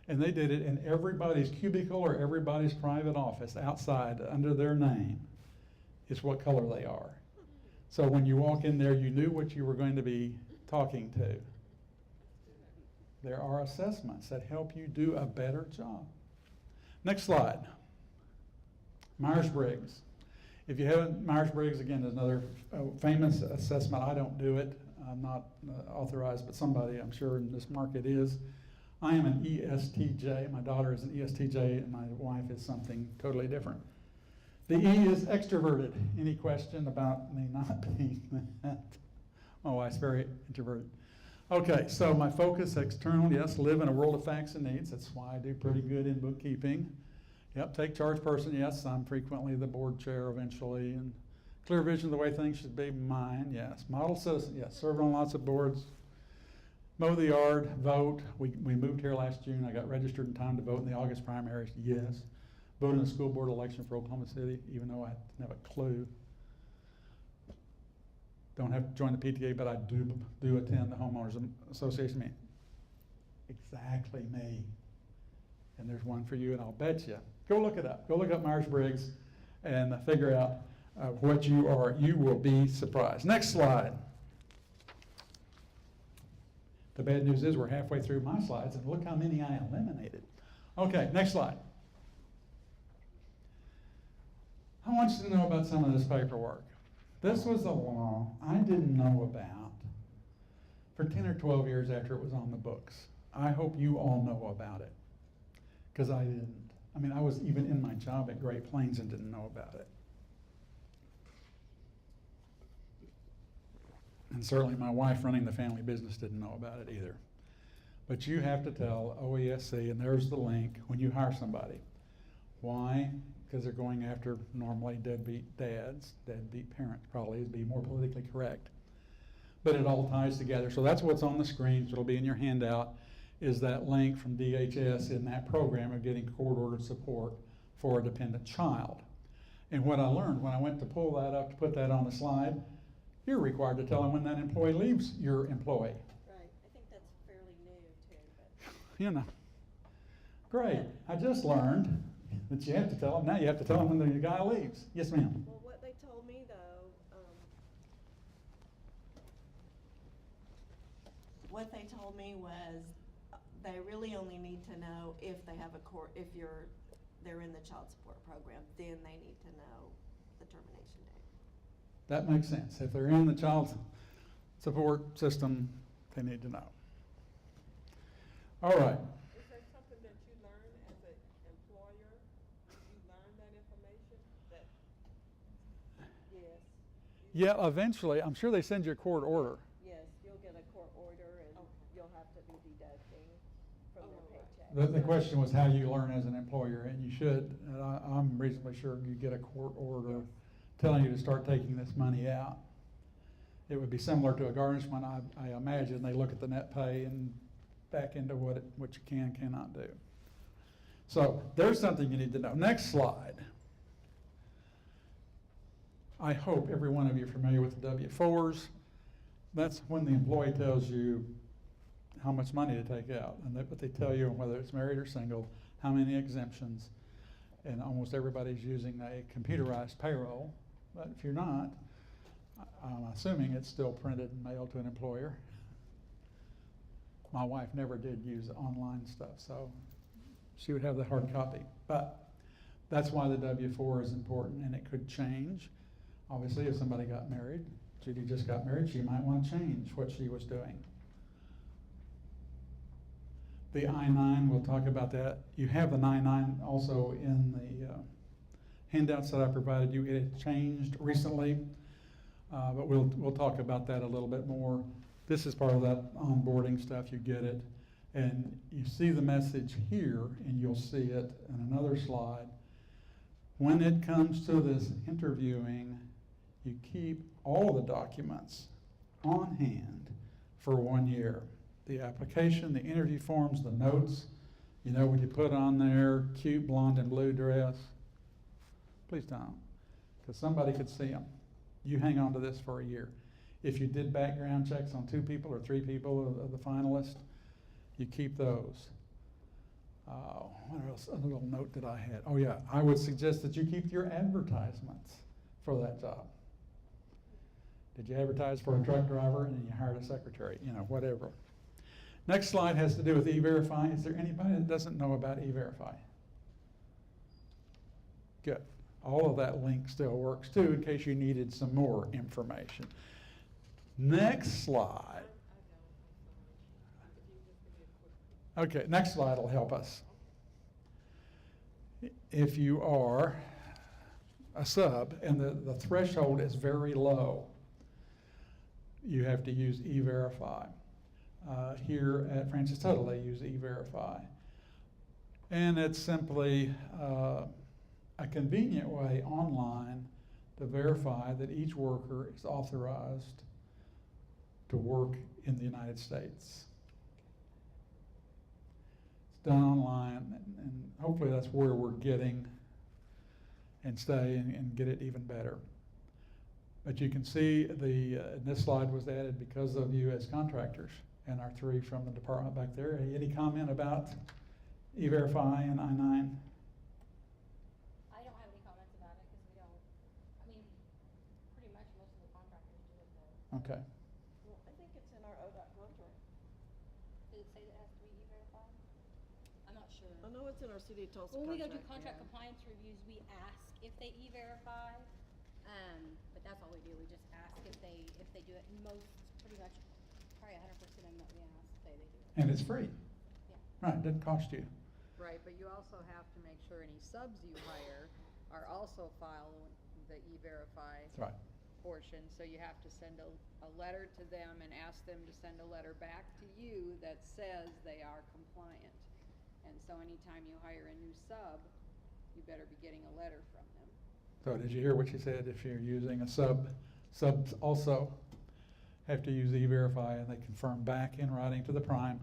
and they did it in everybody's cubicle or everybody's private office outside under their name is what color they are. So when you walk in there, you knew what you were going to be talking to. There are assessments that help you do a better job. Next slide. Myers-Briggs. If you haven't, Myers-Briggs, again, is another famous assessment. I don't do it. I'm not authorized, but somebody I'm sure in this market is. I am an ESTJ. My daughter is an ESTJ, and my wife is something totally different. The E is extroverted. Any question about me not being that? My wife's very introverted. Okay, so my focus external, yes, live in a world of facts and needs. That's why I do pretty good in bookkeeping. Yep, take charge person, yes, I'm frequently the board chair eventually. And clear vision of the way things should be, mine, yes. Model citizen, yes, served on lots of boards. Mow the yard, vote. We moved here last June. I got registered in time to vote in the August primaries, yes. Voted in the school board election for Oklahoma City, even though I didn't have a clue. Don't have to join the PTA, but I do attend the homeowners association meeting. Exactly me. And there's one for you, and I'll bet you. Go look it up. Go look up Myers-Briggs and figure out what you are. You will be surprised. Next slide. The bad news is we're halfway through my slides, and look how many I eliminated. Okay, next slide. I want you to know about some of this paperwork. This was a law I didn't know about for 10 or 12 years after it was on the books. I hope you all know about it, because I didn't. I mean, I was even in my job at Great Plains and didn't know about it. And certainly my wife running the family business didn't know about it either. But you have to tell OESC, and there's the link, when you hire somebody. Why? Because they're going after normally deadbeat dads, deadbeat parents probably is be more politically correct. But it all ties together. So that's what's on the screen, so it'll be in your handout, is that link from DHS in that program of getting court-ordered support for a dependent child. And what I learned when I went to pull that up to put that on the slide, you're required to tell them when that employee leaves your employee.
Right, I think that's fairly new too, but.
You know, great. I just learned that you have to tell them. Now you have to tell them when the guy leaves. Yes, ma'am.
Well, what they told me though,
what they told me was they really only need to know if they have a court, if they're in the child support program, then they need to know the termination date.
That makes sense. If they're in the child support system, they need to know. All right.
Is that something that you learn as an employer? Did you learn that information? That, yes.
Yes,
Yeah, eventually, I'm sure they send you a court order.
yes, you'll get a court order and
Okay.
you'll have to be deducting from
Oh,
their
right.
paycheck.
The question was how you learn as an employer, and you should, and I'm reasonably sure you get a court order
Yes.
telling you to start taking this money out. It would be similar to a garnishment, I imagine. They look at the net pay and back into what you cannot do. So there's something you need to know. Next slide. I hope every one of you are familiar with the W-4s. That's when the employee tells you how much money to take out, and but they tell you whether it's married or single, how many exemptions, and almost everybody's using a computerized payroll. But if you're not, I'm assuming it's still printed and mailed to an employer. My wife never did use online stuff, so she would have the hard copy. But that's why the W-4 is important, and it could change. Obviously, if somebody got married, Judy just got married, she might want to change what she was doing. The I-9, we'll talk about that. You have the I-9 also in the handouts that I provided you. It had changed recently, but we'll talk about that a little bit more. This is part of that onboarding stuff. You get it, and you see the message here, and you'll see it in another slide. When it comes to this interviewing, you keep all the documents on hand for 1 year. The application, the interview forms, the notes, you know what you put on there, cute blonde and blue dress. Please don't, because somebody could see them. You hang on to this for a year. If you did background checks on 2 people or 3 people of the finalists, you keep those. What else? A little note that I had. Oh yeah, I would suggest that you keep your advertisements for that job. Did you advertise for a truck driver and then you hired a secretary? You know, whatever. Next slide has to do with E-Verify. Is there anybody that doesn't know about E-Verify? Good. All of that link still works too, in case you needed some more information. Next slide. Okay, next slide will help us. If you are a sub and the threshold is very low, you have to use E-Verify. Here at Francis Tuttle, they use E-Verify. And it's simply a convenient way online to verify that each worker is authorized to work in the United States. It's done online, and hopefully that's where we're getting and stay and get it even better. But you can see this slide was added because of you as contractors and our 3 from the department back there. Any comment about E-Verify and I-9?
I don't have any comments about it because we don't, I mean, pretty much most of the contractors do it though.
Okay.
Well, I think it's in our ODOT contract.
Does it say that it has to be E-Verified? I'm not sure.
I know it's in our City of Tulsa
When we go
contract.
do contract compliance reviews, we ask if they E-Verify, but that's all we do, we just ask if they do it. Most, pretty much, probably 100% of them that we ask say they do it.
And it's free.
Yeah.
Right, it doesn't cost you.
Right, but you also have to make sure any subs you hire are also following the E-Verify
That's right.
portion. So you have to send a letter to them and ask them to send a letter back to you that says they are compliant. And so anytime you hire a new sub, you better be getting a letter from them.
So did you hear what she said? If you're using a sub, subs also have to use E-Verify, and they confirm back in writing to the prime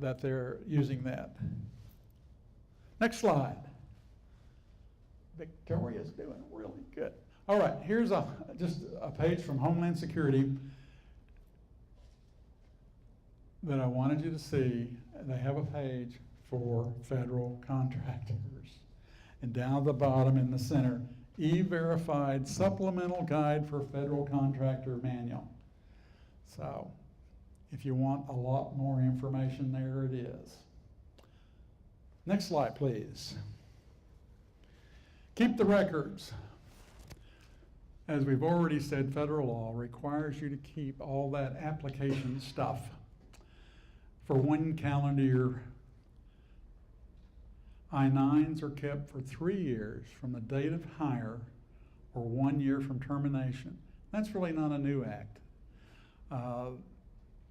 that they're using that. Next slide. Victoria's doing really good. All right, here's just a page from Homeland Security that I wanted you to see. They have a page for federal contractors. And down at the bottom in the center, E-Verified Supplemental Guide for Federal Contractor Manual. So If you want a lot more information, there it is. Next slide, please. Keep the records. As we've already said, federal law requires you to keep all that application stuff for 1 calendar year. I-9s are kept for 3 years from the date of hire or 1 year from termination. That's really not a new act.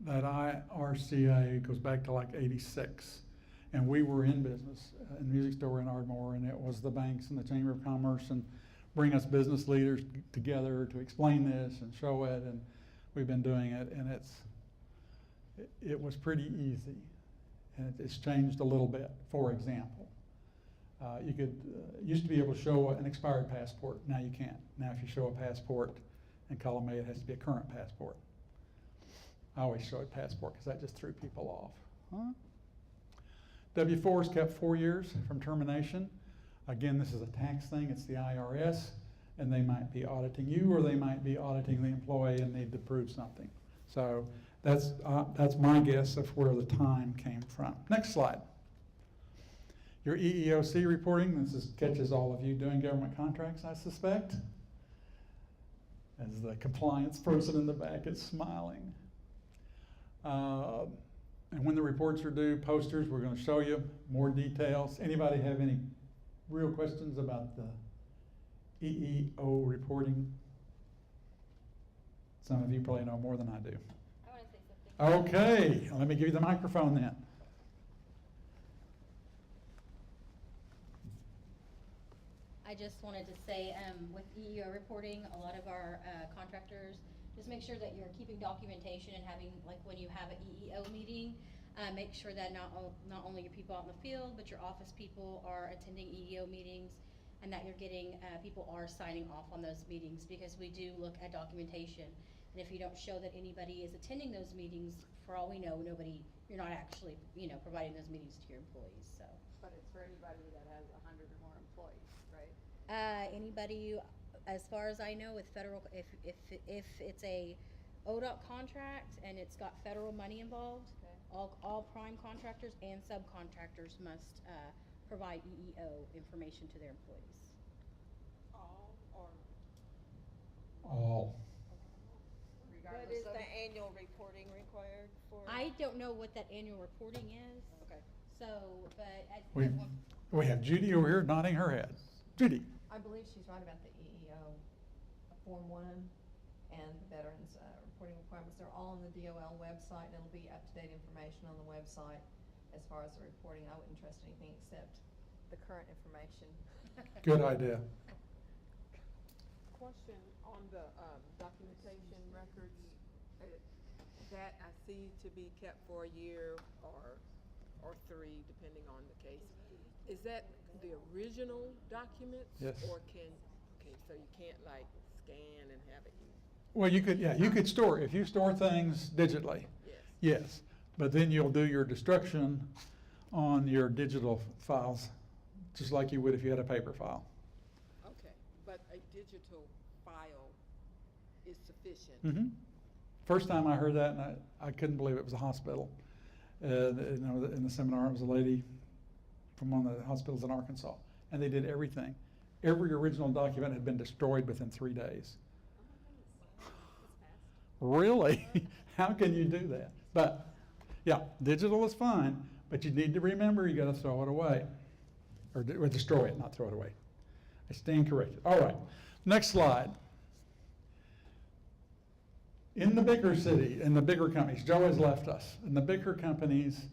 That IRCA goes back to like '86. And we were in business, in the music store in Ardmore, and it was the banks and the Chamber of Commerce and bring us business leaders together to explain this and show it, and we've been doing it, and it was pretty easy. And it's changed a little bit. For example, you could used to be able to show an expired passport. Now you can't. Now if you show a passport in column A, it has to be a current passport. I always show a passport because that just threw people off. Huh? W-4 is kept 4 years from termination. Again, this is a tax thing. It's the IRS, and they might be auditing you, or they might be auditing the employee and need to prove something. So that's my guess of where the time came from. Next slide. Your EEOC reporting. This catches all of you doing government contracts, I suspect. As the compliance person in the back is smiling. And when the reports are due, posters, we're going to show you more details. Anybody have any real questions about the EEO reporting? Some of you probably know more than I do.
I want to say something.
Okay, let me give you the microphone then.
I just wanted to say, with EEO reporting, a lot of our contractors, just make sure that you're keeping documentation and having, like when you have an EEO meeting, make sure that not only your people out in the field, but your office people are attending EEO meetings, and that you're getting, people are signing off on those meetings, because we do look at documentation. And if you don't show that anybody is attending those meetings, for all we know, you're not actually, providing those meetings to your employees, so.
But it's for anybody that has 100 or more employees, right?
Anybody, as far as I know, with federal, if it's a ODOT contract and it's got federal money involved,
Okay.
all prime contractors and subcontractors must provide EEO information to their employees.
All or?
All.
But
Regardless
is
of.
the annual reporting required for?
I don't know what that annual reporting is.
Okay.
So, but
We have Judy over here nodding her head. Judy.
I believe she's right about the EEO Form 1 and the veterans reporting requirements. They're all on the DOL website, and it'll be up-to-date information on the website as far as the reporting. I wouldn't trust anything except the current information.
Good idea.
Question on the documentation records, that I see to be kept for a year or 3, depending on the case. Is that the original documents?
Yes.
Or so you can't like scan and have it used?
Well, you could store, if you store things digitally,
Yes.
yes. But then you'll do your destruction on your digital files, just like you would if you had a paper file.
Okay, but a digital file is sufficient?
Mm-hmm. First time I heard that, and I couldn't believe it was a hospital. In the seminar, it was a lady from one of the hospitals in Arkansas, and they did everything. Every original document had been destroyed within 3 days. Really? How can you do that? But yeah, digital is fine, but you need to remember you got to throw it away, or destroy it, not throw it away. I stand corrected. All right, next slide. In the bigger city, in the bigger companies, Joe has left us. In the bigger companies,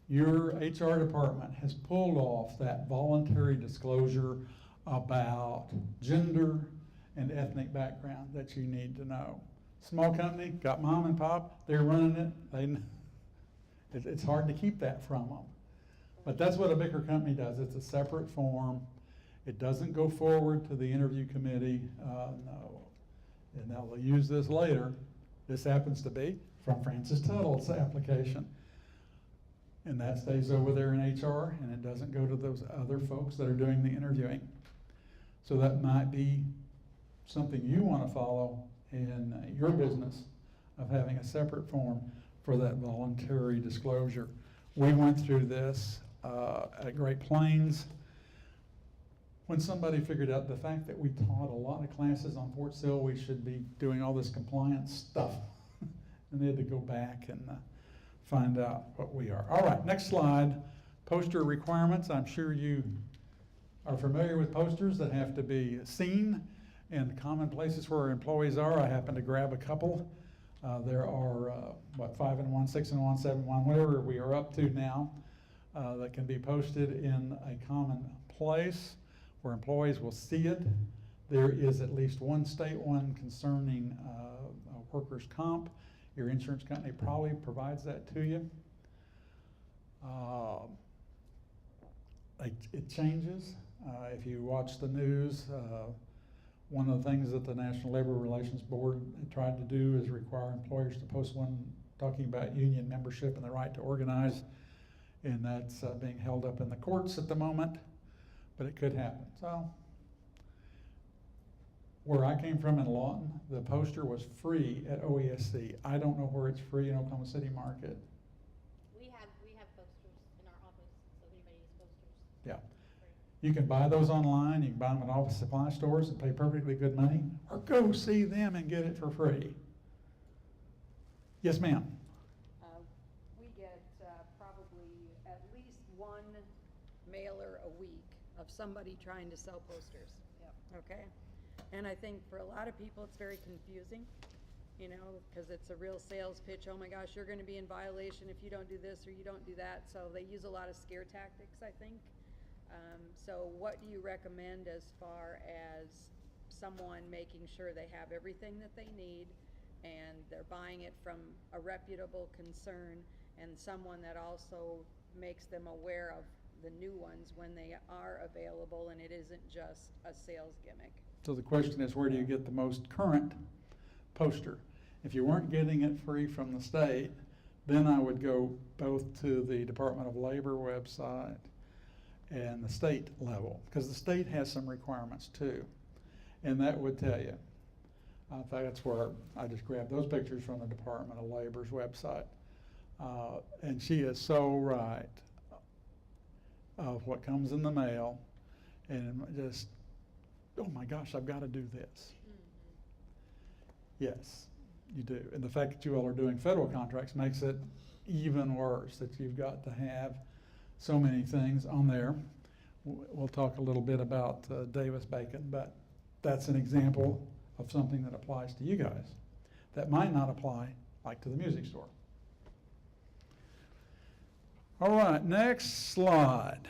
your HR department has pulled off that voluntary disclosure about gender and ethnic background that you need to know. Small company, got mom and pop, they're running it. It's hard to keep that from them. But that's what a bigger company does. It's a separate form. It doesn't go forward to the interview committee. No. And they'll use this later. This happens to be from Francis Tuttle's application. And that stays over there in HR, and it doesn't go to those other folks that are doing the interviewing. So that might be something you want to follow in your business, of having a separate form for that voluntary disclosure. We went through this at Great Plains. When somebody figured out the fact that we taught a lot of classes on Fort Sill, we should be doing all this compliance stuff. And they had to go back and find out what we are. All right, next slide. Poster requirements. I'm sure you are familiar with posters that have to be seen in common places where employees are. I happen to grab a couple. There are, 5-in-1, 6-in-1, 7-in-1, whatever we are up to now, that can be posted in a common place where employees will see it. There is at least one state one concerning workers' comp. Your insurance company probably provides that to you. It changes. If you watch the news, one of the things that the National Labor Relations Board tried to do is require employers to post one talking about union membership and the right to organize, and that's being held up in the courts at the moment, but it could happen. So, where I came from in Lawton, the poster was free at OESC. I don't know where it's free in Oklahoma City Market.
We have posters in our office, so if anybody needs posters.
Yeah. You can buy those online, you can buy them at office supply stores and pay perfectly good money, or go see them and get it for free. Yes, ma'am.
We get probably at least one mailer a week of somebody trying to sell posters. Yep. Okay? And I think for a lot of people, it's very confusing, you know, because it's a real sales pitch. Oh my gosh, you're going to be in violation if you don't do this or you don't do that. So they use a lot of scare tactics, I think. So what do you recommend as far as someone making sure they have everything that they need and they're buying it from a reputable concern and someone that also makes them aware of the new ones when they are available and it isn't just a sales gimmick?
So the question is, where do you get the most current poster? If you weren't getting it free from the state, then I would go both to the Department of Labor website and the state level, because the state has some requirements too. And that would tell you. In fact, that's where I just grabbed those pictures from the Department of Labor's website. And she is so right of what comes in the mail and just, oh my gosh, I've got to do this. Mm-hmm. Yes, you do. And the fact that you all are doing federal contracts makes it even worse, that you've got to have so many things on there. We'll talk a little bit about Davis-Bacon, but that's an example of something that applies to you guys that might not apply like to the music store. All right, next slide.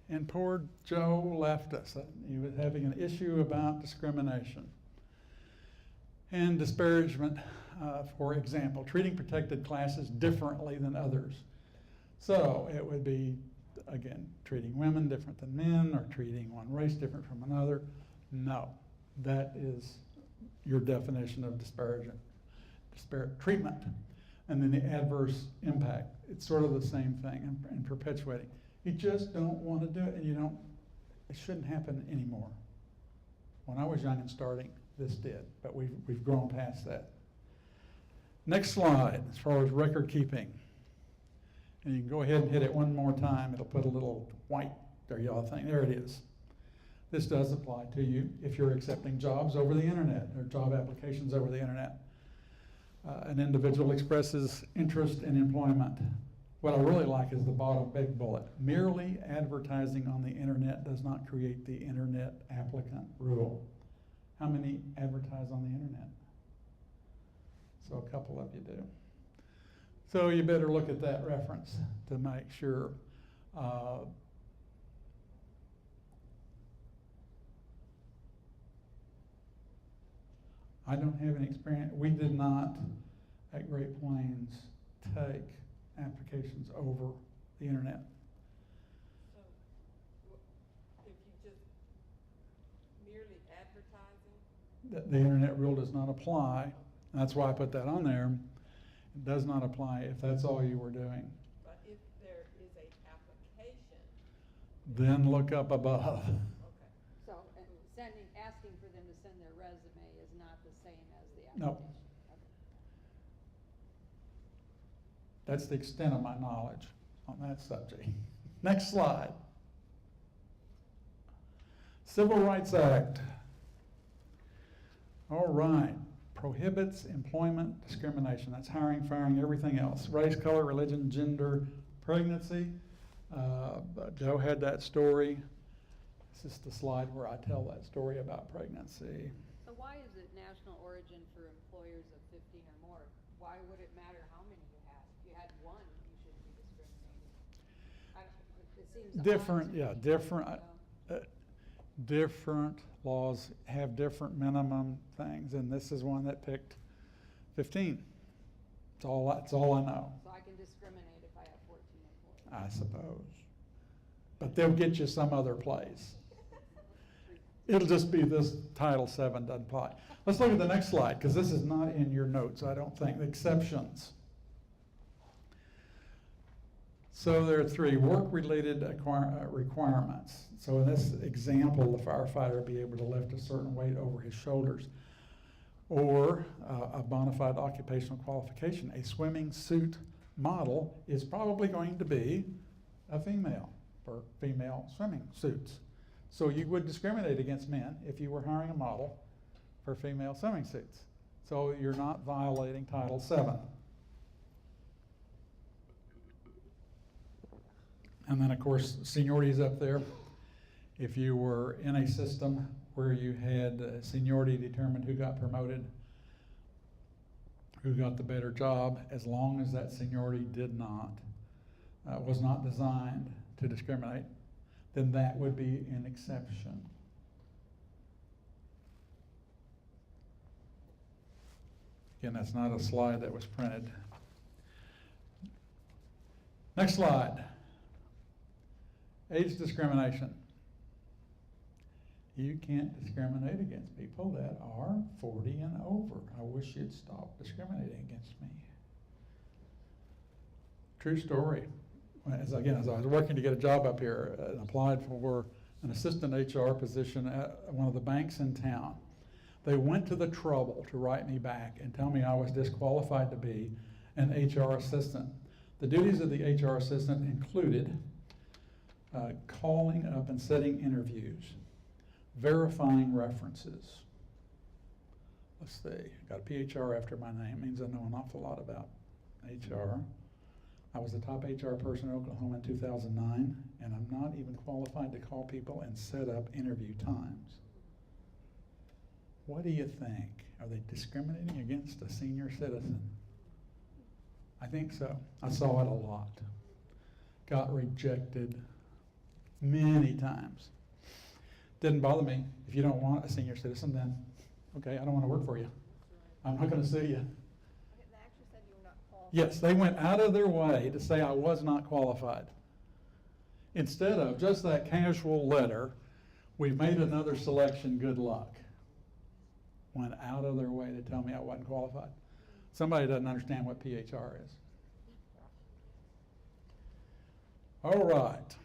And poor Joe left us. He was having an issue about discrimination and disparagement, for example, treating protected classes differently than others. So it would be, again, treating women different than men or treating one race different from another. No, that is your definition of disparate treatment. And then the adverse impact. It's sort of the same thing and perpetuating. You just don't want to do it, and it shouldn't happen anymore. When I was young and starting, this did, but we've grown past that. Next slide, as far as record keeping. And you can go ahead and hit it one more time. It'll put a little white or yellow thing. There it is. This does apply to you if you're accepting jobs over the internet or job applications over the internet. An individual expresses interest in employment. What I really like is the bottom big bullet. Merely advertising on the internet does not create the internet applicant rule. How many advertise on the internet? So a couple of you do. So you better look at that reference to make sure. I don't have any experience. We did not at Great Plains take applications over the internet.
So, if you just merely advertising?
The internet rule does not apply. That's why I put that on there. It does not apply if that's all you were doing.
But if there is a application?
Then look up above.
Okay.
So, asking for them to send their resume is not the same as the
No.
application?
That's the extent of my knowledge on that subject. Next slide. Civil Rights Act. All right. Prohibits employment discrimination. That's hiring, firing, everything else. Race, color, religion, gender, pregnancy. Joe had that story. This is the slide where I tell that story about pregnancy.
So why is it national origin for employers of 15 or more? Why would it matter how many you had? If you had one, you shouldn't be discriminating. It seems odd
Different,
to
yeah,
me,
different,
you know?
different laws have different minimum things, and this is one that picked 15. That's all I know,
So I can discriminate if I have 14 employees.
I suppose. But they'll get you some other place. It'll just be this Title VII doesn't apply. Let's look at the next slide, because this is not in your notes, I don't think. Exceptions. So there are 3 work-related requirements. So in this example, the firefighter would be able to lift a certain weight over his shoulders. Or a bona fide occupational qualification. A swimming suit model is probably going to be a female for female swimming suits. So you would discriminate against men if you were hiring a model for female swimming suits. So you're not violating Title VII. And then, of course, seniority is up there. If you were in a system where you had seniority determined who got promoted, who got the better job, as long as that seniority was not designed to discriminate, then that would be an exception. Again, that's not a slide that was printed. Next slide. Age discrimination. You can't discriminate against people that are 40 and over. I wish you'd stop discriminating against me. True story. As I was working to get a job up here and applied for an assistant HR position at one of the banks in town. They went to the trouble to write me back and tell me I was disqualified to be an HR assistant. The duties of the HR assistant included calling up and setting interviews, verifying references. Let's see, got a PHR after my name, means I know an awful lot about HR. I was the top HR person in Oklahoma in 2009, and I'm not even qualified to call people and set up interview times. What do you think? Are they discriminating against a senior citizen? I think so. I saw it a lot. Got rejected many times. Didn't bother me. If you don't want a senior citizen, then okay, I don't want to work for you. I'm not going to sue you.
Okay, they actually said you were not qualified.
Yes, they went out of their way to say I was not qualified. Instead of just that casual letter, we've made another selection, good luck. Went out of their way to tell me I wasn't qualified. Somebody doesn't understand what PHR is. All right,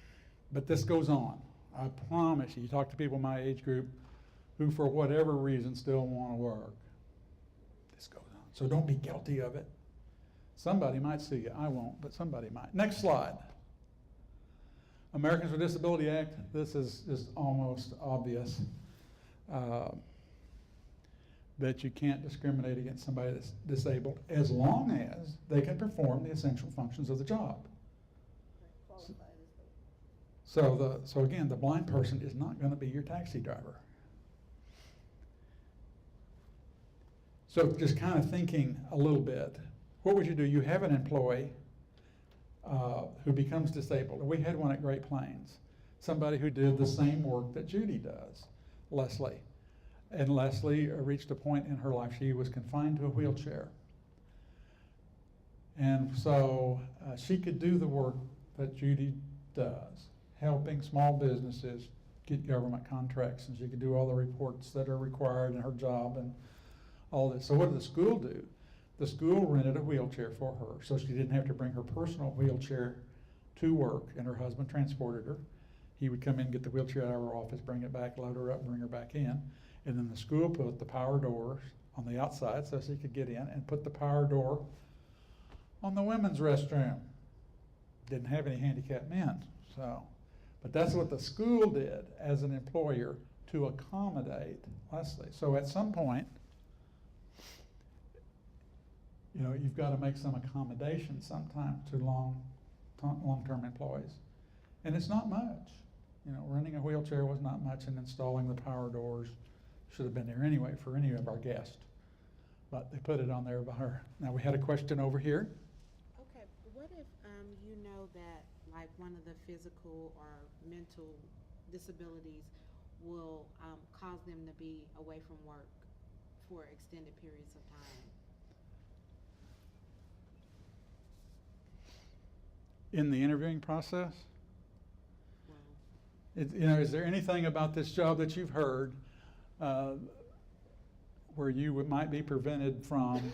but this goes on. I promise you, you talk to people in my age group who for whatever reason still want to work. This goes on. So don't be guilty of it. Somebody might sue you. I won't, but somebody might. Next slide. Americans with Disability Act. This is just almost obvious that you can't discriminate against somebody that's disabled as long as they can perform the essential functions of the job. So again, the blind person is not going to be your taxi driver. So just kind of thinking a little bit, what would you do? You have an employee who becomes disabled. We had one at Great Plains, somebody who did the same work that Judy does, Leslie. And Leslie reached a point in her life she was confined to a wheelchair. And so she could do the work that Judy does, helping small businesses get government contracts, and she could do all the reports that are required in her job and all this. So what did the school do? The school rented a wheelchair for her, so she didn't have to bring her personal wheelchair to work, and her husband transported her. He would come in, get the wheelchair out of her office, bring it back, load her up, bring her back in. And then the school put the power doors on the outside so she could get in, and put the power door on the women's restroom. Didn't have any handicapped men, so. But that's what the school did as an employer to accommodate Leslie. So at some point, you know, you've got to make some accommodation sometimes to long-term employees. And it's not much. You know, renting a wheelchair was not much, and installing the power doors should have been there anyway for any of our guests. But they put it on there by her. Now, we had a question over here.
Okay, what if you know that like one of the physical or mental disabilities will cause them to be away from work for extended periods of time?
In the interviewing process?
Well,
You know, is there anything about this job that you've heard where you might be prevented from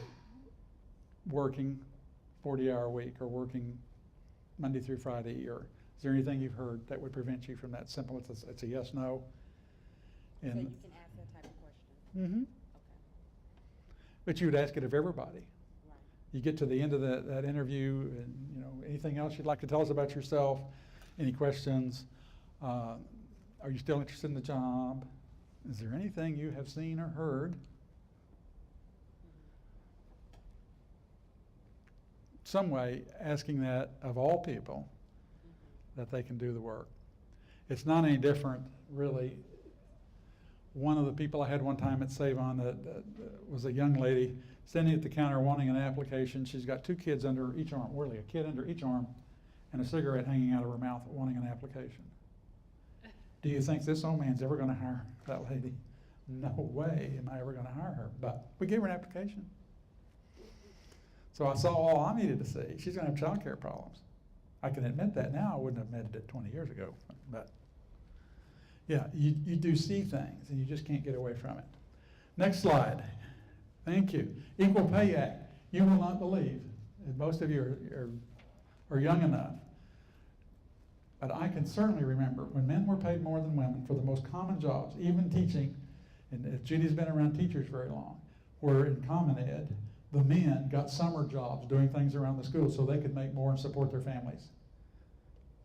working 40-hour a week or working Monday through Friday? Or is there anything you've heard that would prevent you from that? Simple, it's a yes, no.
so
And,
you can ask that type of question.
mm-hmm.
Okay,
But you would ask it of everybody.
right.
You get to the end of that interview, and you know, anything else you'd like to tell us about yourself? Any questions? Are you still interested in the job? Is there anything you have seen or heard? Some way asking that of all people, that they can do the work. It's not any different, really. One of the people I had one time at Save On that was a young lady standing at the counter wanting an application. She's got 2 kids under each arm, really a kid under each arm, and a cigarette hanging out of her mouth wanting an application. Do you think this old man's ever going to hire that lady? No way am I ever going to hire her. But we gave her an application. So I saw all I needed to see. She's going to have child care problems. I can admit that now. I wouldn't have admitted it 20 years ago. But yeah, you do see things, and you just can't get away from it. Next slide. Thank you. Equal Pay Act. You will not believe, and most of you are young enough, but I can certainly remember when men were paid more than women for the most common jobs, even teaching, and if Judy's been around teachers very long, where in Common Ed, the men got summer jobs doing things around the school so they could make more and support their families.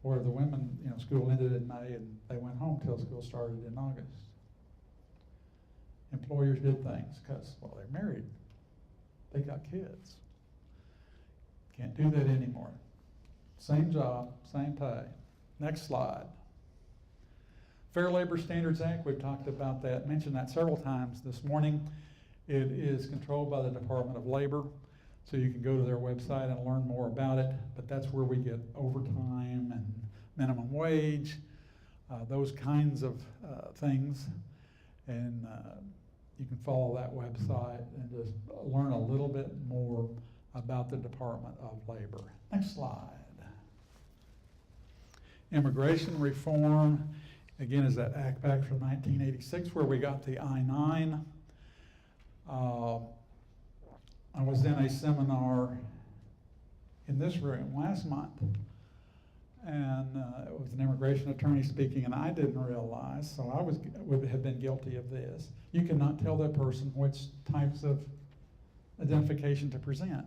Where the women, you know, school ended in May and they went home till school started in August. Employers did things because, well, they're married. They got kids. Can't do that anymore. Same job, same pay. Next slide. Fair Labor Standards Act, we've talked about that, mentioned that several times this morning. It is controlled by the Department of Labor, so you can go to their website and learn more about it, but that's where we get overtime and minimum wage, those kinds of things. And you can follow that website and just learn a little bit more about the Department of Labor. Next slide. Immigration reform, again, is that act back from 1986 where we got the I-9. I was in a seminar in this room last month, and it was an immigration attorney speaking, and I didn't realize, so I would have been guilty of this. You cannot tell that person which types of identification to present.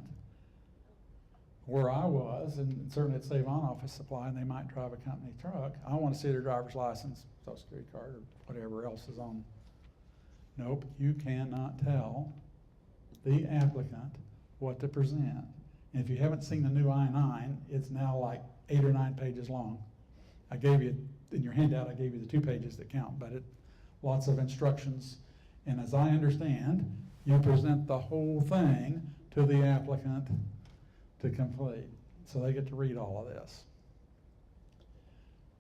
Where I was, and certainly at Save On Office Supply, and they might drive a company truck, I want to see their driver's license, social security card, or whatever else is on. Nope, you cannot tell the applicant what to present. And if you haven't seen the new I-9, it's now like 8 or 9 pages long. I gave you, in your handout, I gave you the 2 pages that count, but lots of instructions. And as I understand, you present the whole thing to the applicant to complete. So they get to read all of this.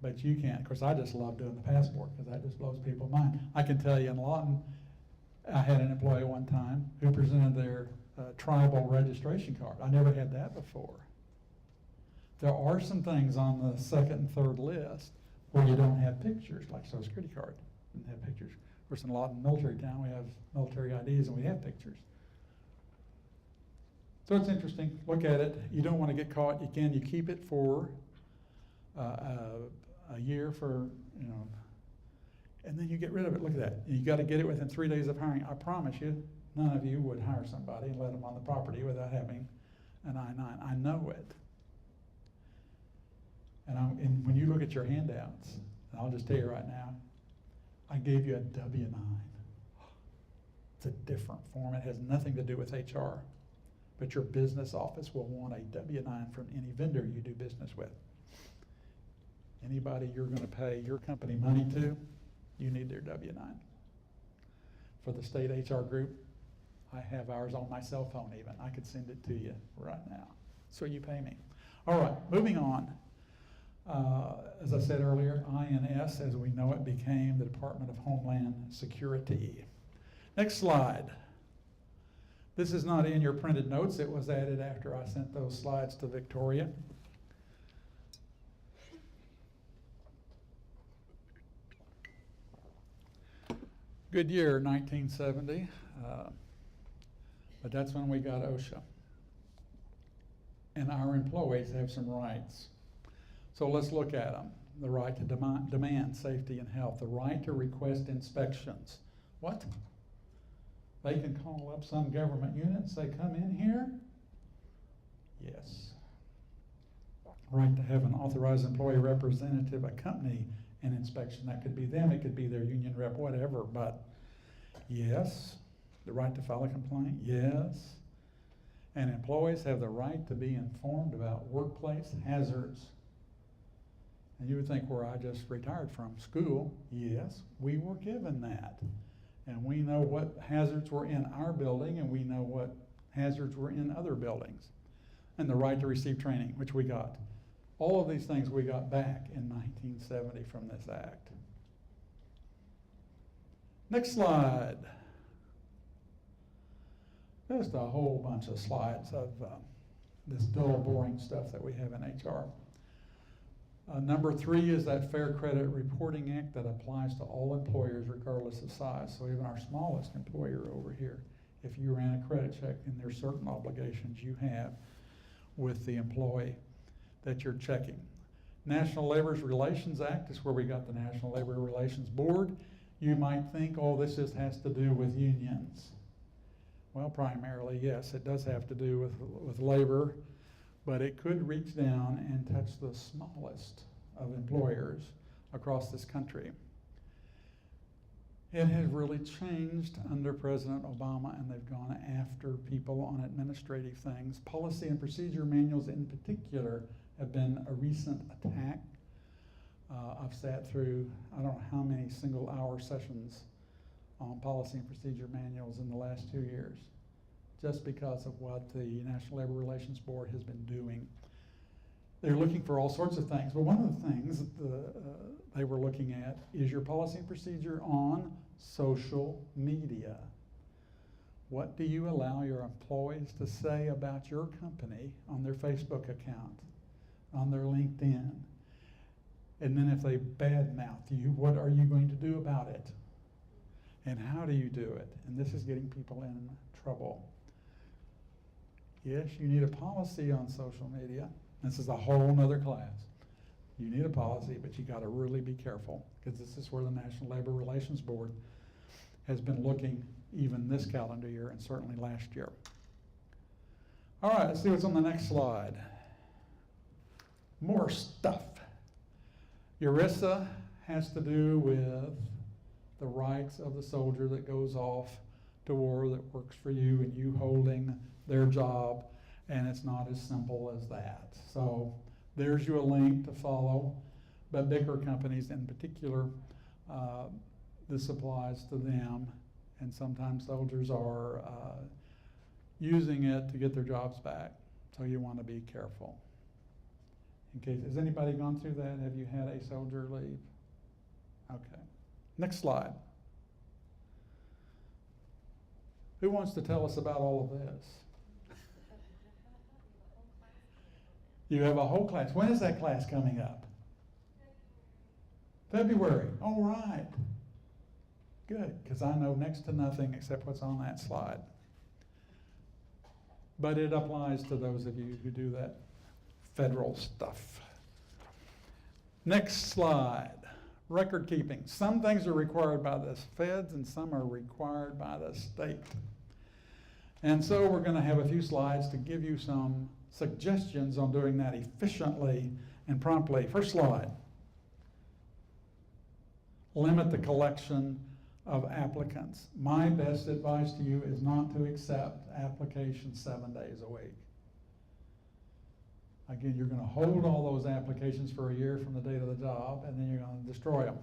But you can't. Of course, I just love doing the passport because that just blows people's mind. I can tell you in Lawton, I had an employee one time who presented their tribal registration card. I never had that before. There are some things on the second and third list where you don't have pictures, like social security card. Didn't have pictures. Of course, in Lawton military town, we have military IDs and we have pictures. So it's interesting. Look at it. You don't want to get caught. You keep it for a year for, you know, and then you get rid of it. Look at that. You got to get it within 3 days of hiring. I promise you, none of you would hire somebody and let them on the property without having an I-9. I know it. And when you look at your handouts, and I'll just tell you right now, I gave you a W-9. It's a different form. It has nothing to do with HR. But your business office will want a W-9 from any vendor you do business with. Anybody you're going to pay your company money to, you need their W-9. For the state HR group, I have ours on my cell phone even. I could send it to you right now. So you pay me. All right, moving on. As I said earlier, INS, as we know it, became the Department of Homeland Security. Next slide. This is not in your printed notes. It was added after I sent those slides to Victoria. Good year, 1970. But that's when we got OSHA. And our employees have some rights. So let's look at them. The right to demand safety and health. The right to request inspections. What? They can call up some government unit and say, come in here? Yes. Right to have an authorized employee representative accompany an inspection. That could be them, it could be their union rep, whatever, but yes. The right to file a complaint, yes. And employees have the right to be informed about workplace hazards. And you would think, where I just retired from school, yes, we were given that. And we know what hazards were in our building, and we know what hazards were in other buildings. And the right to receive training, which we got. All of these things we got back in 1970 from this act. Next slide. Just a whole bunch of slides of this dull, boring stuff that we have in HR. Number 3 is that Fair Credit Reporting Act that applies to all employers regardless of size. So even our smallest employer over here, if you ran a credit check, and there's certain obligations you have with the employee that you're checking. National Labor Relations Act is where we got the National Labor Relations Board. You might think, oh, this just has to do with unions. Well, primarily, yes, it does have to do with labor, but it could reach down and touch the smallest of employers across this country. It has really changed under President Obama, and they've gone after people on administrative things. Policy and procedure manuals in particular have been a recent attack. I've sat through, I don't know how many single-hour sessions on policy and procedure manuals in the last 2 years, just because of what the National Labor Relations Board has been doing. They're looking for all sorts of things, but one of the things that they were looking at is your policy and procedure on social media. What do you allow your employees to say about your company on their Facebook account, on their LinkedIn? And then if they badmouth you, what are you going to do about it? And how do you do it? And this is getting people in trouble. Yes, you need a policy on social media. This is a whole nother class. You need a policy, but you got to really be careful, because this is where the National Labor Relations Board has been looking even this calendar year and certainly last year. All right, let's see what's on the next slide. More stuff. ERISA has to do with the rights of the soldier that goes off to war, that works for you, and you holding their job, and it's not as simple as that. So there's you a link to follow, but bigger companies in particular, this applies to them, and sometimes soldiers are using it to get their jobs back, so you want to be careful. In case, has anybody gone through that? Have you had a soldier leave? Okay. Next slide. Who wants to tell us about all of this? You have a whole class. When is that class coming up? February. All right. Good, because I know next to nothing except what's on that slide. But it applies to those of you who do that federal stuff. Next slide. Record keeping. Some things are required by the feds and some are required by the state. And so we're going to have a few slides to give you some suggestions on doing that efficiently and promptly. First slide. Limit the collection of applicants. My best advice to you is not to accept applications 7 days a week. Again, you're going to hold all those applications for a year from the date of the job, and then you're going to destroy them.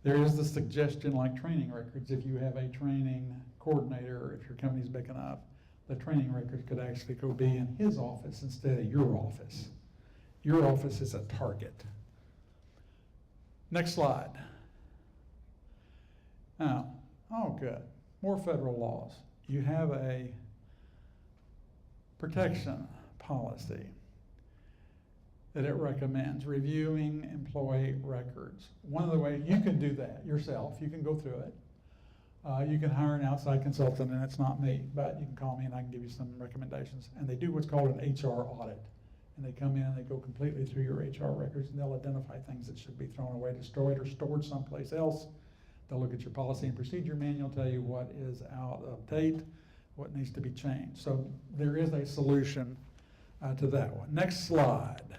There is the suggestion like training records. If you have a training coordinator, or if your company's big enough, the training records could actually go be in his office instead of your office. Your office is a target. Next slide. Now, oh good, more federal laws. You have a protection policy that it recommends, reviewing employee records. One of the ways you can do that yourself, you can go through it. You can hire an outside consultant, and it's not me, but you can call me and I can give you some recommendations. And they do what's called an HR audit. And they come in and they go completely through your HR records, and they'll identify things that should be thrown away, destroyed, or stored someplace else. They'll look at your policy and procedure manual, tell you what is out of date, what needs to be changed. So there is a solution to that one. Next slide.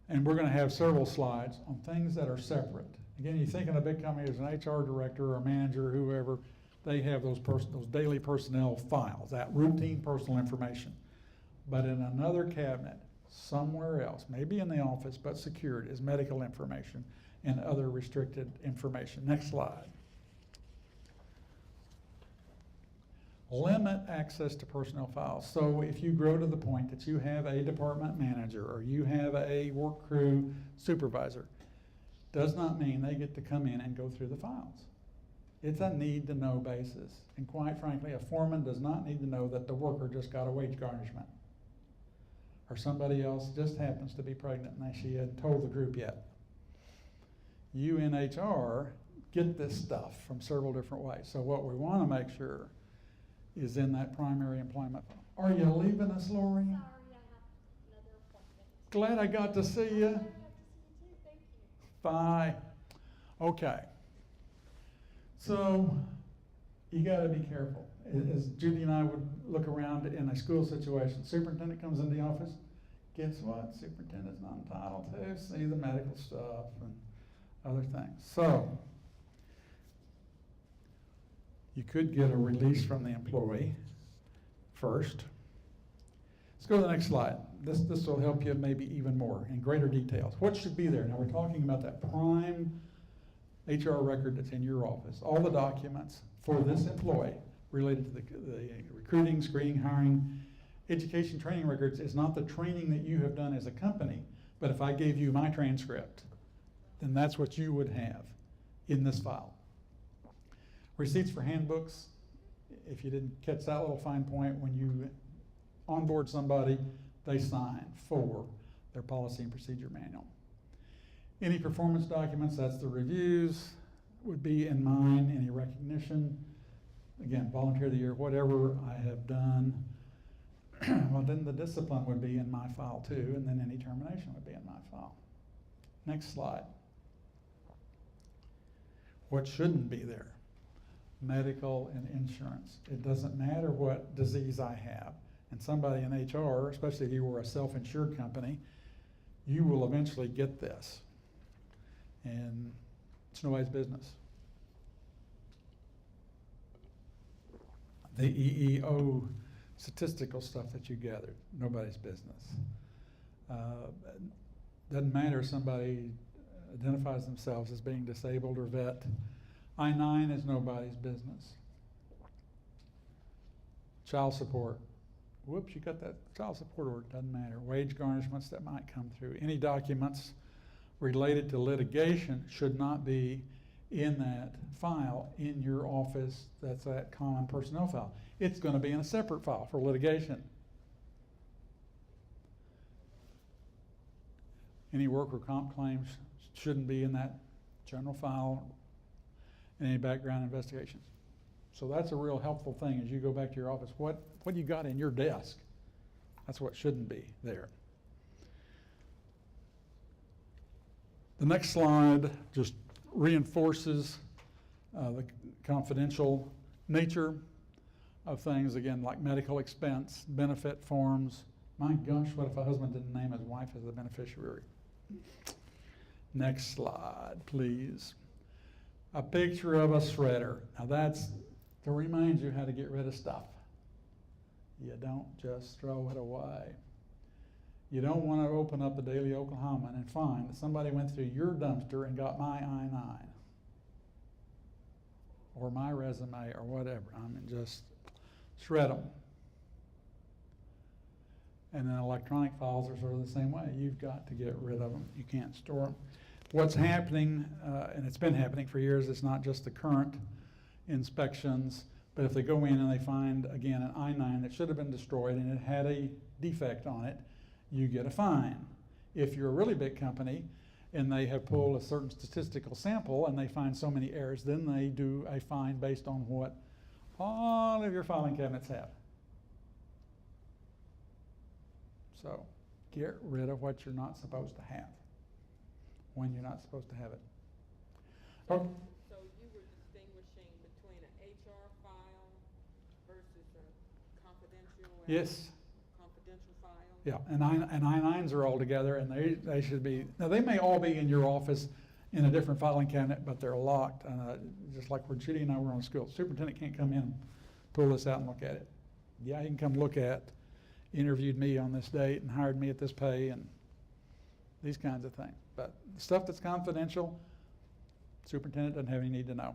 And we're going to have several slides on things that are separate. Again, you think in a big company as an HR director or a manager, whoever, they have those daily personnel files, that routine personal information. But in another cabinet, somewhere else, maybe in the office, but secured, is medical information and other restricted information. Next slide. Limit access to personnel files. So if you grow to the point that you have a department manager or you have a work crew supervisor, does not mean they get to come in and go through the files. It's a need-to-know basis. And quite frankly, a foreman does not need to know that the worker just got a wage garnishment, or somebody else just happens to be pregnant and she hadn't told the group yet. You in HR get this stuff from several different ways. So what we want to make sure is in that primary employment file. Are you leaving us, Lori?
Sorry, I have another appointment.
Glad I got to see you.
Glad I got to see you too, thank you.
Bye. Okay. So you got to be careful. As Judy and I would look around in a school situation, superintendent comes in the office, guess what? Superintendent's not entitled to see the medical stuff and other things. So you could get a release from the employee first. Let's go to the next slide. This will help you maybe even more in greater details. What should be there? Now we're talking about that prime HR record that's in your office. All the documents for this employee related to the recruiting, screening, hiring. Education training records is not the training that you have done as a company, but if I gave you my transcript, then that's what you would have in this file. Receipts for handbooks, if you didn't catch that little fine point, when you onboard somebody, they sign for their policy and procedure manual. Any performance documents, that's the reviews, would be in mine. Any recognition, again, volunteer of the year, whatever I have done, well, then the discipline would be in my file too, and then any termination would be in my file. Next slide. What shouldn't be there? Medical and insurance. It doesn't matter what disease I have. And somebody in HR, especially if you were a self-insured company, you will eventually get this. And it's nobody's business. The EEO statistical stuff that you gathered, nobody's business. Doesn't matter if somebody identifies themselves as being disabled or vet. I-9 is nobody's business. Child support. Whoops, you got that child support order, doesn't matter. Wage garnishments that might come through. Any documents related to litigation should not be in that file in your office. That's that common personnel file. It's going to be in a separate file for litigation. Any worker comp claims shouldn't be in that general file. And any background investigations. So that's a real helpful thing as you go back to your office. What you got in your desk? That's what shouldn't be there. The next slide just reinforces the confidential nature of things, again, like medical expense, benefit forms. My gosh, what if a husband didn't name his wife as the beneficiary? Next slide, please. A picture of a shredder. Now that's to remind you how to get rid of stuff. You don't just throw it away. You don't want to open up the Daily Oklahoman and find that somebody went through your dumpster and got my I-9 or my resume or whatever. I mean, just shred them. And then electronic files are sort of the same way. You've got to get rid of them. You can't store them. What's happening, and it's been happening for years, it's not just the current inspections, but if they go in and they find, again, an I-9 that should have been destroyed and it had a defect on it, you get a fine. If you're a really big company and they have pulled a certain statistical sample and they find so many errors, then they do a fine based on what all of your filing cabinets have. So get rid of what you're not supposed to have when you're not supposed to have it. Oh.
So you were distinguishing between an HR file versus a confidential?
Yes.
Confidential file?
Yeah, and I-9s are all together, and they should be, now they may all be in your office in a different filing cabinet, but they're locked, just like when Judy and I were on school. Superintendent can't come in, pull this out and look at it. Yeah, he can come look at, interviewed me on this date and hired me at this pay and these kinds of things. But stuff that's confidential, superintendent doesn't have any need to know.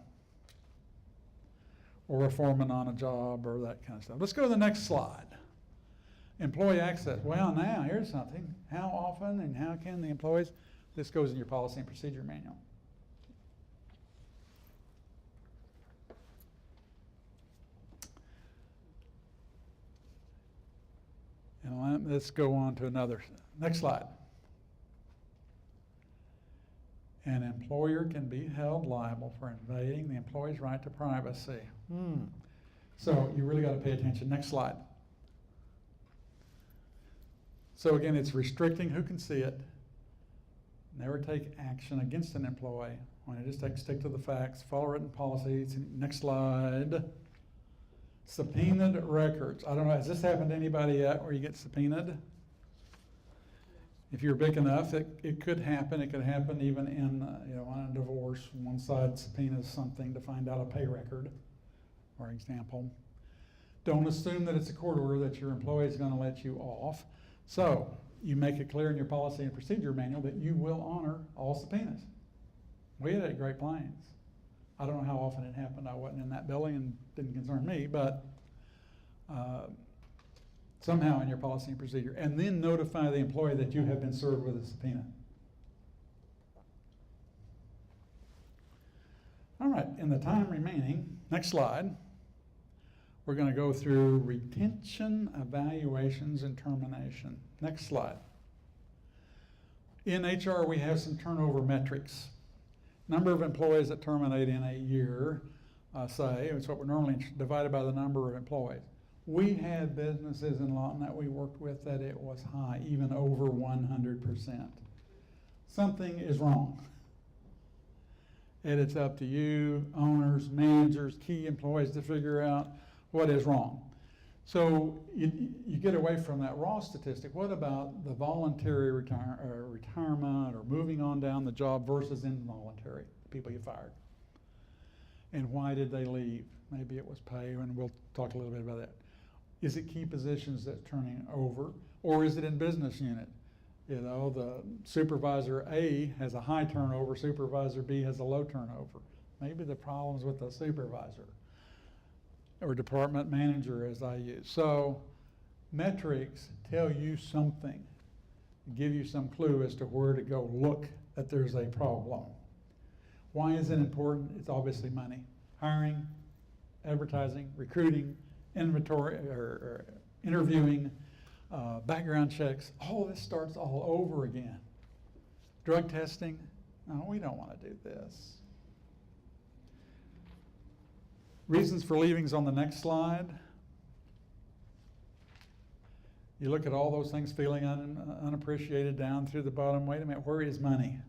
Or a foreman on a job or that kind of stuff. Let's go to the next slide. Employee access. Well, now here's something. How often and how can the employees? This goes in your policy and procedure manual. And let's go on to another. Next slide. An employer can be held liable for invading the employee's right to privacy. So you really got to pay attention. Next slide. So again, it's restricting who can see it. Never take action against an employee. When it just stick to the facts, follow written policies. Next slide. Subpoenaed records. I don't know, has this happened to anybody yet where you get subpoenaed? If you're big enough, it could happen. It could happen even in, on a divorce. One side subpoenas something to find out a pay record, for example. Don't assume that it's a court order that your employee is going to let you off. So you make it clear in your policy and procedure manual that you will honor all subpoenas. We had it at Great Plains. I don't know how often it happened. I wasn't in that building and didn't concern me, but somehow in your policy and procedure. And then notify the employee that you have been served with a subpoena. All right, in the time remaining, next slide, we're going to go through retention, evaluations, and termination. Next slide. In HR, we have some turnover metrics. Number of employees that terminate in a year, say, it's what we're normally divided by the number of employees. We had businesses in Lawton that we worked with that it was high, even over 100%. Something is wrong. And it's up to you, owners, managers, key employees to figure out what is wrong. So you get away from that raw statistic. What about the voluntary retirement or moving on down the job versus involuntary, people you fired? And why did they leave? Maybe it was pay, and we'll talk a little bit about that. Is it key positions that's turning over, or is it in business unit? The supervisor A has a high turnover, supervisor B has a low turnover. Maybe the problem's with the supervisor or department manager, as I use. So metrics tell you something, give you some clue as to where to go look that there's a problem. Why is it important? It's obviously money. Hiring, advertising, recruiting, inventory, or interviewing, background checks, all of this starts all over again. Drug testing, no, we don't want to do this. Reasons for leaving's on the next slide. You look at all those things feeling unappreciated down through the bottom. Wait a minute, where is money?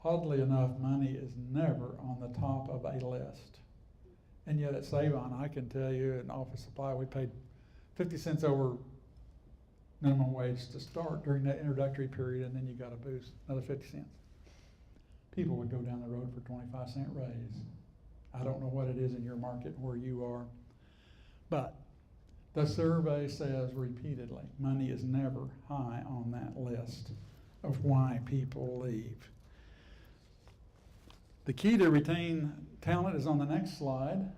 Oddly enough, money is never on the top of a list. And yet at Savon, I can tell you, in office supply, we paid 50 cents over minimum wage to start during that introductory period, and then you got a boost, another 50 cents. People would go down the road for 25-cent raise. I don't know what it is in your market where you are, but the survey says repeatedly, money is never high on that list of why people leave. The key to retain talent is on the next slide.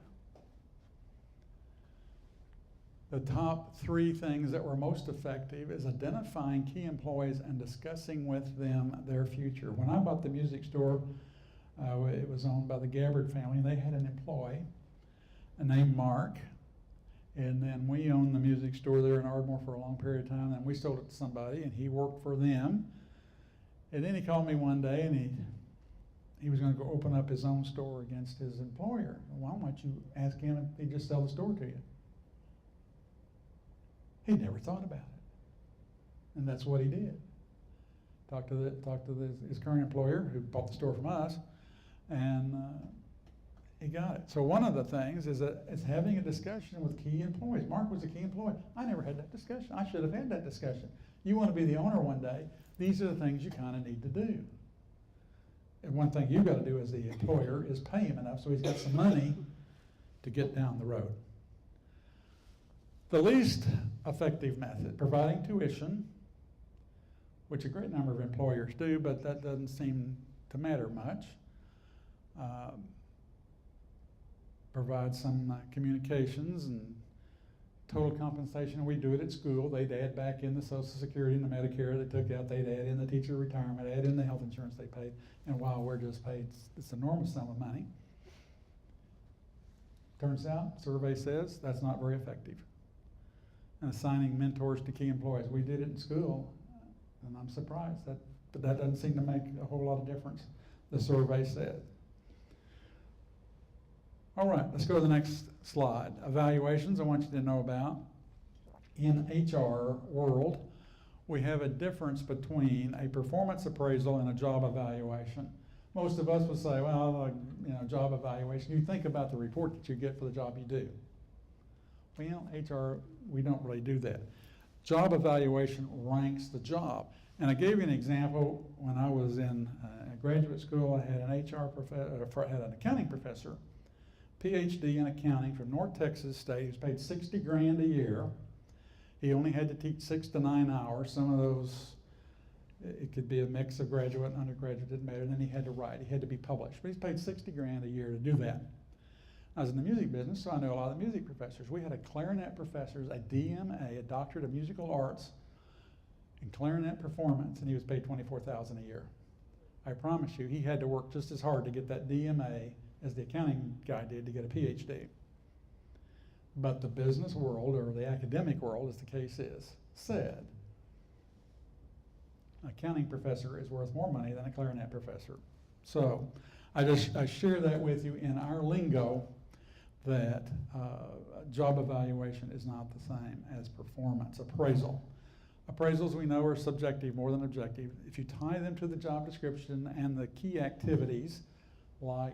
The top 3 things that were most effective is identifying key employees and discussing with them their future. When I bought the music store, it was owned by the Gabbard family. They had an employee named Mark, and then we owned the music store there in Ardmore for a long period of time, and we sold it to somebody, and he worked for them. And then he called me one day, and he was going to go open up his own store against his employer. Why don't you ask him if he'd just sell the store to you? He never thought about it, and that's what he did. Talked to his current employer, who bought the store from us, and he got it. So one of the things is having a discussion with key employees. Mark was a key employee. I never had that discussion. I should have had that discussion. You want to be the owner one day, these are the things you kind of need to do. And one thing you've got to do as the employer is pay him enough so he's got some money to get down the road. The least effective method, providing tuition, which a great number of employers do, but that doesn't seem to matter much. Provide some communications and total compensation. We do it at school. They'd add back in the Social Security and the Medicare they took out. They'd add in the teacher retirement, add in the health insurance they paid. And while we're just paid this enormous sum of money, turns out, survey says, that's not very effective. And assigning mentors to key employees. We did it in school, and I'm surprised. But that doesn't seem to make a whole lot of difference, the survey said. All right, let's go to the next slide. Evaluations I want you to know about. In HR world, we have a difference between a performance appraisal and a job evaluation. Most of us would say, well, job evaluation. You think about the report that you get for the job you do. Well, HR, we don't really do that. Job evaluation ranks the job. And I gave you an example when I was in graduate school. I had an had an accounting professor, PhD in accounting from North Texas State. He was paid $60 grand a year. He only had to teach 6 to 9 hours. Some of those, it could be a mix of graduate and undergraduate, didn't matter. And then he had to write. He had to be published. But he's paid $60 grand a year to do that. I was in the music business, so I know a lot of the music professors. We had a clarinet professor, a DMA, a doctorate of musical arts in clarinet performance, and he was paid $24,000 a year. I promise you, he had to work just as hard to get that DMA as the accounting guy did to get a PhD. But the business world, or the academic world, as the case is, said an accounting professor is worth more money than a clarinet professor. So I share that with you in our lingo that job evaluation is not the same as performance appraisal. Appraisals we know are subjective more than objective. If you tie them to the job description and the key activities like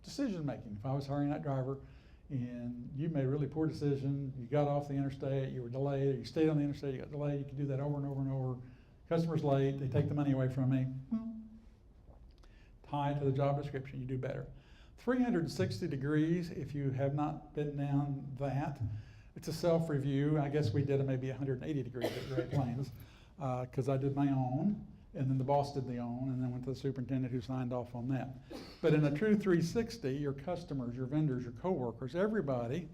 decision making, if I was hiring that driver and you made a really poor decision, you got off the interstate, you were delayed, or you stayed on the interstate, you got delayed, you can do that over and over and over. Customer's late, they take the money away from me. Tie it to the job description, you do better. 360 degrees, if you have not been down that, it's a self-review. I guess we did maybe 180 degrees at Great Plains because I did my own, and then the boss did the own, and then went to the superintendent who signed off on that. But in a true 360, your customers, your vendors, your coworkers, everybody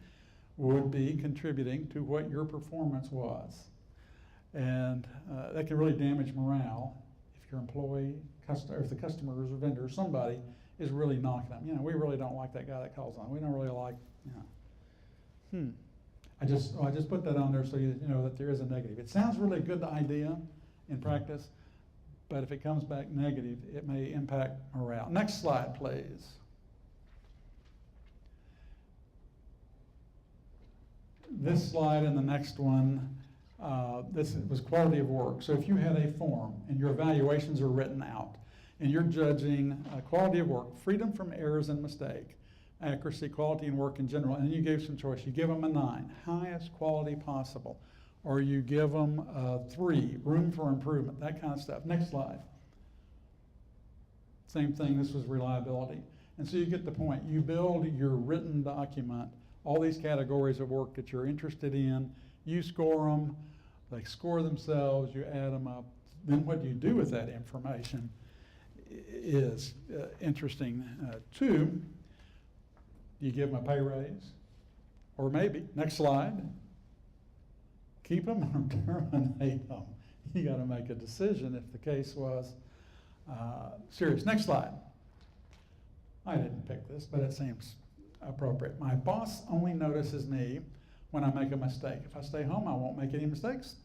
would be contributing to what your performance was. And that can really damage morale if your employee, if the customers or vendors, somebody is really knocking them. We really don't like that guy that calls on. We don't really like, I just put that on there so you know that there is a negative. It sounds really good idea in practice, but if it comes back negative, it may impact morale. Next slide, please. This slide and the next one, this was quality of work. So if you had a form and your evaluations are written out, And you're judging quality of work, freedom from errors and mistake, accuracy, quality, and work in general. And then you gave some choice. You give them a 9, highest quality possible. Or you give them a 3, room for improvement, that kind of stuff. Next slide. Same thing, this was reliability. And so you get the point. You build your written document, all these categories of work that you're interested in, you score them, they score themselves, you add them up. Then what you do with that information is interesting too. You give them a pay raise, or maybe, next slide, keep them or terminate them. You got to make a decision if the case was serious. Next slide. I didn't pick this, but it seems appropriate. My boss only notices me when I make a mistake. If I stay home, I won't make any mistakes,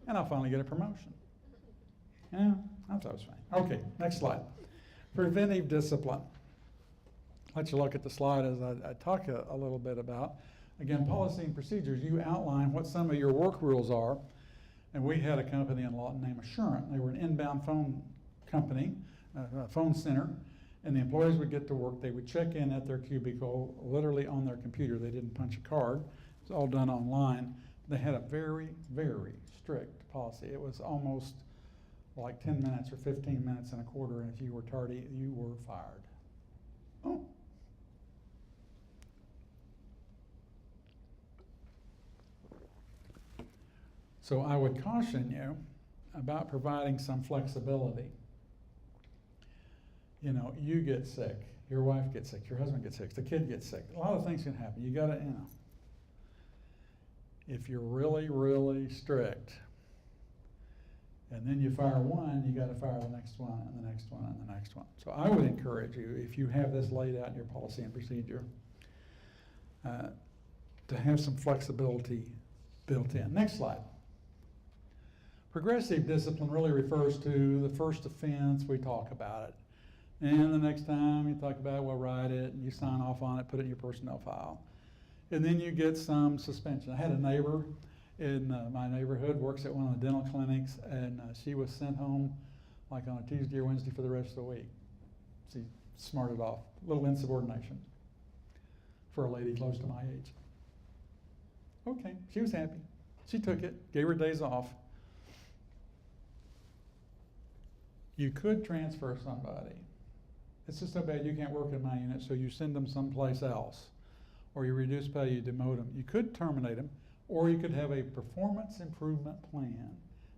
and I'll finally get a promotion. Yeah, I thought it was fine. Okay, next slide. Preventive discipline. Let you look at the slide as I talk a little bit about. Again, policy and procedures. You outline what some of your work rules are. And we had a company in Lawton named Assurant. They were an inbound phone company, a phone center. And the employees would get to work. They would check in at their cubicle, literally on their computer. They didn't punch a card. It was all done online. They had a very, very strict policy. It was almost like 10 minutes or 15 minutes and a quarter, and if you were tardy, you were fired. Oh. So I would caution you about providing some flexibility. You know, you get sick, your wife gets sick, your husband gets sick, the kid gets sick. A lot of things can happen. You gotta, you know, if you're really, really strict, and then you fire one, you gotta fire the next one, and the next one, and the next one. So I would encourage you, if you have this laid out in your policy and procedure, to have some flexibility built in. Next slide. Progressive discipline really refers to the first offense, we talk about it. And the next time you talk about it, we'll write it, and you sign off on it, put it in your personnel file. And then you get some suspension. I had a neighbor in my neighborhood, works at one of the dental clinics, and she was sent home like on a Tuesday or Wednesday for the rest of the week. She smarted off. A little insubordination for a lady close to my age. Okay, she was happy. She took it, gave her days off. You could transfer somebody. It's just so bad you can't work in my unit, so you send them someplace else. Or you reduce pay, you demote them. You could terminate them, or you could have a performance improvement plan.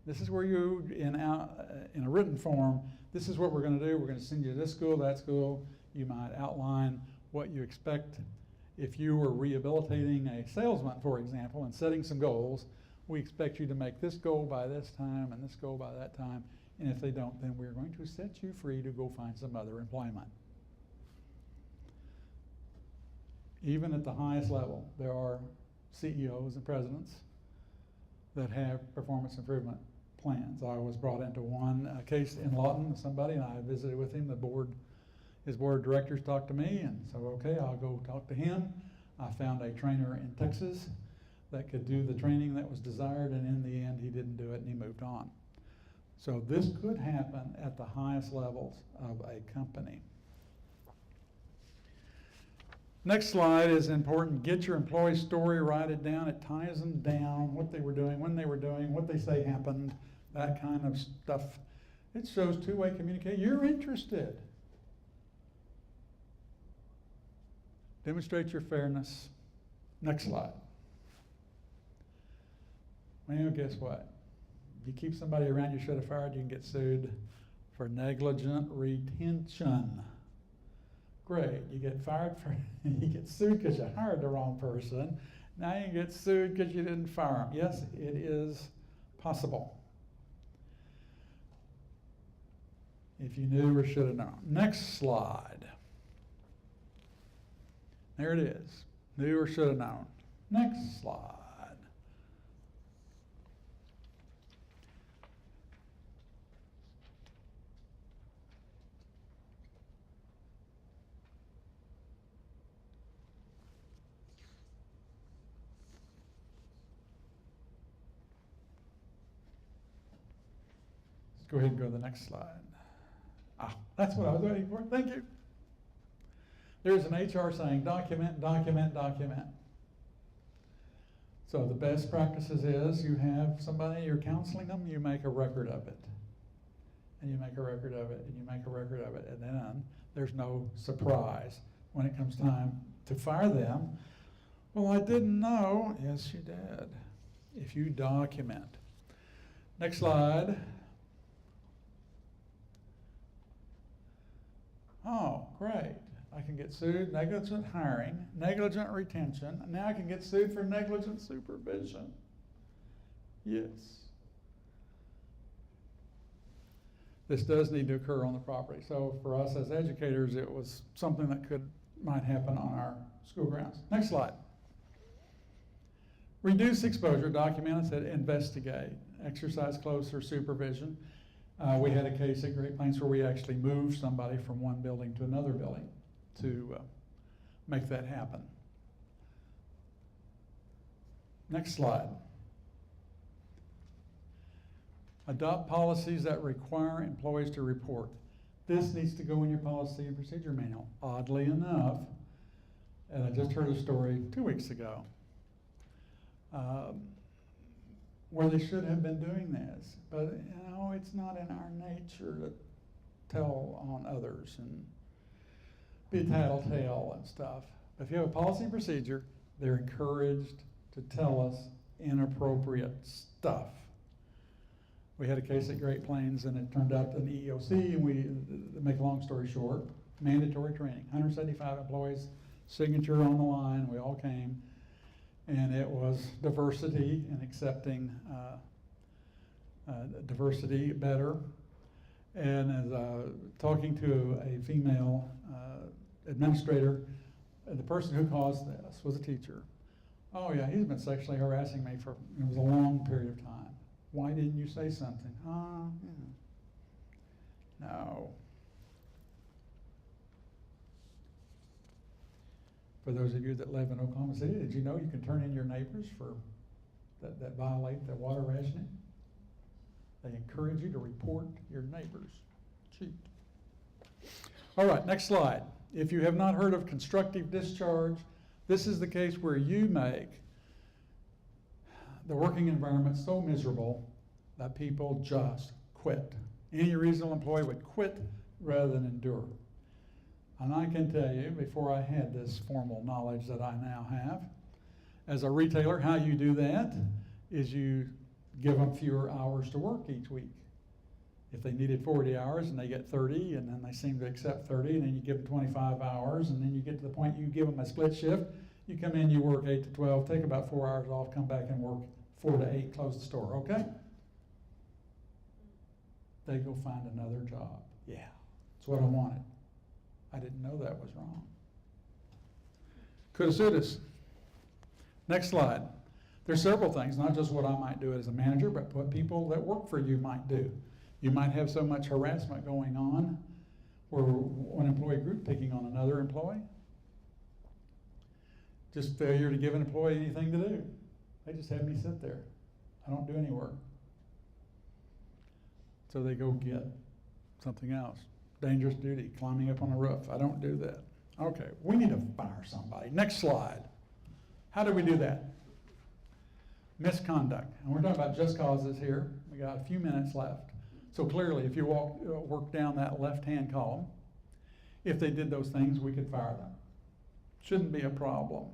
This is where you, in a written form, this is what we're going to do. We're going to send you to this school, that school. You might outline what you expect. If you were rehabilitating a salesman, for example, and setting some goals, we expect you to make this goal by this time and this goal by that time. And if they don't, then we're going to set you free to go find some other employment. Even at the highest level, there are CEOs and presidents that have performance improvement plans. I was brought into one case in Lawton with somebody, and I visited with him. His board of directors talked to me, and so, okay, I'll go talk to him. I found a trainer in Texas that could do the training that was desired, and in the end, he didn't do it, and he moved on. So this could happen at the highest levels of a company. Next slide is important. Get your employee story, write it down. It ties them down, what they were doing, when they were doing, what they say happened, that kind of stuff. It shows two-way communication. You're interested. Demonstrate your fairness. Next slide. Well, guess what? If you keep somebody around you should have fired, you can get sued for negligent retention. Great, you get fired for, you get sued because you hired the wrong person. Now you get sued because you didn't fire them. Yes, it is possible. If you knew or should have known. Next slide. There it is. Knew or should have known. Next slide. Go ahead and go to the next slide. Ah, that's what I was waiting for. Thank you. There's an HR saying, document, document, document. So the best practices is you have somebody, you're counseling them, you make a record of it. And you make a record of it, and you make a record of it, and then there's no surprise when it comes time to fire them. Well, I didn't know. Yes, you did. If you document. Next slide. Oh, great. I can get sued, negligent hiring, negligent retention. Now I can get sued for negligent supervision. Yes. This does need to occur on the property. So for us as educators, it was something that might happen on our school grounds. Next slide. Reduce exposure, document, said investigate, exercise closer supervision. We had a case at Great Plains where we actually moved somebody from one building to another building to make that happen. Next slide. Adopt policies that require employees to report. This needs to go in your policy and procedure manual. Oddly enough, and I just heard a story 2 weeks ago, where they should have been doing this, but you know, it's not in our nature to tell on others and be a tattletale and stuff. If you have a policy and procedure, they're encouraged to tell us inappropriate stuff. We had a case at Great Plains, and it turned out an EEOC, and we, to make a long story short, mandatory training, 175 employees, signature on the line, we all came, and it was diversity and accepting diversity better. And as talking to a female administrator, the person who caused this was a teacher. Oh yeah, he's been sexually harassing me for, it was a long period of time. Why didn't you say something? No. For those of you that live in Oklahoma City, did you know you can turn in your neighbors for that violate the water rationing? They encourage you to report your neighbors. Cheat. All right, next slide. If you have not heard of constructive discharge, this is the case where you make the working environment so miserable that people just quit. Any reasonable employee would quit rather than endure. And I can tell you, before I had this formal knowledge that I now have, as a retailer, how you do that is you give them fewer hours to work each week. If they needed 40 hours and they get 30, and then they seem to accept 30, and then you give them 25 hours, and then you get to the point you give them a split shift. You come in, you work 8 to 12, take about 4 hours off, come back and work 4 to 8, close the store, okay? They go find another job. Yeah, that's what I wanted. I didn't know that was wrong. Could have sued us. Next slide. There's several things, not just what I might do as a manager, but what people that work for you might do. You might have so much harassment going on where one employee group picking on another employee. Just failure to give an employee anything to do. They just have me sit there. I don't do any work. So they go get something else. Dangerous duty, climbing up on a roof. I don't do that. Okay, we need to fire somebody. Next slide. How do we do that? Misconduct. And we're talking about just causes here. We got a few minutes left. So clearly, if you work down that left-hand column, if they did those things, we could fire them. Shouldn't be a problem.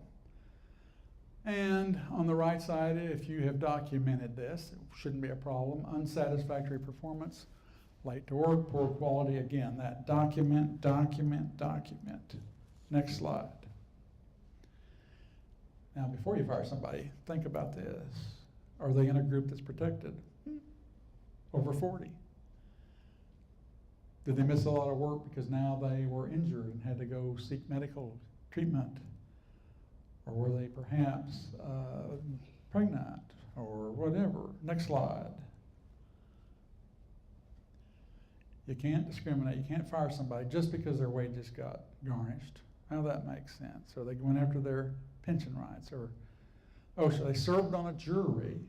And on the right side, if you have documented this, it shouldn't be a problem. Unsatisfactory performance, late to work, poor quality. Again, that document, document, document. Next slide. Now, before you fire somebody, think about this. Are they in a group that's protected? Over 40. Did they miss a lot of work because now they were injured and had to go seek medical treatment? Or were they perhaps pregnant or whatever? Next slide. You can't discriminate. You can't fire somebody just because their wages got garnished. Now that makes sense. Or they went after their pension rights. Or, oh, so they served on a jury.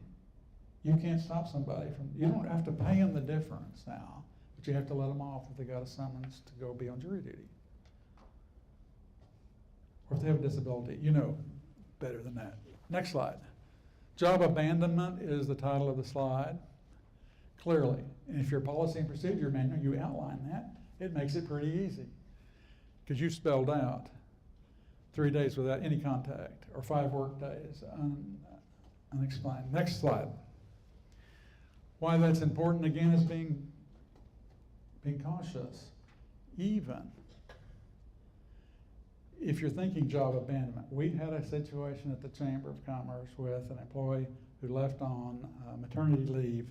You can't stop somebody from, you don't have to pay them the difference now. but you have to let them off if they got a summons to go be on jury duty. Or if they have a disability, you know better than that. Next slide. Job abandonment is the title of the slide, clearly. And if your policy and procedure manual, you outline that, it makes it pretty easy. Because you spelled out 3 days without any contact, or 5 work days, unexplained. Next slide. Why that's important, again, is being cautious. Even if you're thinking job abandonment, we had a situation at the Chamber of Commerce with an employee who left on maternity leave.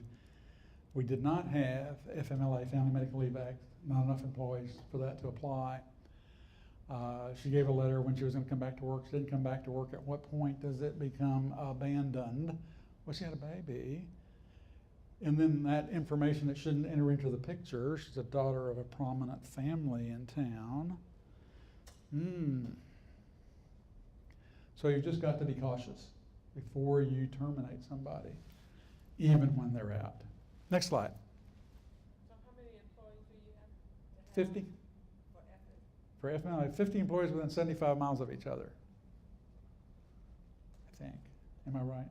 We did not have FMLA, Family Medical Leave Act, not enough employees for that to apply. She gave a letter when she was going to come back to work. She didn't come back to work. At what point does it become abandoned? Well, she had a baby. And then that information that shouldn't enter into the picture, she's a daughter of a prominent family in town. So you've just got to be cautious before you terminate somebody, even when they're out. Next slide.
So how many employees do you have to have?
50. For FMLA, 50 employees within 75 miles of each other, I think. Am I right?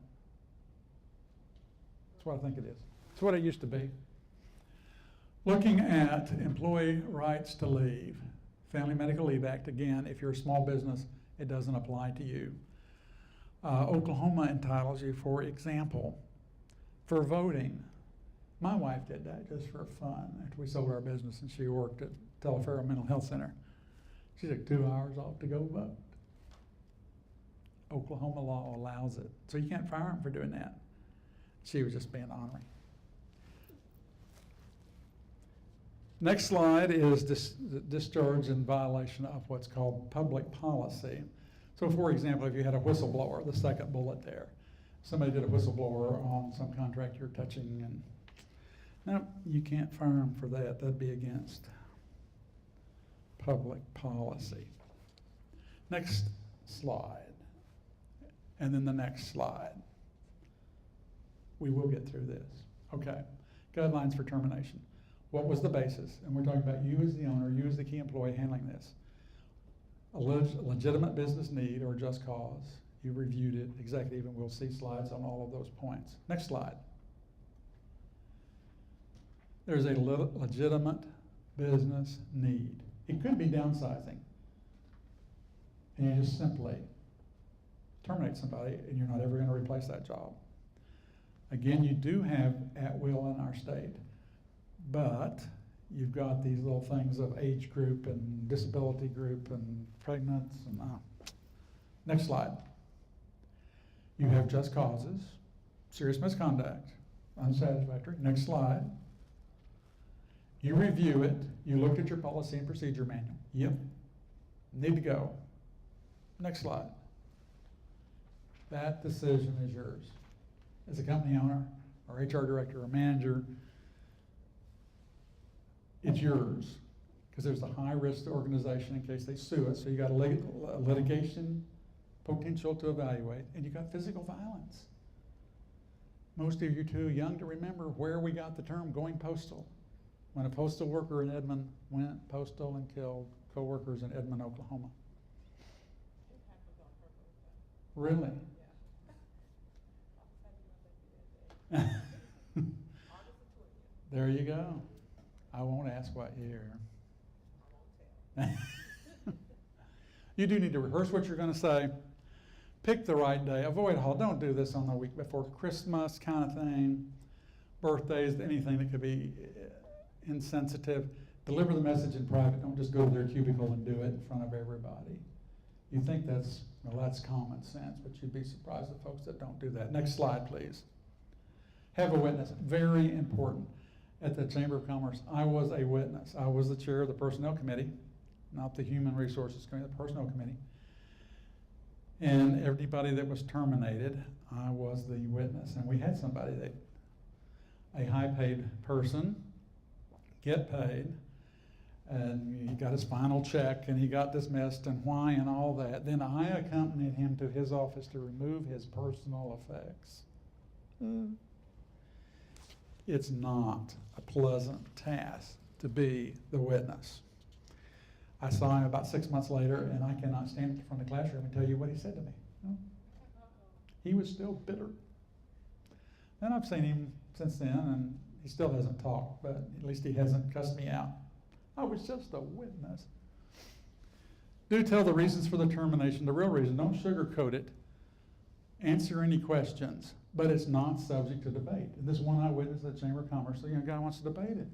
That's what I think it is. It's what it used to be. Looking at employee rights to leave, Family Medical Leave Act, again, if you're a small business, it doesn't apply to you. Oklahoma entitles you, for example, for voting. My wife did that just for fun after we sold our business and she worked at Teleferro Mental Health Center. She took 2 hours off to go vote. Oklahoma law allows it. So you can't fire him for doing that. She was just being honorary. Next slide is discharge in violation of what's called public policy. So for example, if you had a whistleblower, the second bullet there, somebody did a whistleblower on some contract you're touching, and no, you can't fire them for that. That'd be against public policy. Next slide. And then the next slide. We will get through this. Okay. Guidelines for termination. What was the basis? And we're talking about you as the owner, you as the key employee handling this. A legitimate business need or just cause. You reviewed it, executive, and we'll see slides on all of those points. Next slide. There's a legitimate business need. It could be downsizing. And you just simply terminate somebody and you're not ever going to replace that job. Again, you do have at will in our state, but you've got these little things of age group and disability group and pregnant and Next slide. You have just causes, serious misconduct, unsatisfactory. Next slide. You review it. You looked at your policy and procedure manual. Yep. Need to go. Next slide. That decision is yours. As a company owner or HR director or manager, it's yours because there's a high risk to the organization in case they sue us. So you got a litigation potential to evaluate, and you got physical violence. Most of you too young to remember where we got the term going postal. When a postal worker in Edmond went postal and killed co-workers in Edmond, Oklahoma.
It happened on her birthday.
Really?
Yeah. August the 20th.
There you go. I won't ask what year.
I won't tell.
You do need to rehearse what you're going to say. Pick the right day. Avoid holiday. Don't do this on the week before Christmas kind of thing. Birthdays, anything that could be insensitive. Deliver the message in private. Don't just go to their cubicle and do it in front of everybody. You think that's common sense, but you'd be surprised at folks that don't do that. Next slide, please. Have a witness. Very important. At the Chamber of Commerce, I was a witness. I was the chair of the Personnel Committee, not the Human Resources Committee, the Personnel Committee. And everybody that was terminated, I was the witness. And we had somebody that, a high-paid person, get paid, and he got his final check, and he got dismissed, and why, and all that. Then I accompanied him to his office to remove his personal effects. It's not a pleasant task. to be the witness. I saw him about 6 months later, and I cannot stand in front of the classroom and tell you what he said to me. No. He was still bitter. And I've seen him since then, and he still hasn't talked, but at least he hasn't cussed me out. I was just a witness. Do tell the reasons for the termination, the real reason. Don't sugarcoat it. Answer any questions, but it's not subject to debate. And this one eyewitness at the Chamber of Commerce, the young guy wants to debate it.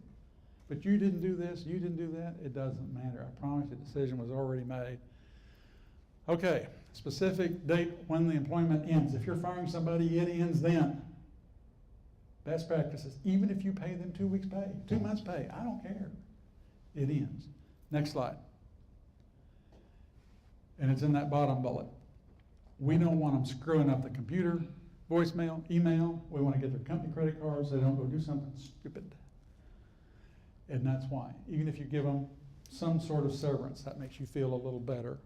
But you didn't do this, you didn't do that. It doesn't matter. I promise the decision was already made. Okay, specific date when the employment ends. If you're firing somebody, it ends then. Best practices, even if you pay them 2 weeks pay, 2 months pay, I don't care. It ends. Next slide. And it's in that bottom bullet. We don't want them screwing up the computer, voicemail, email. We want to get their company credit cards so they don't go do something stupid. And that's why. Even if you give them some sort of severance, that makes you feel a little better.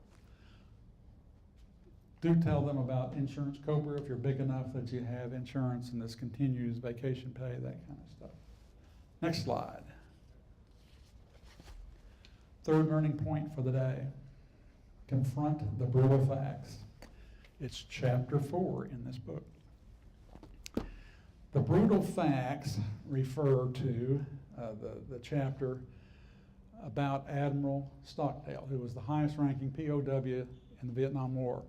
Do tell them about insurance, COBRA, if you're big enough that you have insurance and this continues, vacation pay, that kind of stuff. Next slide. Third learning point for the day. Confront the brutal facts. It's chapter 4 in this book. The brutal facts refer to the chapter about Admiral Stockdale, who was the highest ranking POW in the Vietnam War.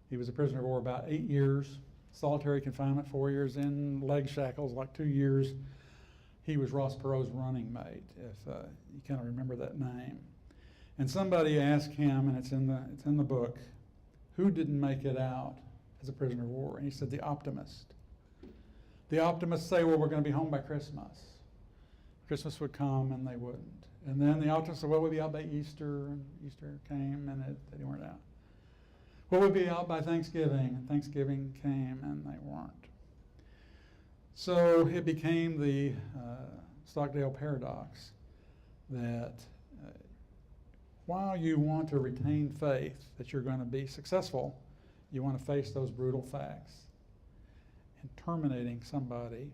He was a prisoner of war about 8 years, solitary confinement 4 years in, leg shackles like 2 years. He was Ross Perot's running mate, if you kind of remember that name. And somebody asked him, and it's in the book, who didn't make it out as a prisoner of war? And he said, the optimist. The optimists say, well, we're going to be home by Christmas. Christmas would come and they wouldn't. And then the optimists said, well, we'll be out by Easter, and Easter came and they weren't out. Well, we'll be out by Thanksgiving, and Thanksgiving came and they weren't. So it became the Stockdale paradox that while you want to retain faith that you're going to be successful, you want to face those brutal facts. And terminating somebody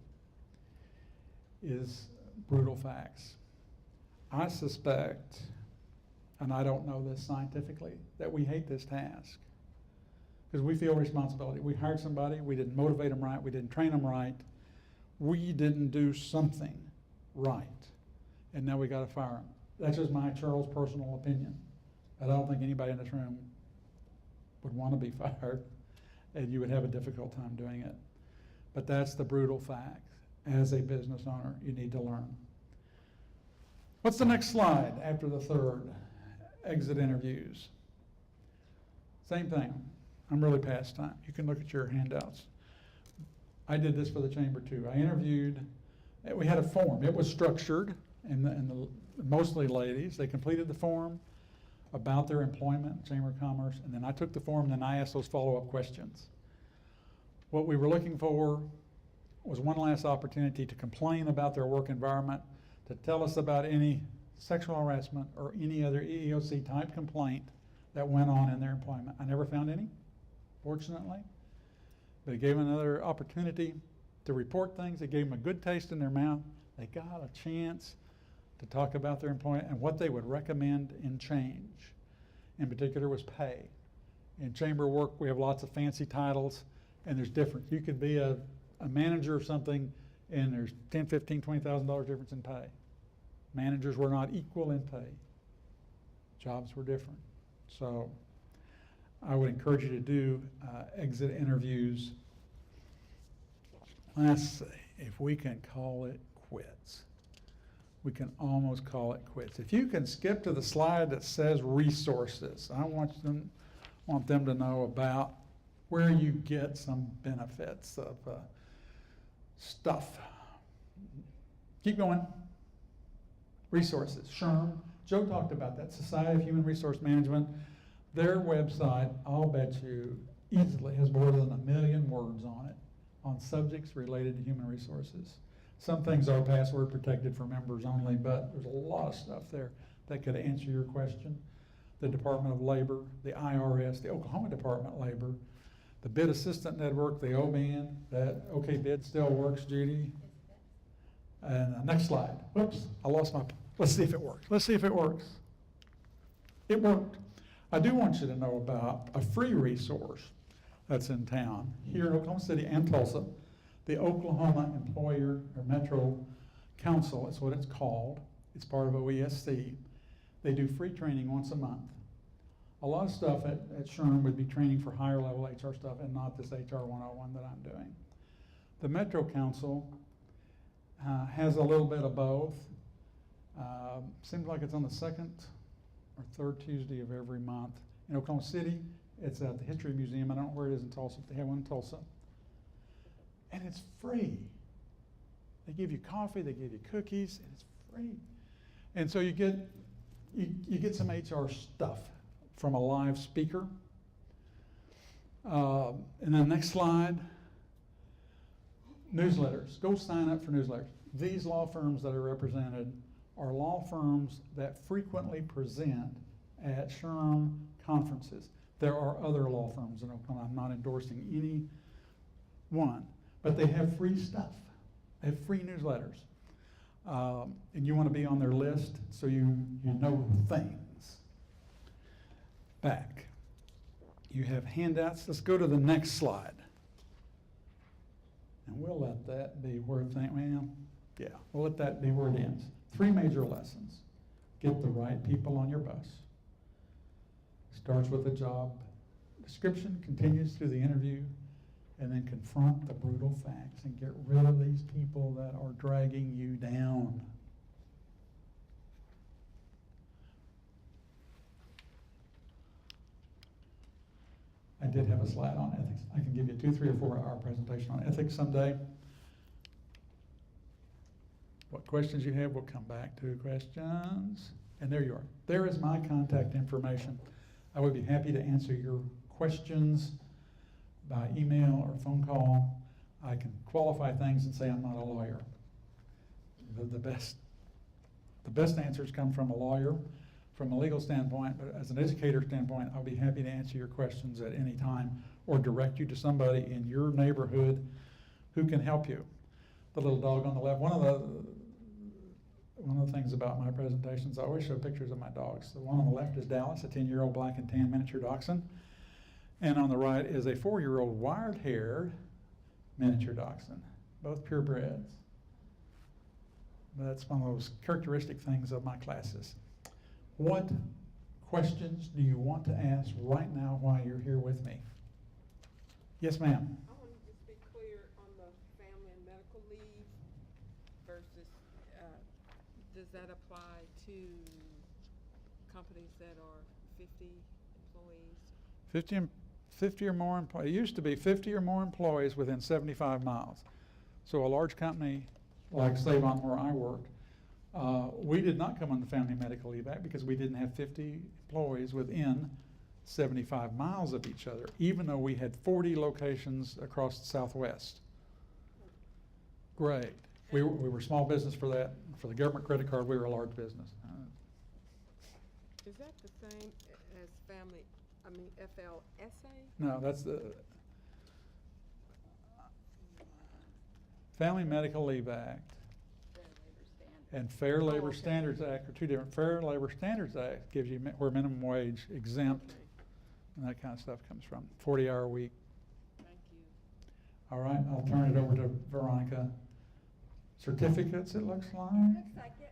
is brutal facts. I suspect, and I don't know this scientifically, that we hate this task because we feel responsibility. We hired somebody, we didn't motivate them right, we didn't train them right, we didn't do something right, and now we got to fire them. That's just my Charles personal opinion. I don't think anybody in this room would want to be fired, and you would have a difficult time doing it. But that's the brutal fact. As a business owner, you need to learn. What's the next slide after the third? Exit interviews. Same thing. I'm really past time. You can look at your handouts. I did this for the chamber too. I interviewed, we had a form. It was structured, and the mostly ladies. They completed the form about their employment, Chamber of Commerce, and then I took the form and then I asked those follow-up questions. What we were looking for was one last opportunity to complain about their work environment, to tell us about any sexual harassment or any other EEOC type complaint that went on in their employment. I never found any, fortunately, but it gave them another opportunity to report things. It gave them a good taste in their mouth. They got a chance to talk about their employment and what they would recommend in change. In particular was pay. In chamber work, we have lots of fancy titles, and there's different. You could be a manager of something, and there's $10,000, $15,000, $20,000 difference in pay. Managers were not equal in pay. Jobs were different. So I would encourage you to do exit interviews. Let's see if we can call it quits. We can almost call it quits. If you can skip to the slide that says resources, I want them to know about where you get some benefits of stuff. Keep going. Resources. SHRM. Joe talked about that. Society of Human Resource Management. Their website, I'll bet you, easily has more than 1 million words on it on subjects related to human resources. Some things are password protected for members only, but there's a lot of stuff there that could answer your question. The Department of Labor, the IRS, the Oklahoma Department of Labor, the Bid Assistant Network, the OBAN, that OK Bid still works, Judy. And next slide. Whoops, I lost my Let's see if it works. Let's see if it works. It worked. I do want you to know about a free resource that's in town, here in Oklahoma City and Tulsa. The Oklahoma Employer or Metro Council is what it's called. It's part of OESC. They do free training once a month. A lot of stuff at SHRM would be training for higher level HR stuff and not this HR 101 that I'm doing. The Metro Council has a little bit of both. Seems like it's on the second or third Tuesday of every month. In Oklahoma City, it's at the History Museum. I don't know where it is in Tulsa, but they have one in Tulsa. And it's free. They give you coffee, they give you cookies, and it's free. And so you get some HR stuff from a live speaker. And then next slide, newsletters. Go sign up for newsletters. These law firms that are represented are law firms that frequently present at SHRM conferences. There are other law firms in Oklahoma. I'm not endorsing any one, but they have free stuff. They have free newsletters. And you want to be on their list so you know things. Back. You have handouts. Let's go to the next slide. And we'll let that be where we'll let that be where it ends. 3 major lessons. Get the right people on your bus. Starts with a job description, continues through the interview, and then confront the brutal facts and get rid of these people that are dragging you down. I did have a slide on ethics. I can give you a 2, 3, or 4 hour presentation on ethics someday. What questions you have, we'll come back to questions. And there you are. There is my contact information. I would be happy to answer your questions by email or phone call. I can qualify things and say I'm not a lawyer. The best answers come from a lawyer from a legal standpoint, but as an educator standpoint, I'll be happy to answer your questions at any time or direct you to somebody in your neighborhood who can help you. The little dog on the left, one of the things about my presentations, I always show pictures of my dogs. The one on the left is Dallas, a 10-year-old black and tan miniature dachshund. And on the right is a 4-year-old wired-haired miniature dachshund, both purebreds. That's one of those characteristic things of my classes. What questions do you want to ask right now while you're here with me? Yes, ma'am.
I want to just be clear on the family and medical leave versus, does that apply to companies that are 50 employees?
50 or more employees. It used to be 50 or more employees within 75 miles. So a large company like Savon, where I worked, we did not come on the Family Medical Leave Act because we didn't have 50 employees within 75 miles of each other, even though we had 40 locations across the Southwest. Great. We were small business for that. For the government credit card, we were a large business.
Is that the same as FLSA?
No, that's the Family Medical Leave Act and Fair Labor Standards Act are two different. Fair Labor Standards Act gives you where minimum wage exempt and that kind of stuff comes from. 40-hour week.
Thank you.
All right, I'll turn it over to Veronica. Certificates, it looks like.
Looks like, yeah,